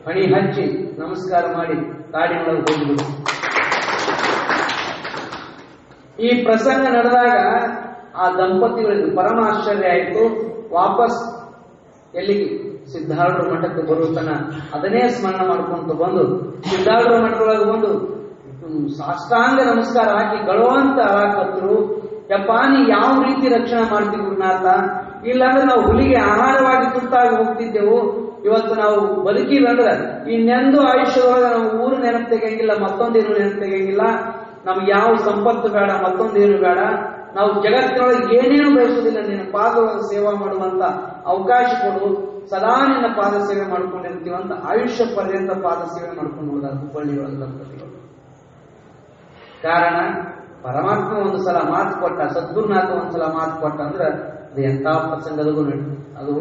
ಹಣಿ ಹಚ್ಚಿ ನಮಸ್ಕಾರ ಮಾಡಿ ಕಾಡಿನೊಳಗೆ ಹೋಗಿಬಿಡು. ಈ ಪ್ರಸಂಗ ನಡೆದಾಗ ಆ ದಂಪತಿಗಳಿಗೆ ಪರಮ ಆಶ್ಚರ್ಯ ಆಯಿತು. ವಾಪಸ್ ಎಲ್ಲಿಗೆ ಸಿದ್ಧಾರೂಢರ ಮಠಕ್ಕೆ ಬರುತ್ತಾನ ಅದನ್ನೇ ಸ್ಮರಣ ಮಾಡ್ಕೊಂತ ಬಂದು ಸಿದ್ಧಾರೂಢರ ಮಠದೊಳಗೆ ಬಂದು ಸಾಷ್ಟಾಂಗ ನಮಸ್ಕಾರ ಹಾಕಿ ಗಳವಂತ ಅಳಾಕತ್ರು. ಯಪ್ಪ ನೀ ಯಾವ ರೀತಿ ರಕ್ಷಣೆ ಮಾಡ್ತೀವಿ ಗುರುನಾಥ, ಇಲ್ಲಾಂದ್ರೆ ನಾವು ಹುಲಿಗೆ ಆಹಾರವಾಗಿ ತುತ್ತಾಗಿ ಹೋಗ್ತಿದ್ದೆವು, ಇವತ್ತು ನಾವು ಬದುಕಿಲ್ಲಂದ್ರೆ ಇನ್ನೆಂದು ಆಯುಷ್ಯದೊಳಗೆ ನಾವು ಊರು ನೆನಪು ತೆಗೆಯಂಗಿಲ್ಲ, ಮತ್ತೊಂದೇನು ನೆನಪು ತೆಗೆಯಂಗಿಲ್ಲ, ನಮ್ಗೆ ಯಾವ ಸಂಪತ್ತು ಬೇಡ, ಮತ್ತೊಂದೇನು ಬೇಡ, ನಾವು ಜಗತ್ತಿನೊಳಗೆ ಏನೇನು ಬಯಸುವುದಿಲ್ಲ, ನಿನ್ನ ಪಾದವನ್ನು ಸೇವಾ ಮಾಡುವಂತ ಅವಕಾಶ ಕೊಡು, ಸದಾ ನಿನ್ನ ಪಾದ ಸೇವೆ ಮಾಡ್ಕೊಂಡಿರ್ತೀವಂತ ಆಯುಷ್ಯ ಪರ್ಯಂತ ಪಾದ ಸೇವೆ ಮಾಡ್ಕೊಂಡು ಹೋದಾಗ ಹುಬ್ಬಳ್ಳಿಯೊಳಗೆ ದಂಪತಿಗಳು. ಕಾರಣ ಪರಮಾತ್ಮ ಒಂದು ಸಲ ಮಾತು ಕೊಟ್ಟ, ಸದ್ಗುರುನಾಥ ಒಂದ್ಸಲ ಮಾತು ಕೊಟ್ಟ ಅಂದ್ರೆ ಅದು ಎಂಥ ಪ್ರಸಂಗದಗೂ ಅದು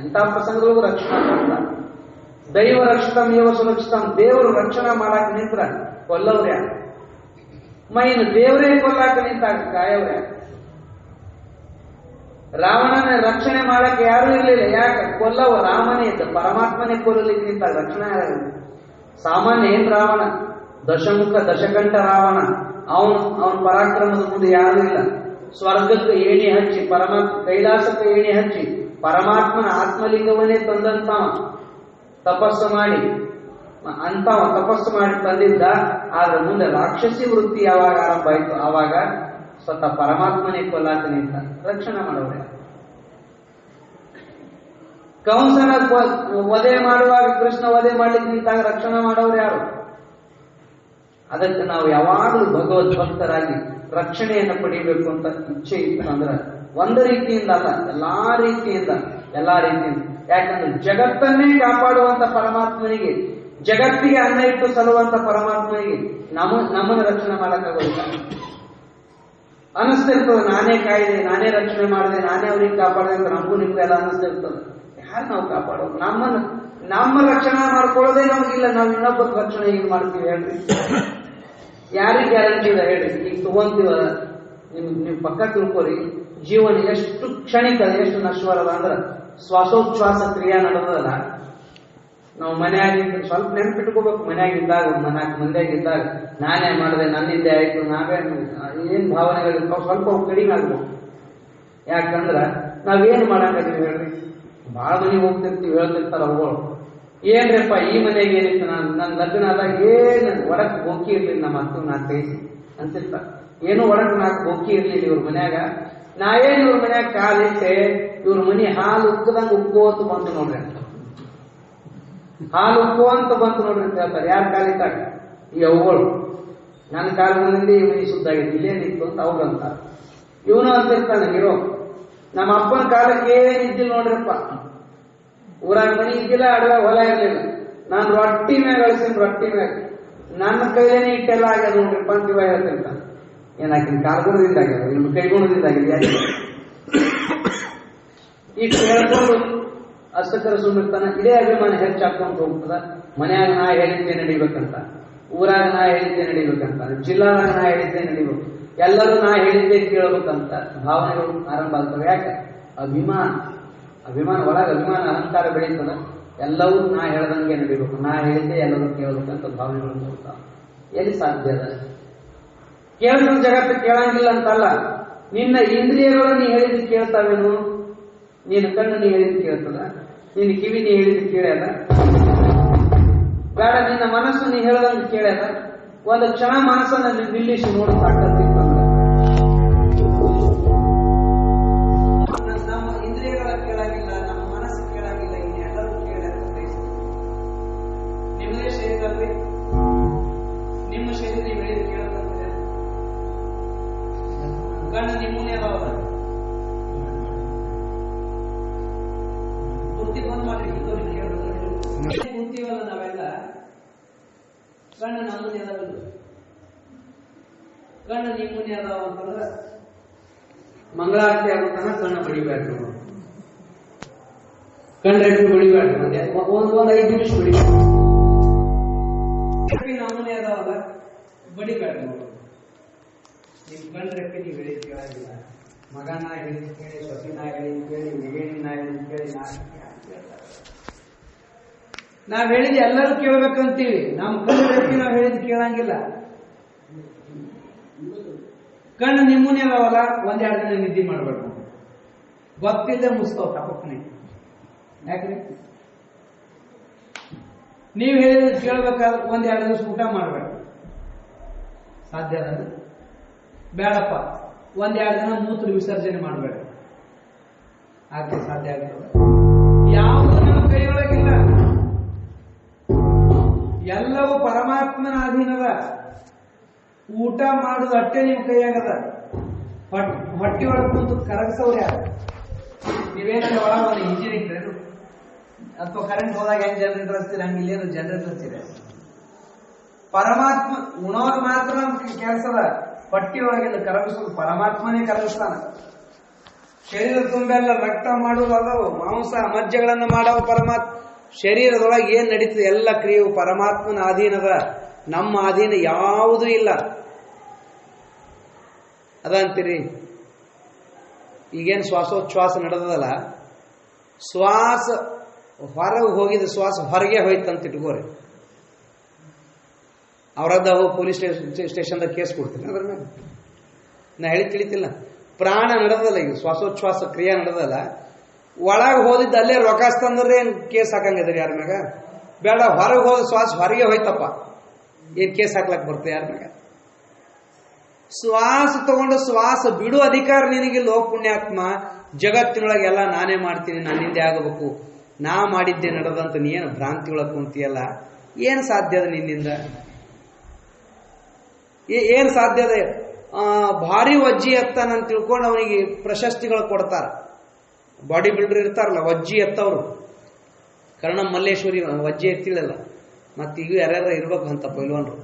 ಎಂಥ ಪ್ರಸಂಗದೊಳಗೂ ರಕ್ಷಣಾ ಕೊಟ್ಟ. ದೈವ ರಕ್ಷಿತಂ ಏವ ಸುರಕ್ಷಿತಂ, ದೇವರು ರಕ್ಷಣಾ ಮಾಡಾಕ ನಿಂತ್ರ ಕೊಲ್ಲವ್ರ್ಯಾ, ಮೈನು ದೇವರೇ ಕೊಲ್ಲಾಕ ನಿಂತಾಗ ಕಾಯವ್ರ್ಯಾ. ರಾವಣನ ರಕ್ಷಣೆ ಮಾಡಕ್ಕೆ ಯಾರು ಇರಲಿಲ್ಲ, ಯಾಕೆ ಕೊಲ್ಲವ ರಾಮನೇ ಇದ್ದ, ಪರಮಾತ್ಮನೇ ಕೊಲ್ಲಲಿಕ್ಕೆ ನಿಂತಾಗ ರಕ್ಷಣೆ ಸಾಮಾನ್ಯ ಏನ್ ರಾವಣ, ದಶಮುಖ ದಶಕಂಠ ರಾವಣ, ಅವನ ಪರಾಕ್ರಮದ ಮುಂದೆ ಯಾರು ಇಲ್ಲ. ಸ್ವರ್ಗಕ್ಕೆ ಏಣಿ ಹಚ್ಚಿ ಕೈಲಾಸಕ್ಕೆ ಏಣಿ ಹಚ್ಚಿ ಪರಮಾತ್ಮನ ಆತ್ಮಲಿಂಗವನ್ನೇ ತಂದಂತಾವ ತಪಸ್ಸು ಮಾಡಿ ತಂದಿದ್ದ. ಆದ್ರೆ ಮುಂದೆ ರಾಕ್ಷಸಿ ವೃತ್ತಿ ಯಾವಾಗ ಆರಂಭ ಆಯ್ತು ಆವಾಗ ಸ್ವತಃ ಪರಮಾತ್ಮನೇ ಕೊಲ್ಲಾಕ ನಿಂತ ರಕ್ಷಣೆ ಮಾಡೋರೆ. ಕಂಸನ ವಧೆ ಮಾಡುವಾಗ ಕೃಷ್ಣ ವಧೆ ಮಾಡ್ಲಿಕ್ಕೆ ನಿಂತಾಗ ರಕ್ಷಣೆ ಮಾಡೋರು ಯಾರು? ಅದಕ್ಕೆ ನಾವು ಯಾವಾಗಲೂ ಭಗವದ್ ಭಕ್ತರಾಗಿ ರಕ್ಷಣೆಯನ್ನು ಪಡಿಬೇಕು ಅಂತ ಇಚ್ಛೆ ಇತ್ತು ಅಂದ್ರೆ ಒಂದು ರೀತಿಯಿಂದ ಅಲ್ಲ, ಎಲ್ಲಾ ರೀತಿಯಿಂದ. ಯಾಕಂದ್ರೆ ಜಗತ್ತನ್ನೇ ಕಾಪಾಡುವಂತ ಪರಮಾತ್ಮನಿಗೆ, ಜಗತ್ತಿಗೆ ಅನ್ನ ಇಟ್ಟು ಸಲುವಂತ ಪರಮಾತ್ಮನಿಗೆ ನಮ್ಮನ್ನು ರಕ್ಷಣೆ ಮಾಡಕ್ಕಾಗೋದಿಲ್ಲ. ಅನಿಸ್ತಿರ್ತದೆ ನಾನೇ ಕಾಯ್ದೆ, ನಾನೇ ರಕ್ಷಣೆ ಮಾಡಿದೆ, ನಾನೇ ಅವ್ರಿಗೆ ಕಾಪಾಡಿದೆ ಅಂತ ನಮಗೂ ನಿಮ್ಗೆ ಎಲ್ಲ ಅನಿಸ್ತಿರ್ತದೆ. ಯಾರು ನಾವು ಕಾಪಾಡೋದು? ನಮ್ಮ ರಕ್ಷಣೆ ಮಾಡ್ಕೊಳ್ಳೋದೇ ನಮಗಿಲ್ಲ, ನಾವು ಇನ್ನೊಬ್ಬರ ರಕ್ಷಣೆ ಹೇಗೆ ಮಾಡ್ತೀವಿ ಹೇಳ್ರಿ? ಯಾರಿಗೆ ಗ್ಯಾರಂಟಿ ಇದೆ ಹೇಳ್ರಿ? ಈಗ ತಗೊಂತೀವ, ನೀವು ಪಕ್ಕ ತಿಳ್ಕೊರಿ, ಜೀವನ ಎಷ್ಟು ಕ್ಷಣಿಕ, ಎಷ್ಟು ನಶ್ವರದ ಅಂದ್ರೆ ಶ್ವಾಸೋಚ್ಛ್ವಾಸ ಕ್ರಿಯಾ ನಡೆದಲ್ಲ. ನಾವು ಮನೆಯಾಗಿದ್ದ ಸ್ವಲ್ಪ ನೆನಪಿಟ್ಕೋಬೇಕು. ಮನೆಯಾಗಿದ್ದಾಗ 4 ಮಂದಿಯಾಗಿದ್ದಾಗ ನಾನೇ ಮಾಡಿದೆ, ನನ್ನಿಂದೆ ಆಯ್ತು, ನಾವೇ ಏನ್ ಭಾವನೆಗಳಿರ್ತಾವ ಸ್ವಲ್ಪ ಕಡಿಮೆ ಆಗ್ಬೇಕು. ಯಾಕಂದ್ರ ನಾವೇನು ಮಾಡಂಗಿದೀವಿ ಹೇಳ್ರಿ? ಬಹಳ ಮನೆಗೆ ಹೋಗ್ತಿರ್ತೀವಿ, ಹೇಳ್ತಿರ್ತಾರ ಅವುಗಳು, ಏನ್ರಪ್ಪ ಈ ಮನೆಗೆ ಏನಿತ್ತು, ನನ್ನ ಲಗ್ನ ಆದಾಗ ಏನು ಒಡಕ್ ಬೋಕಿ ಇರ್ಲಿಲ್ಲ, ನಮ್ಮ ಅತ್ತು 4 ಕೈಸಿ ಅಂತಿರ್ತಾರ. ಏನು ಒಡಕ್ 4 ಬೋಕಿ ಇರ್ಲಿಲ್ಲ ಇವ್ರ ಮನ್ಯಾಗ. ನಾ ಏನ್ ಇವ್ರ ಮನ್ಯಾಗ ಕಾಲಿಟ್ಟೆ, ಇವ್ರ ಮನಿ ಹಾಲು ಉಕ್ಕದಂಗ ಉಕ್ಕೋತ ಬಂತು ನೋಡ್ರಿ ಅಂತ, ಹಾಲು ಉಕ್ಕೋ ಅಂತ ಬಂತು ನೋಡ್ರಿ ಅಂತ ಹೇಳ್ತಾರೆ. ಯಾರು ಕಾಲಿಟ್ಟಾಗ? ಈ ಅವುಗಳು. ನನ್ನ ಕಾಲದಿಂದ ಈ ಮನಿ ಶುದ್ಧ ಆಗಿತ್ತು, ಇಲ್ಲೇನಿತ್ತು ಅಂತ ಅವ್ರು ಅಂತಾರೆ. ಇವನು ಅಂತಿರ್ತಾನೆ ಹೀರೋ, ನಮ್ಮ ಅಪ್ಪನ ಕಾಲಕ್ಕೆ ಏನಿದ್ದಿಲ್ಲ ನೋಡ್ರಪ್ಪ, ಊರಾಗ ಮನಿ ಇದ್ದಿಲ್ಲ, ಅಡವಾಗ ಹೊಲ ಇರ್ಲಿಲ್ಲ, ನಾನು ರೊಟ್ಟಿ ಮ್ಯಾಗ ಅಳಿಸಿನ ರೊಟ್ಟಿ ಮ್ಯಾಗ ನನ್ನ ಕೈಲೇನೆ ಇಟ್ಟೆಲ್ಲ ಆಗ್ಯದ ನೋಡ್ರಿಪ್ಪ ಅಂತ ಇವ ಹೇಳ್ತಿರ್ತಾನೆ. ಏನಾಕಿನ ಕಾಲ್ಗುಣದಿಂದ ಆಗ್ಯದ, ನಿಮ್ಮ ಕೈಗುಣದಿಂದ ಆಗಿದೆ. ಈಗ ಹೇಳ್ಕೊಂಡು ಅಷ್ಟಕ್ಕರ ಸುಮ್ಮಿರ್ತಾನೆ. ಇದೇ ಅಭಿಮಾನ ಹೆಚ್ಚಾಕೊಂತ ಹೋಗ್ತದ. ಮನ್ಯಾಗ ನಾ ಹೇಳಿದ್ದೆ ನಡಿಬೇಕಂತ, ಊರಾಗ ನಾ ಹೇಳಿದ್ದೆ ನಡಿಬೇಕಂತ, ಜಿಲ್ಲಾದಾಗ ನಾ ಹೇಳಿದ್ದೆ ನಡಿಬೇಕು, ಎಲ್ಲರೂ ನಾ ಹೇಳಿದ್ದೆ ಕೇಳಬೇಕಂತ ಭಾವನೆಗಳು ಆರಂಭ ಆಗ್ತವೆ. ಯಾಕೆ? ಅಭಿಮಾನ. ಅಭಿಮಾನ ಒಳಗೆ ಅಭಿಮಾನ ಅಹಂಕಾರ ಬೆಳೀತದ, ಎಲ್ಲವೂ ನಾ ಹೇಳ್ದಂಗೆ ನಡಿಬೇಕು, ನಾ ಹೇಳಿದ್ದೆ ಎಲ್ಲರೂ ಕೇಳಬೇಕಂತ ಭಾವನೆಗಳು ಬರ್ತಾವ. ಎಲ್ಲಿ ಸಾಧ್ಯ ಅದ? ಕೇಳಿದ್ರು ಜಗತ್ತು ಕೇಳಂಗಿಲ್ಲ ಅಂತಲ್ಲ, ನಿನ್ನ ಇಂದ್ರಿಯಗಳು ನೀ ಹೇಳಿದ್ದು ಕೇಳ್ತಾವೇನು? ನೀನು ಕಣ್ಣು ನೀ ಹೇಳಿದ್ದು ಕೇಳ್ತದ, ನಿನ್ನ ಕಿವಿ ನೀ ಹೇಳಿದ್ದು ಕೇಳ್ಯದ ಬೇಡ, ನಿನ್ನ ಮನಸ್ಸು ನೀ ಹೇಳದಂಗೆ ಕೇಳ್ಯದ. ಒಂದು ಕ್ಷಣ ಮನಸ್ಸನ್ನು ನಿಲ್ಲಿಸಿ ನೋಡು ಸಾಕಂತಿತ್ತು. ನಮ್ಮ ಇಂದ್ರಿಯಗಳ ಕೇಳಾಗಿಲ್ಲ, ನಮ್ಮ ಮನಸ್ಸು ಕೇಳಾಗಿಲ್ಲ, ಇನ್ನೆಲ್ಲರೂ ಕೇಳ್ಯಾರ. ನಿಮ್ಮದೇ ಶರೀರ ಅಲ್ರಿ, ನಿಮ್ಮ ಶರೀರ ನೀವು ಹೇಳಿದ ಕೇಳಬೇಕಂದ್ರೆ ಕಣ್ಣು ನಿಮ್ಮನ್ನೇ ಅದಾವಲ್ಲ, ಬುದ್ಧಿ ಬಂದ್ ಮಾಡ್ರಿ. ಕುಂತೀವಲ್ಲ ನಾವೆಲ್ಲ, ಕಣ್ಣು ನಮ್ಮನ್ನೇ ಅದಾವಲ್ಲ, ಕಣ್ಣು ನಿಮ್ಮನ್ನೇ ಅದಾವ ಅಂತಂದ್ರೆ ಮಂಗಳಾರತಿ ಆಗುತ್ತಾನ ಕಣ್ಣು ಬಡಿಬ್ಯಾಡ್ರಿ, ಕಣ್ಣು ಬಡಿಬ್ಯಾಡ್ರಿ, ಒಂದು 5 ನಿಮಿಷ ಬಡಿಬ್ಯಾಡ್ರಿ. ನಮ್ಮನ್ನೇ ಅದಾವಲ್ಲ, ಬಡಿಬ್ಯಾಡ್ರಿ. ನಿಮ್ ಕಣ್ರೆಕ್ಕೆ ನೀವು ಹೇಳಿದ್ ಕೇಳಾಗಿಲ್ಲ, ಮಗನ ಹೇಳಿದ್ ಕೇಳಿ, ಸೊಸಿನ ಹೇಳಿದ್ ಕೇಳಿ, ಮಗೇನಿನ ಹೇಳಿದ್ ಕೇಳಿ, ನಾವ್ ಹೇಳಿದ್ ಎಲ್ಲರೂ ಕೇಳ್ಬೇಕಂತೀವಿ, ನಮ್ಮ ಕಣ್ರೆಕ್ಕೆ ನಾವ್ ಹೇಳಿದ್ ಕೇಳಂಗಿಲ್ಲ. ಕಣ್ಣು ನಿಮ್ಮನ್ನೇ ಅದಾವಲ್ಲ, 1-2 ದಿನ ನಿದ್ದೆ ಮಾಡ್ಬೇಕು, ಗೊತ್ತಿಲ್ಲದೆ ಮುಸ್ತಾವ ತಪ್ಪನೆ. ಯಾಕ್ರಿ? ನೀವ್ ಹೇಳಿದ್ ಕೇಳ್ಬೇಕಾದ್ರೆ 1-2 ದಿವಸ ಊಟ ಮಾಡ್ಬೇಕು, ಸಾಧ್ಯ ಅದ? ಬೇಡಪ್ಪ, 1-2 ದಿನ ಮೂತ್ರ ವಿಸರ್ಜನೆ ಮಾಡ್ಬೇಡ, ಆಗ್ತದೆ? ಸಾಧ್ಯ ಆಗ್ತದೆ? ಯಾವುದು ನಮ್ಮ ಕೈಯೊಳಗಿಲ್ಲ, ಎಲ್ಲವೂ ಪರಮಾತ್ಮನ ಅಧೀನದ. ಊಟ ಮಾಡುದು ಅಟ್ಟೆ ನಿಮ್ ಕೈಯಾಗದ, ಹೊಟ್ಟಿ ಒಳಗೆ ಕುಂತು ಕರಗಿಸೋರು ಯಾರು? ನೀವೇನಾದ್ರೆ ಒಳಗ ಒಂದು ಇಂಜಿನ್ ಇಟ್ಟರೆ ಅಥವಾ ಕರೆಂಟ್ ಹೋದಾಗ ಹೆಂಗ್ ಜನರೇಟರ್ ಹಚ್ತೀರ, ಹಂಗೆ ಇಲ್ಲೇನು ಜನರೇಟರ್ ಹಚ್ಚಿರ. ಪರಮಾತ್ಮ ಉಣೋರು ಮಾತ್ರ ಕೆಲಸದ, ಹೊಟ್ಟಿ ಒಳಗಿಂದ ಕರಗಿಸೋದು ಪರಮಾತ್ಮನೇ ಕರಗಿಸ್ತಾನ. ಶರೀರ ತುಂಬೆಲ್ಲ ರಕ್ತ ಮಾಡುವುದು ಅದವು, ಮಾಂಸ ಮಜ್ಜೆಗಳನ್ನು ಮಾಡವು ಪರಮಾತ್ಮ. ಶರೀರದೊಳಗೆ ಏನ್ ನಡೀತದೆ ಎಲ್ಲ ಕ್ರಿಯೆಯು ಪರಮಾತ್ಮನ ಅಧೀನದ, ನಮ್ಮ ಅಧೀನ ಯಾವುದೂ ಇಲ್ಲ. ಅದಂತೀರಿ ಈಗೇನು ಶ್ವಾಸೋಚ್ಛ್ವಾಸ ನಡೆದದಲ್ಲ, ಶ್ವಾಸ ಹೊರಗೆ ಹೋಗಿದ ಶ್ವಾಸ ಹೊರಗೆ ಹೋಯ್ತಂತ ಇಟ್ಕೋರಿ, ಅವರದ್ದ ಹೋಗಿ ಪೊಲೀಸ್ ಸ್ಟೇಷನ್ದಾಗ ಕೇಸ್ ಕೊಡ್ತೀನಿ ಅದ್ರ ಮೇಲೆ. ನಾ ಹೇಳಿ ತಿಳಿತಿಲ್ಲ, ಪ್ರಾಣ ನಡೆದಲ್ಲ, ಈಗ ಶ್ವಾಸೋಚ್ಛ್ವಾಸ ಕ್ರಿಯೆ ನಡೆದಲ್ಲ, ಒಳಗೆ ಹೋದಿದ್ದು ಅಲ್ಲೇ ರೊಕ್ಕಾಸ್ತಂದ್ರೆ ಏನ್ ಕೇಸ್ ಹಾಕಂಗಿದ್ರಿ ಯಾರ ಮ್ಯಾಗ? ಬೇಡ, ಹೊರಗೆ ಹೋದ ಶ್ವಾಸ ಹೊರಗೆ ಹೋಯ್ತಪ್ಪ, ಏನ್ ಕೇಸ್ ಹಾಕ್ಲಕ್ ಬರ್ತದೆ ಯಾರ ಮ್ಯಾಗ? ಶ್ವಾಸ ತಗೊಂಡು ಶ್ವಾಸ ಬಿಡು ಅಧಿಕಾರ ನಿನಗಿಲ್ಲ. ಓ ಪುಣ್ಯಾತ್ಮ, ಜಗತ್ತಿನೊಳಗೆಲ್ಲ ನಾನೇ ಮಾಡ್ತೀನಿ, ನನ್ನಿಂದೆ ಆಗಬೇಕು, ನಾ ಮಾಡಿದ್ದೆ ನಡೆದಂತ ನೀನು ಭ್ರಾಂತಿ ಒಳಗೆ ಕುಂತಿಯಲ್ಲ, ಏನು ಸಾಧ್ಯ ಅದ ನಿನ್ನಿಂದ? ಏನ್ ಸಾಧ್ಯ ಅದ? ಭಾರಿ ವಜ್ಜಿ ಎತ್ತಾನಂತ ತಿಳ್ಕೊಂಡು ಅವನಿಗೆ ಪ್ರಶಸ್ತಿಗಳು ಕೊಡ್ತಾರ. ಬಾಡಿ ಬಿಲ್ಡರ್ ಇರ್ತಾರಲ್ಲ, ವಜ್ಜಿ ಎತ್ತವರು, ಕರ್ಣ ಮಲ್ಲೇಶ್ವರಿ ವಜ್ಜಿ ಎತ್ತಿಳಲ್ಲ, ಮತ್ತೆ ಈಗ ಯಾರ್ಯಾರ ಇರ್ಬೇಕು ಅಂತ ಪೈಲ್ವಾನ್ರು.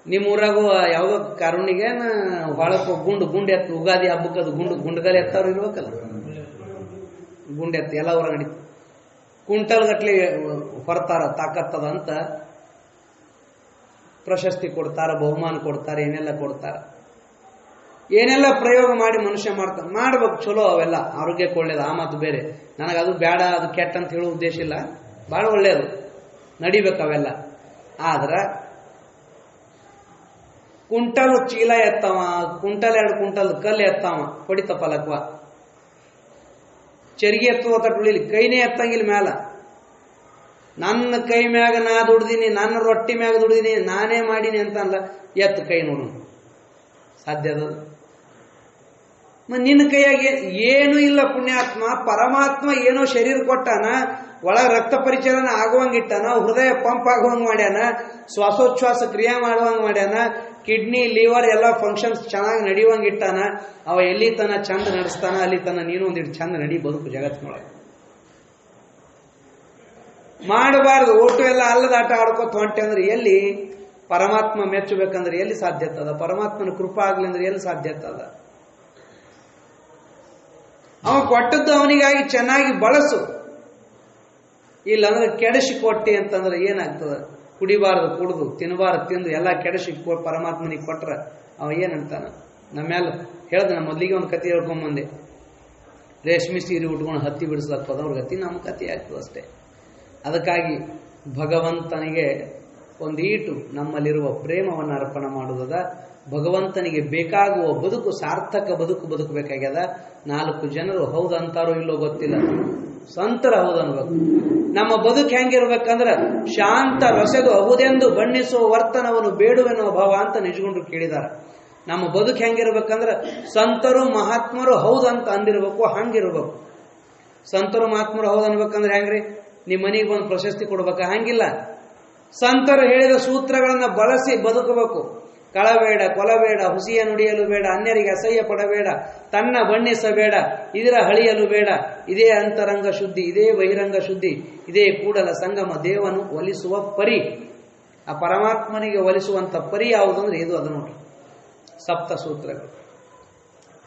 ನಿಮ್ಮ ಊರಾಗೂ ಯಾವ್ದೋ ಕಾರುಣಿಗೆ ಹೊಳಕ್ಕೆ ಗುಂಡು ಎತ್ತು, ಉಗಾದಿ ಹಬ್ಬಕ್ಕೆ ಅದು ಗುಂಡುಗಲೆ ಎತ್ತವ್ರು ಇರ್ಬೇಕಲ್ಲ, ಗುಂಡು ಎತ್ತು ಎಲ್ಲ ಊರ ನಡೀತು. ಕುಂಟಲ್ ಗಟ್ಲೆ ಹೊರತಾರ, ತಾಕತ್ತದ ಅಂತ ಪ್ರಶಸ್ತಿ ಕೊಡ್ತಾರ, ಬಹುಮಾನ ಕೊಡ್ತಾರೆ, ಏನೆಲ್ಲ ಕೊಡ್ತಾರ. ಏನೆಲ್ಲ ಪ್ರಯೋಗ ಮಾಡಿ ಮನುಷ್ಯ ಮಾಡ್ಬೇಕು, ಚಲೋ ಅವೆಲ್ಲ ಆರೋಗ್ಯಕ್ಕೆ ಒಳ್ಳೇದು. ಆ ಮಾತು ಬೇರೆ, ನನಗೆ ಅದು ಬೇಡ, ಅದು ಕೆಟ್ಟ ಅಂತ ಹೇಳೋ ಉದ್ದೇಶ ಇಲ್ಲ, ಬಹಳ ಒಳ್ಳೇದು, ನಡಿಬೇಕು ಅವೆಲ್ಲ. ಆದ್ರ ಕುಂಟಲ್ ಚೀಲ ಎತ್ತವ, ಕುಂಟಲ್ 2 ಕುಂಟಲ್ ಕಲ್ಲು ಎತ್ತವ, ಹೊಡಿತಪ್ಪಲಕ್ವ. ಚರಿಗೆ ಎತ್ತುವ ತಟ್ಟುಳಿಲಿ, ಕೈನೇ ಎತ್ತಂಗಿಲ್ಲ ಮ್ಯಾಲ. ನನ್ನ ಕೈ ಮ್ಯಾಗ ನಾ ದುಡ್ದೀನಿ, ನನ್ನ ರೊಟ್ಟಿ ಮ್ಯಾಗ ದುಡ್ದೀನಿ, ನಾನೇ ಮಾಡೀನಿ ಅಂತ ಅಲ್ಲ, ಎತ್ತು ಕೈ ನೋಡು, ಸಾಧ್ಯ ಅದ? ನಿನ್ನ ಕೈಯಾಗೆ ಏನೂ ಇಲ್ಲ ಪುಣ್ಯಾತ್ಮ. ಪರಮಾತ್ಮ ಏನೋ ಶರೀರ ಕೊಟ್ಟಾನ, ಒಳಗೆ ರಕ್ತ ಪರಿಚಲನ ಆಗುವಂಗಿಟ್ಟಾನ, ಹೃದಯ ಪಂಪ್ ಆಗುವಂಗ ಮಾಡ್ಯಾನ, ಶ್ವಾಸೋಚ್ಛ್ವಾಸ ಕ್ರಿಯೆ ಮಾಡುವಂಗ ಮಾಡ್ಯಾನ, ಕಿಡ್ನಿ ಲಿವರ್ ಎಲ್ಲ ಫಂಕ್ಷನ್ಸ್ ಚೆನ್ನಾಗಿ ನಡೆಯುವಂಗಿಟ್ಟಾನ. ಅವ ಎಲ್ಲಿ ತನ ಚಂದ ನಡೆಸ್ತಾನ, ಅಲ್ಲಿ ತನ ನೀನು ಒಂದಿಟ್ಟು ಚಂದ ನಡಿ ಬದುಕು ಜಗತ್ತಿನೊಳಗೆ. ಮಾಡಬಾರ್ದು ಓಟು ಎಲ್ಲ ಅಲ್ಲದಾಟ ಆಡ್ಕೋತ ಹೊಂಟೆ ಅಂದ್ರೆ ಎಲ್ಲಿ ಪರಮಾತ್ಮ ಮೆಚ್ಚಬೇಕಂದ್ರೆ ಎಲ್ಲಿ ಸಾಧ್ಯ ಇರ್ತದ? ಪರಮಾತ್ಮನ ಕೃಪಾ ಆಗ್ಲಿ ಅಂದ್ರೆ ಎಲ್ಲಿ ಸಾಧ್ಯ ಇರ್ತದ? ಅವ ಕೊಟ್ಟದ್ದು ಅವನಿಗಾಗಿ ಚೆನ್ನಾಗಿ ಬಳಸು, ಇಲ್ಲಾಂದ್ರೆ ಕೆಡಿಸಿ ಕೊಟ್ಟಿ ಅಂತಂದ್ರೆ ಏನಾಗ್ತದ? ಕುಡಿಬಾರದು ಕುಡಿದು, ತಿನ್ನಬಾರದು ತಿಂದು, ಎಲ್ಲ ಕೆಡಿಸಿ ಪರಮಾತ್ಮನಿಗೆ ಕೊಟ್ರ ಅವ ಏನಂತಾನ? ನಮ್ಮೆಲ್ಲ ಹೇಳ್ದ, ನಮ್ಮ ಮೊದಲಿಗೆ ಒಂದು ಕತೆ ಹೇಳ್ಕೊಂಬಂದೆ. ರೇಷ್ಮೆ ಸೀರೆ ಉಟ್ಕೊಂಡು ಹತ್ತಿ ಬಿಡಿಸ್ಲಕ್ಕ ಹೋದವ್ರ ಗತಿ ನಮ್ಮ ಕತಿ ಆಗ್ತದೆ ಅಷ್ಟೇ. ಅದಕ್ಕಾಗಿ ಭಗವಂತನಿಗೆ ಒಂದೀಟು ನಮ್ಮಲ್ಲಿರುವ ಪ್ರೇಮವನ್ನು ಅರ್ಪಣೆ ಮಾಡುವುದ, ಭಗವಂತನಿಗೆ ಬೇಕಾಗುವ ಬದುಕು, ಸಾರ್ಥಕ ಬದುಕು ಬದುಕಬೇಕಾಗ್ಯದ. 4 ಜನರು ಹೌದಂತಾರೋ ಇಲ್ಲೋ ಗೊತ್ತಿಲ್ಲ, ಸಂತರ ಹೌದನ್ಬೇಕು. ನಮ್ಮ ಬದುಕು ಹೆಂಗಿರ್ಬೇಕಂದ್ರೆ ಶಾಂತ ರಸೆದು ಅಹುದೆಂದು ಬಣ್ಣಿಸುವ ವರ್ತನವನ್ನು ಬೇಡುವೆನೋ ಭಾವ ಅಂತ ನಿಜಗೊಂಡ್ರು ಕೇಳಿದಾರ. ನಮ್ಮ ಬದುಕು ಹೆಂಗಿರ್ಬೇಕಂದ್ರೆ ಸಂತರು ಮಹಾತ್ಮರು ಹೌದಂತ ಅಂದಿರ್ಬೇಕು, ಹಂಗಿರ್ಬೇಕು. ಸಂತರು ಮಹಾತ್ಮರು ಹೌದು ಅನ್ಬೇಕಂದ್ರೆ ಹೆಂಗ್ರಿ? ನಿಮ್ಮ ಮನೆಗೆ ಬಂದು ಪ್ರಶಸ್ತಿ ಕೊಡ್ಬೇಕ? ಹಂಗಿಲ್ಲ. ಸಂತರು ಹೇಳಿದ ಸೂತ್ರಗಳನ್ನ ಬಳಸಿ ಬದುಕಬೇಕು. ಕಳಬೇಡ, ಕೊಲಬೇಡ, ಹುಸಿಯ ನುಡಿಯಲು ಬೇಡ, ಅನ್ಯರಿಗೆ ಅಸಹ್ಯ ಪಡಬೇಡ, ತನ್ನ ಬಣ್ಣಿಸಬೇಡ, ಇದರ ಹಳಿಯಲು ಬೇಡ. ಇದೇ ಅಂತರಂಗ ಶುದ್ಧಿ, ಇದೇ ಬಹಿರಂಗ ಶುದ್ಧಿ, ಇದೇ ಕೂಡಲ ಸಂಗಮ ದೇವನು ಒಲಿಸುವ ಪರಿ. ಆ ಪರಮಾತ್ಮನಿಗೆ ಒಲಿಸುವಂತ ಪರಿ ಯಾವುದಂದ್ರೆ ಇದು, ಅದು ನೋಡಿ, ಸಪ್ತ ಸೂತ್ರಗಳು.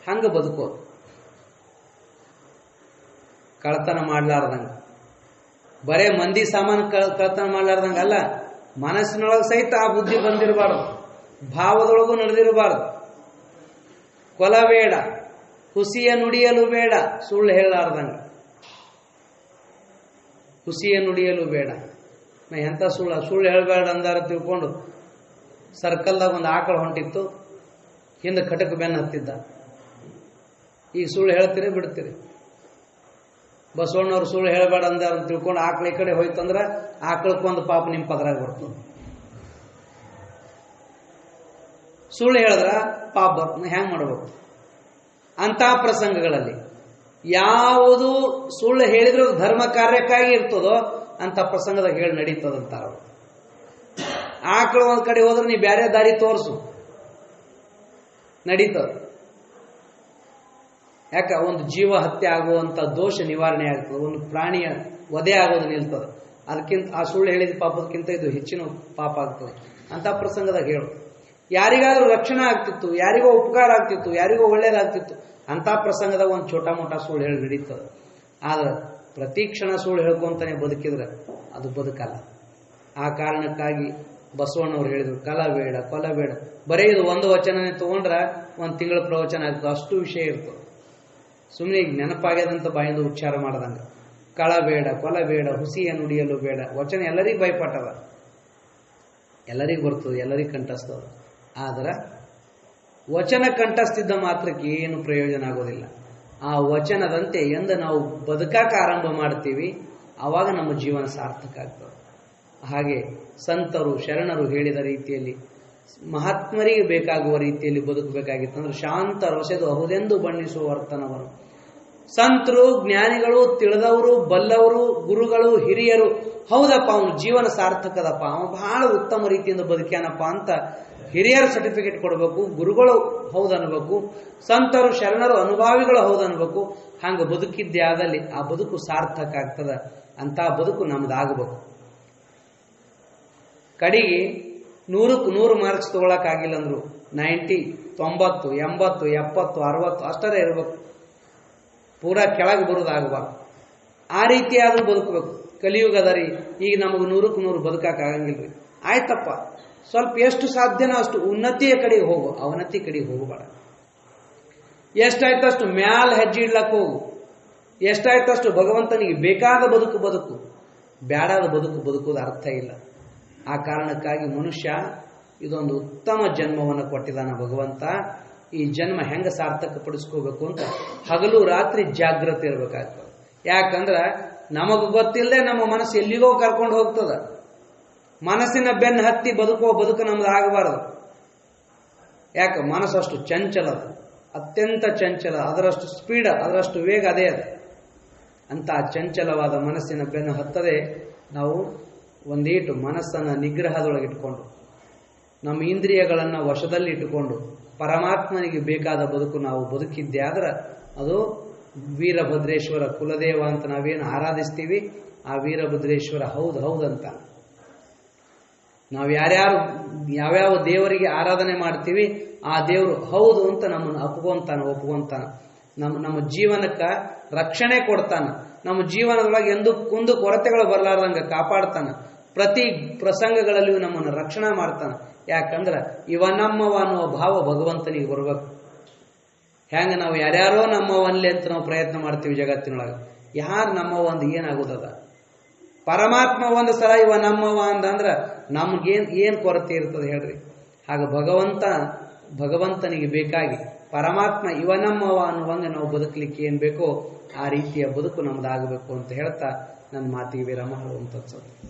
ಹಂಗ ಬದುಕೋದು. ಕಳತನ ಮಾಡ್ಲಾರ್ದಂಗ, ಬರೇ ಮಂದಿ ಸಾಮಾನು ಕಳತನ ಮಾಡ್ಲಾರ್ದಂಗ ಅಲ್ಲ, ಮನಸ್ಸಿನೊಳಗೆ ಸಹಿತ ಆ ಬುದ್ಧಿ ಬಂದಿರಬಾರ್ದು, ಭಾವದೊಳಗೂ ನಡೆದಿರಬಾರ್ದು. ಕೊಲಬೇಡ, ಹುಸಿಯ ನುಡಿಯಲು ಬೇಡ, ಸುಳ್ಳು ಹೇಳಲಾರ್ದಂಗ. ಹುಸಿಯ ನುಡಿಯಲು ಬೇಡ. ನಾ ಎಂತ ಸುಳ್ಳು ಹೇಳಬೇಡ ಅಂದಾರ ತಿಳ್ಕೊಂಡು ಸರ್ಕಲ್ದಾಗ ಒಂದು ಆಕಳ ಹೊಂಟಿತ್ತು, ಹಿಂದೆ ಕಟಕ್ ಬೆನ್ನ ಹತ್ತಿದ್ದ. ಈಗ ಸುಳ್ಳು ಹೇಳ್ತೀರಿ ಬಿಡ್ತೀರಿ? ಬಸವಣ್ಣವ್ರು ಸುಳ್ಳು ಹೇಳಬೇಡ ಅಂದಾರ ಅಂತ ತಿಳ್ಕೊಂಡು ಆಕಳ ಈ ಕಡೆ ಹೋಯ್ತಂದ್ರ ಆಕಳಕ್ಕೊಂದು ಪಾಪ ನಿಮ್ಮ ಪದರಾಗ ಬರ್ತದೆ. ಸುಳ್ಳು ಹೇಳಿದ್ರ ಪಾಪ ಬರ್ತದೆ. ಹೆಂಗ್ ಮಾಡ್ಬೇಕು? ಅಂತ ಪ್ರಸಂಗಗಳಲ್ಲಿ ಯಾವುದು ಸುಳ್ಳು ಹೇಳಿದ್ರು ಧರ್ಮ ಕಾರ್ಯಕ್ಕಾಗಿ ಇರ್ತದೋ ಅಂತ ಪ್ರಸಂಗದಾಗ ಹೇಳಿ ನಡೀತದಂತಾರ. ಆಕಳು ಒಂದ್ ಕಡೆ ಹೋದ್ರೆ ನೀ ಬೇರೆ ದಾರಿ ತೋರಿಸು, ನಡೀತದ. ಯಾಕ? ಒಂದು ಜೀವ ಹತ್ಯೆ ಆಗುವಂತ ದೋಷ ನಿವಾರಣೆ ಆಗ್ತದೆ, ಒಂದು ಪ್ರಾಣಿಯ ವಧೆ ಆಗೋದು ನಿಲ್ತದೆ. ಅದಕ್ಕಿಂತ ಆ ಸುಳ್ಳು ಹೇಳಿದ ಪಾಪದಕ್ಕಿಂತ ಇದು ಹೆಚ್ಚಿನ ಪಾಪ ಆಗ್ತದೆ ಅಂತ ಪ್ರಸಂಗದಾಗ ಹೇಳು. ಯಾರಿಗಾದ್ರೂ ರಕ್ಷಣೆ ಆಗ್ತಿತ್ತು, ಯಾರಿಗೋ ಉಪಕಾರ ಆಗ್ತಿತ್ತು, ಯಾರಿಗೋ ಒಳ್ಳೇದಾಗ್ತಿತ್ತು, ಅಂತ ಪ್ರಸಂಗದಾಗ ಒಂದು ಛೋಟಾ ಮೋಟಾ ಸುಳ್ಳು ಹೇಳಿ ನಡೀತದೆ. ಆದ್ರೆ ಪ್ರತಿ ಕ್ಷಣ ಸುಳ್ಳು ಹೇಳ್ಕೊಂತಾನೆ ಬದುಕಿದ್ರೆ ಅದು ಬದುಕಲ್ಲ. ಆ ಕಾರಣಕ್ಕಾಗಿ ಬಸವಣ್ಣವ್ರು ಹೇಳಿದ್ರು, ಕಲಬೇಡ, ಕೊಲಬೇಡ. ಬರೀ ಇದು ಒಂದು ವಚನನೇ ತಗೊಂಡ್ರ ಒಂದು ತಿಂಗಳ ಪ್ರವಚನ ಆಗ್ತದೆ, ಅಷ್ಟು ವಿಷಯ ಇರ್ತದೆ. ಸುಮ್ಮನೆ ಈಗ ನೆನಪಾಗ್ಯದಂತ ಬಾಯಿಂದ ಉಚ್ಚಾರ ಮಾಡದಂಗ. ಕಳಬೇಡ, ಕೊಲಬೇಡ, ಹುಸಿಯ ನುಡಿಯಲು ಬೇಡ. ವಚನ ಎಲ್ಲರಿಗೂ ಭಯಪಟ್ಟದ, ಎಲ್ಲರಿಗೂ ಬರ್ತದೆ, ಎಲ್ಲರಿಗೂ ಕಂಠಸ್ತದ. ಆದ್ರೆ ವಚನ ಕಂಠಸ್ತಿದ್ದ ಮಾತ್ರಕ್ಕೆ ಏನು ಪ್ರಯೋಜನ ಆಗೋದಿಲ್ಲ. ಆ ವಚನದಂತೆ ಎಂದು ನಾವು ಬದುಕಾಕ ಆರಂಭ ಮಾಡ್ತೀವಿ, ಆವಾಗ ನಮ್ಮ ಜೀವನ ಸಾರ್ಥಕ ಆಗ್ತದೆ. ಹಾಗೆ ಸಂತರು ಶರಣರು ಹೇಳಿದ ರೀತಿಯಲ್ಲಿ, ಮಹಾತ್ಮರಿಗೆ ಬೇಕಾಗುವ ರೀತಿಯಲ್ಲಿ ಬದುಕಬೇಕಾಗಿತ್ತಂದ್ರೆ ಶಾಂತ ರೊಸೆದು ಅಹುದೆಂದು ಬಣ್ಣಿಸುವ ವರ್ತನವನ್ನು. ಸಂತರು, ಜ್ಞಾನಿಗಳು, ತಿಳಿದವರು, ಬಲ್ಲವರು, ಗುರುಗಳು, ಹಿರಿಯರು, ಹೌದಪ್ಪ ಅವನು ಜೀವನ ಸಾರ್ಥಕದಪ್ಪ, ಅವನು ಬಹಳ ಉತ್ತಮ ರೀತಿಯಿಂದ ಬದುಕ್ಯಾನಪ್ಪ ಅಂತ ಹಿರಿಯರು ಸರ್ಟಿಫಿಕೇಟ್ ಕೊಡಬೇಕು, ಗುರುಗಳು ಹೌದನ್ಬೇಕು, ಸಂತರು ಶರಣರು ಅನುಭಾವಿಗಳು ಹೌದನ್ಬೇಕು. ಹಂಗ ಬದುಕಿದ್ದೇ ಆದಲ್ಲಿ ಆ ಬದುಕು ಸಾರ್ಥಕ ಆಗ್ತದ. ಅಂತ ಬದುಕು ನಮ್ದಾಗಬೇಕು. ಕಡೆಗೆ 100ಕ್ಕೆ 100 ಮಾರ್ಕ್ಸ್ ತಗೊಳಕ್ಕಾಗಿಲ್ಲ ಅಂದ್ರು 90, 90, 80, 70, 60 ಅಷ್ಟರೇ ಇರಬೇಕು. ಪೂರಾ ಕೆಳಗೆ ಬರೋದಾಗಬಾರ್ದು. ಆ ರೀತಿಯಾದ್ರೂ ಬದುಕಬೇಕು. ಕಲಿಯುಗದ ರೀ ಈಗ ನಮಗೆ 100ಕ್ಕೆ 100 ಬದುಕಾಗಂಗಿಲ್ರಿ. ಆಯ್ತಪ್ಪ, ಸ್ವಲ್ಪ ಎಷ್ಟು ಸಾಧ್ಯನೋ ಅಷ್ಟು ಉನ್ನತಿಯ ಕಡೆಗೆ ಹೋಗು, ಅವನತಿ ಕಡೆಗೆ ಹೋಗಬೇಡ. ಎಷ್ಟಾಯ್ತಷ್ಟು ಮ್ಯಾಲ ಹೆಜ್ಜೆ ಇಡ್ಲಕ್ಕೆ ಹೋಗು. ಎಷ್ಟಾಯ್ತಷ್ಟು ಭಗವಂತನಿಗೆ ಬೇಕಾದ ಬದುಕು. ಬ್ಯಾಡಾದ ಬದುಕುವುದು ಅರ್ಥ ಇಲ್ಲ. ಆ ಕಾರಣಕ್ಕಾಗಿ ಮನುಷ್ಯ ಇದೊಂದು ಉತ್ತಮ ಜನ್ಮವನ್ನು ಕೊಟ್ಟಿದ್ದಾನ ಭಗವಂತ. ಈ ಜನ್ಮ ಹೆಂಗ ಸಾರ್ಥಕ ಪಡಿಸ್ಕೋಬೇಕು ಅಂತ ಹಗಲು ರಾತ್ರಿ ಜಾಗೃತಿ ಇರಬೇಕಾಗ್ತದೆ. ಯಾಕಂದ್ರೆ ನಮಗ ಗೊತ್ತಿಲ್ಲದೆ ನಮ್ಮ ಮನಸ್ಸು ಎಲ್ಲಿಗೋ ಕರ್ಕೊಂಡು ಹೋಗ್ತದ. ಮನಸ್ಸಿನ ಬೆನ್ನು ಹತ್ತಿ ಬದುಕು ನಮ್ದು ಆಗಬಾರದು. ಯಾಕೆ? ಮನಸ್ಸು ಅಷ್ಟು ಚಂಚಲ, ಅತ್ಯಂತ ಚಂಚಲ, ಅದರಷ್ಟು ಸ್ಪೀಡ್, ಅದರಷ್ಟು ವೇಗ ಅದೇ ಅದು. ಅಂತ ಚಂಚಲವಾದ ಮನಸ್ಸಿನ ಬೆನ್ನು ಹತ್ತದೆ ನಾವು ಒಂದೀಟು ಮನಸ್ಸನ್ನು ನಿಗ್ರಹದೊಳಗಿಟ್ಕೊಂಡು, ನಮ್ಮ ಇಂದ್ರಿಯಗಳನ್ನು ವಶದಲ್ಲಿ ಇಟ್ಟುಕೊಂಡು ಪರಮಾತ್ಮನಿಗೆ ಬೇಕಾದ ಬದುಕು ನಾವು ಬದುಕಿದ್ದೆ ಆದ್ರೆ ಅದು ವೀರಭದ್ರೇಶ್ವರ ಕುಲದೇವ ಅಂತ ನಾವೇನು ಆರಾಧಿಸ್ತೀವಿ, ಆ ವೀರಭದ್ರೇಶ್ವರ ಹೌದಂತ. ನಾವು ಯಾವ್ಯಾವ ದೇವರಿಗೆ ಆರಾಧನೆ ಮಾಡ್ತೀವಿ ಆ ದೇವರು ಹೌದು ಅಂತ ನಮ್ಮನ್ನು ಒಪ್ಕೊಂತಾನ. ನಮ್ಮ ಜೀವನಕ್ಕೆ ರಕ್ಷಣೆ ಕೊಡ್ತಾನ. ನಮ್ಮ ಜೀವನದೊಳಗೆ ಎಂದು ಕುಂದು ಕೊರತೆಗಳು ಬರಲಾರ್ದಂಗ ಕಾಪಾಡ್ತಾನ. ಪ್ರತಿ ಪ್ರಸಂಗಗಳಲ್ಲಿಯೂ ನಮ್ಮನ್ನು ರಕ್ಷಣೆ ಮಾಡ್ತಾನ. ಯಾಕಂದ್ರೆ ಇವ ನಮ್ಮವ ಅನ್ನುವ ಭಾವ ಭಗವಂತನಿಗೆ ಬರಬೇಕು. ಹೆಂಗ ನಾವು ಯಾರ್ಯಾರೋ ನಮ್ಮವ ಅನ್ಲಿ ಅಂತ ನಾವು ಪ್ರಯತ್ನ ಮಾಡ್ತೀವಿ ಜಗತ್ತಿನೊಳಗೆ. ಯಾರು ನಮ್ಮವ ಅಂದ್ ಏನಾಗುದದ? ಪರಮಾತ್ಮ ಒಂದು ಸಲ ಇವ ನಮ್ಮವ ಅಂದ್ರ ನಮ್ಗೇನ್ ಕೊರತೆ ಇರ್ತದೆ ಹೇಳ್ರಿ? ಹಾಗ ಭಗವಂತನಿಗೆ ಬೇಕಾಗಿ ಪರಮಾತ್ಮ ಇವ ನಮ್ಮವ ಅನ್ನುವಂಗ ನಾವು ಬದುಕಲಿಕ್ಕೆ ಏನ್ ಬೇಕೋ ಆ ರೀತಿಯ ಬದುಕು ನಮ್ದಾಗಬೇಕು ಅಂತ ಹೇಳ್ತಾ ನನ್ನ ಮಾತಿಗೆ ವಿರಾಮ ಹೇಳುವಂಥದ್ದು.